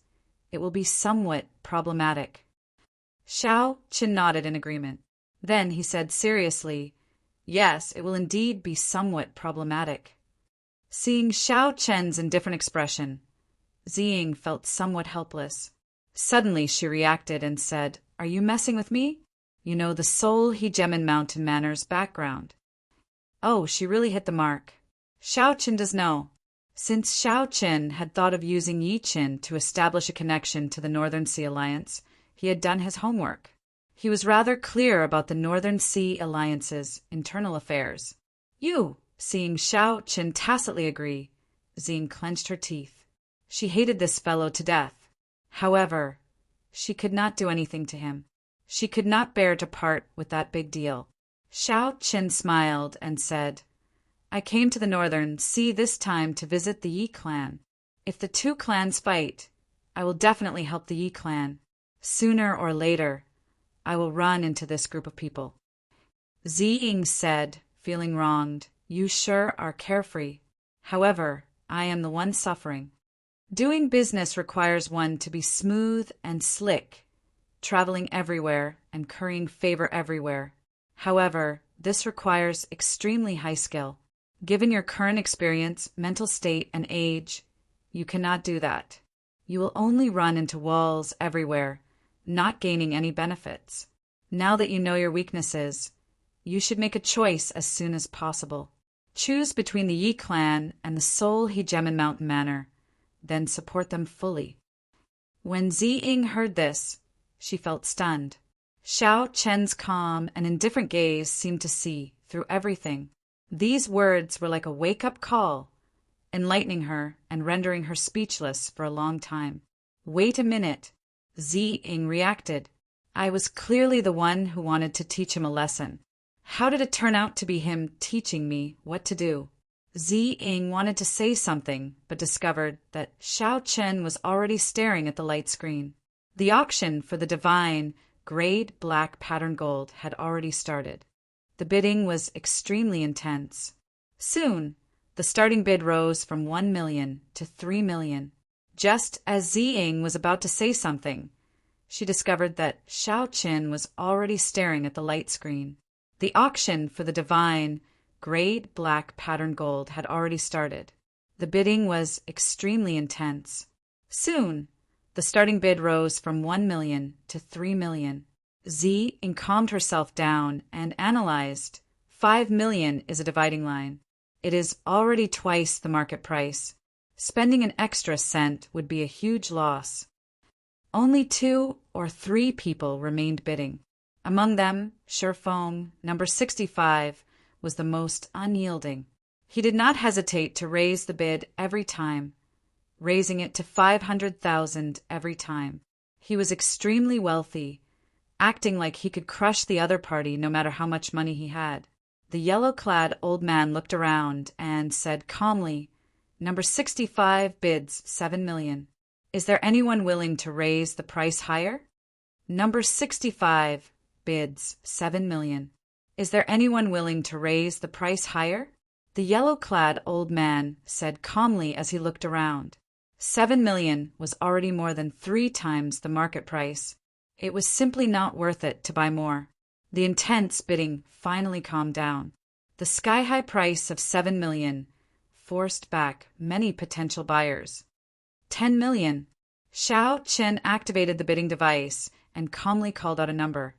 it will be somewhat problematic. Xiao Qin nodded in agreement. Then he said seriously, "Yes, it will indeed be somewhat problematic." Seeing Xiao Chen's indifferent expression, Ziying felt somewhat helpless. Suddenly she reacted and said, "Are you messing with me? You know the Seoul Hegemon Mountain Manor's background." Oh, she really hit the mark. Xiao Qin does know. Since Xiao Qin had thought of using Yi Qin to establish a connection to the Northern Sea Alliance, he had done his homework. He was rather clear about the Northern Sea Alliance's internal affairs. "You!" Seeing Xiao Qin tacitly agree, Ziying clenched her teeth. She hated this fellow to death. However, she could not do anything to him. She could not bear to part with that big deal. Xiao Qin smiled and said, "I came to the Northern Sea this time to visit the Yi clan. If the two clans fight, I will definitely help the Yi clan. Sooner or later, I will run into this group of people." Ziying said, feeling wronged, "You sure are carefree. However, I am the one suffering." Doing business requires one to be smooth and slick, traveling everywhere and currying favor everywhere. However, this requires extremely high skill. Given your current experience, mental state, and age, you cannot do that. You will only run into walls everywhere, not gaining any benefits. Now that you know your weaknesses, you should make a choice as soon as possible. Choose between the Yi clan and the Seoul Hegemon Mountain Manor, then support them fully. When Ziying heard this, she felt stunned. Xiao Chen's calm and indifferent gaze seemed to see through everything. These words were like a wake-up call, enlightening her and rendering her speechless for a long time. "Wait a minute," Ziying reacted. "I was clearly the one who wanted to teach him a lesson. How did it turn out to be him teaching me what to do?" Ziying wanted to say something, but discovered that Xiao Chen was already staring at the light screen. The auction for the divine, grade black patterned gold had already started. The bidding was extremely intense. Soon, the starting bid rose from 1 million to 3 million. Just as Ziying was about to say something, she discovered that Xiao Qin was already staring at the light screen. The auction for the divine, grade black patterned gold had already started. The bidding was extremely intense. Soon, the starting bid rose from 1 million to 3 million. Ziying calmed herself down and analyzed. 5 million is a dividing line. It is already twice the market price. Spending an extra cent would be a huge loss. Only 2 or 3 people remained bidding. Among them, Shifeng, number 65, was the most unyielding. He did not hesitate to raise the bid every time, raising it to 500,000 every time. He was extremely wealthy, acting like he could crush the other party no matter how much money he had. The yellow-clad old man looked around and said calmly, "Number 65 bids 7 million. Is there anyone willing to raise the price higher?" Number 65 bids 7 million. Is there anyone willing to raise the price higher? The yellow-clad old man said calmly as he looked around. 7 million was already more than 3 times the market price. It was simply not worth it to buy more. The intense bidding finally calmed down. The sky-high price of 7 million forced back many potential buyers. 10 million. Xiao Chen activated the bidding device and calmly called out a number,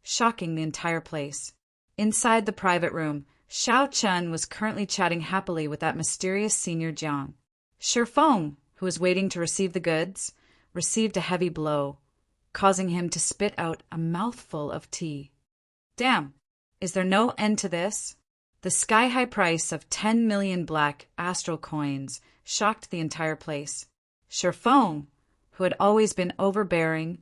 shocking the entire place. Inside the private room, Xiao Chen was currently chatting happily with that mysterious senior Jiang. Shifeng, who was waiting to receive the goods, received a heavy blow, causing him to spit out a mouthful of tea. Damn, is there no end to this? The sky-high price of 10 million black astral coins shocked the entire place. Shifeng, who had always been overbearing,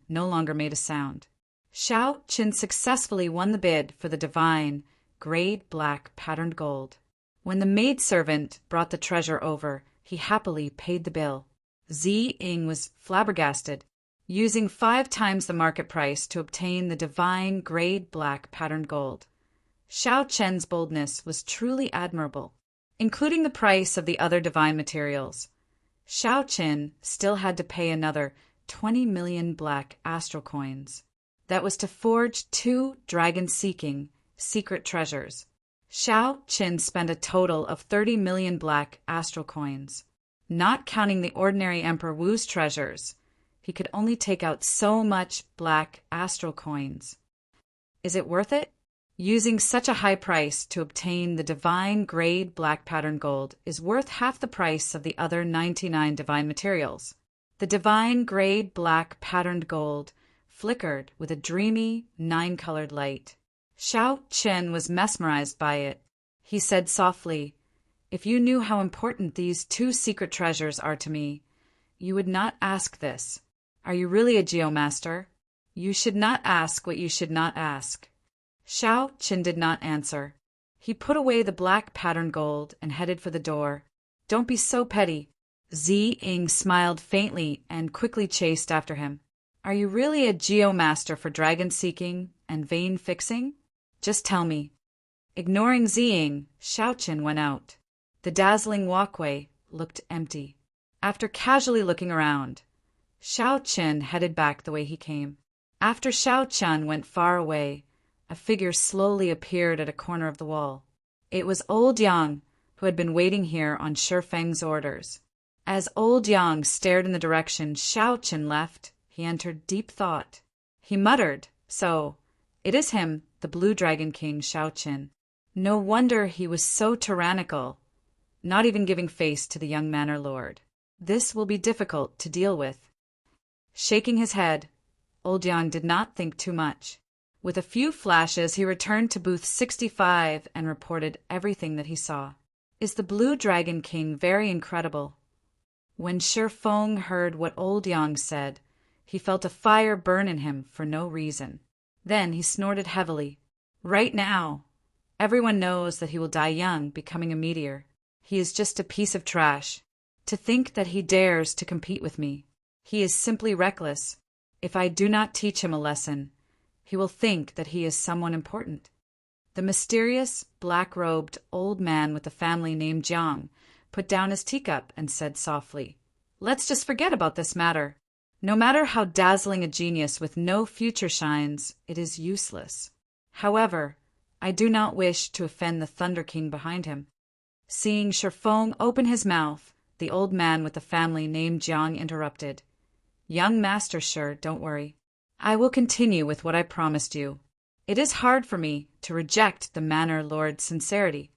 no longer made a sound. Xiao Chen successfully won the bid for the divine, grade black patterned gold. When the maidservant brought the treasure over, he happily paid the bill. Zi Ying was flabbergasted, using 5 times the market price to obtain the divine grade black patterned gold. Xiao Chen's boldness was truly admirable. Including the price of the other divine materials, Xiao Chen still had to pay another 20 million black astral coins. That was to forge 2 dragon-seeking secret treasures. Xiao Chen spent a total of 30 million black astral coins. Not counting the ordinary Emperor Wu's treasures, he could only take out so much black astral coins. Is it worth it? Using such a high price to obtain the divine grade black pattern gold is worth half the price of the other 99 divine materials. The divine grade black patterned gold flickered with a dreamy, 9-colored light. Xiao Chen was mesmerized by it. He said softly, "If you knew how important these 2 secret treasures are to me, you would not ask this. Are you really a geomaster? You should not ask what you should not ask." Xiao Chen did not answer. He put away the black pattern gold and headed for the door. "Don't be so petty." Zi Ying smiled faintly and quickly chased after him. "Are you really a geomaster for dragon-seeking and vein-fixing? Just tell me." Ignoring Zi Ying, Xiao Chen went out. The dazzling walkway looked empty. After casually looking around, Xiao Chen headed back the way he came. After Xiao Chen went far away, a figure slowly appeared at a corner of the wall. It was old Yang, who had been waiting here on Shifeng's orders. As old Yang stared in the direction Xiao Chen left, he entered deep thought. He muttered, "So, it is him, the Blue Dragon King Xiao Chen. No wonder he was so tyrannical, not even giving face to the young manor lord. This will be difficult to deal with." Shaking his head, old Yang did not think too much. With a few flashes, he returned to booth 65 and reported everything that he saw. "Is the Blue Dragon King very incredible?" When Shifeng heard what old Yang said, he felt a fire burn in him for no reason. Then he snorted heavily. "Right now, everyone knows that he will die young, becoming a meteor. He is just a piece of trash. To think that he dares to compete with me. He is simply reckless. If I do not teach him a lesson, he will think that he is someone important." The mysterious, black-robed old man with the family named Jiang put down his teacup and said softly, "Let's just forget about this matter. No matter how dazzling a genius with no future shines, it is useless. However, I do not wish to offend the Thunder King behind him." Seeing Shifeng open his mouth, the old man with the family named Jiang interrupted. "Young master, sure, don't worry. I will continue with what I promised you. It is hard for me to reject the manor lord's sincerity."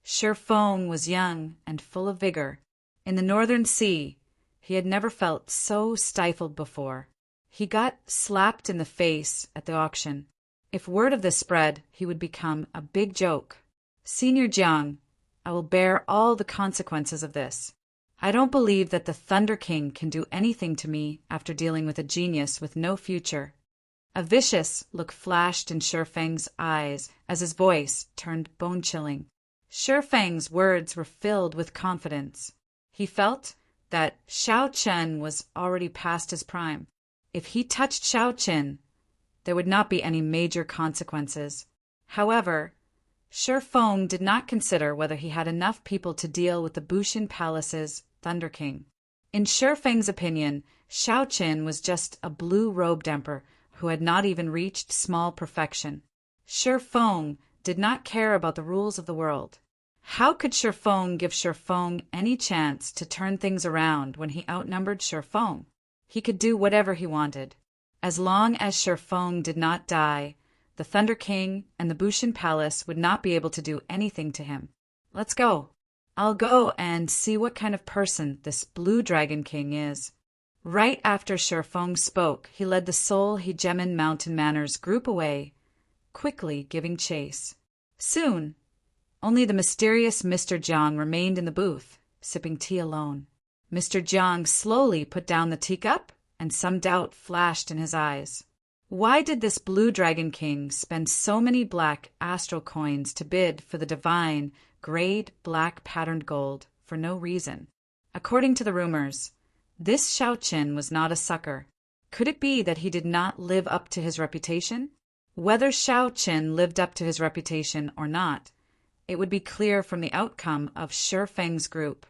Shifeng was young and full of vigor. In the Northern Sea, he had never felt so stifled before. He got slapped in the face at the auction. If word of this spread, he would become a big joke. "Senior Jiang, I will bear all the consequences of this. I don't believe that the Thunder King can do anything to me after dealing with a genius with no future." A vicious look flashed in Shifeng's eyes as his voice turned bone-chilling. Shifeng's words were filled with confidence. He felt that Xiao Chen was already past his prime. If he touched Xiao Chen, there would not be any major consequences. However, Shifeng did not consider whether he had enough people to deal with the Bushin Palace's Thunder King. In Shi Feng's opinion, Shao Qin was just a blue-robed emperor who had not even reached small perfection. Shi Feng did not care about the rules of the world. How could Shi Feng give Shi Feng any chance to turn things around when he outnumbered Shi Feng? He could do whatever he wanted. As long as Shi Feng did not die, the Thunder King and the Bushan Palace would not be able to do anything to him. Let's go. I'll go and see what kind of person this Blue Dragon King is. Right after Shi Feng spoke, he led the Seoul Hegemen Mountain Manors group away, quickly giving chase. Soon, only the mysterious Mr. Jiang remained in the booth, sipping tea alone. Mr. Jiang slowly put down the teacup, and some doubt flashed in his eyes. Why did this Blue Dragon King spend so many black astral coins to bid for the divine, grayed black patterned gold for no reason? According to the rumors, this Shao Qin was not a sucker. Could it be that he did not live up to his reputation? Whether Shao Qin lived up to his reputation or not, it would be clear from the outcome of Shi Feng's group.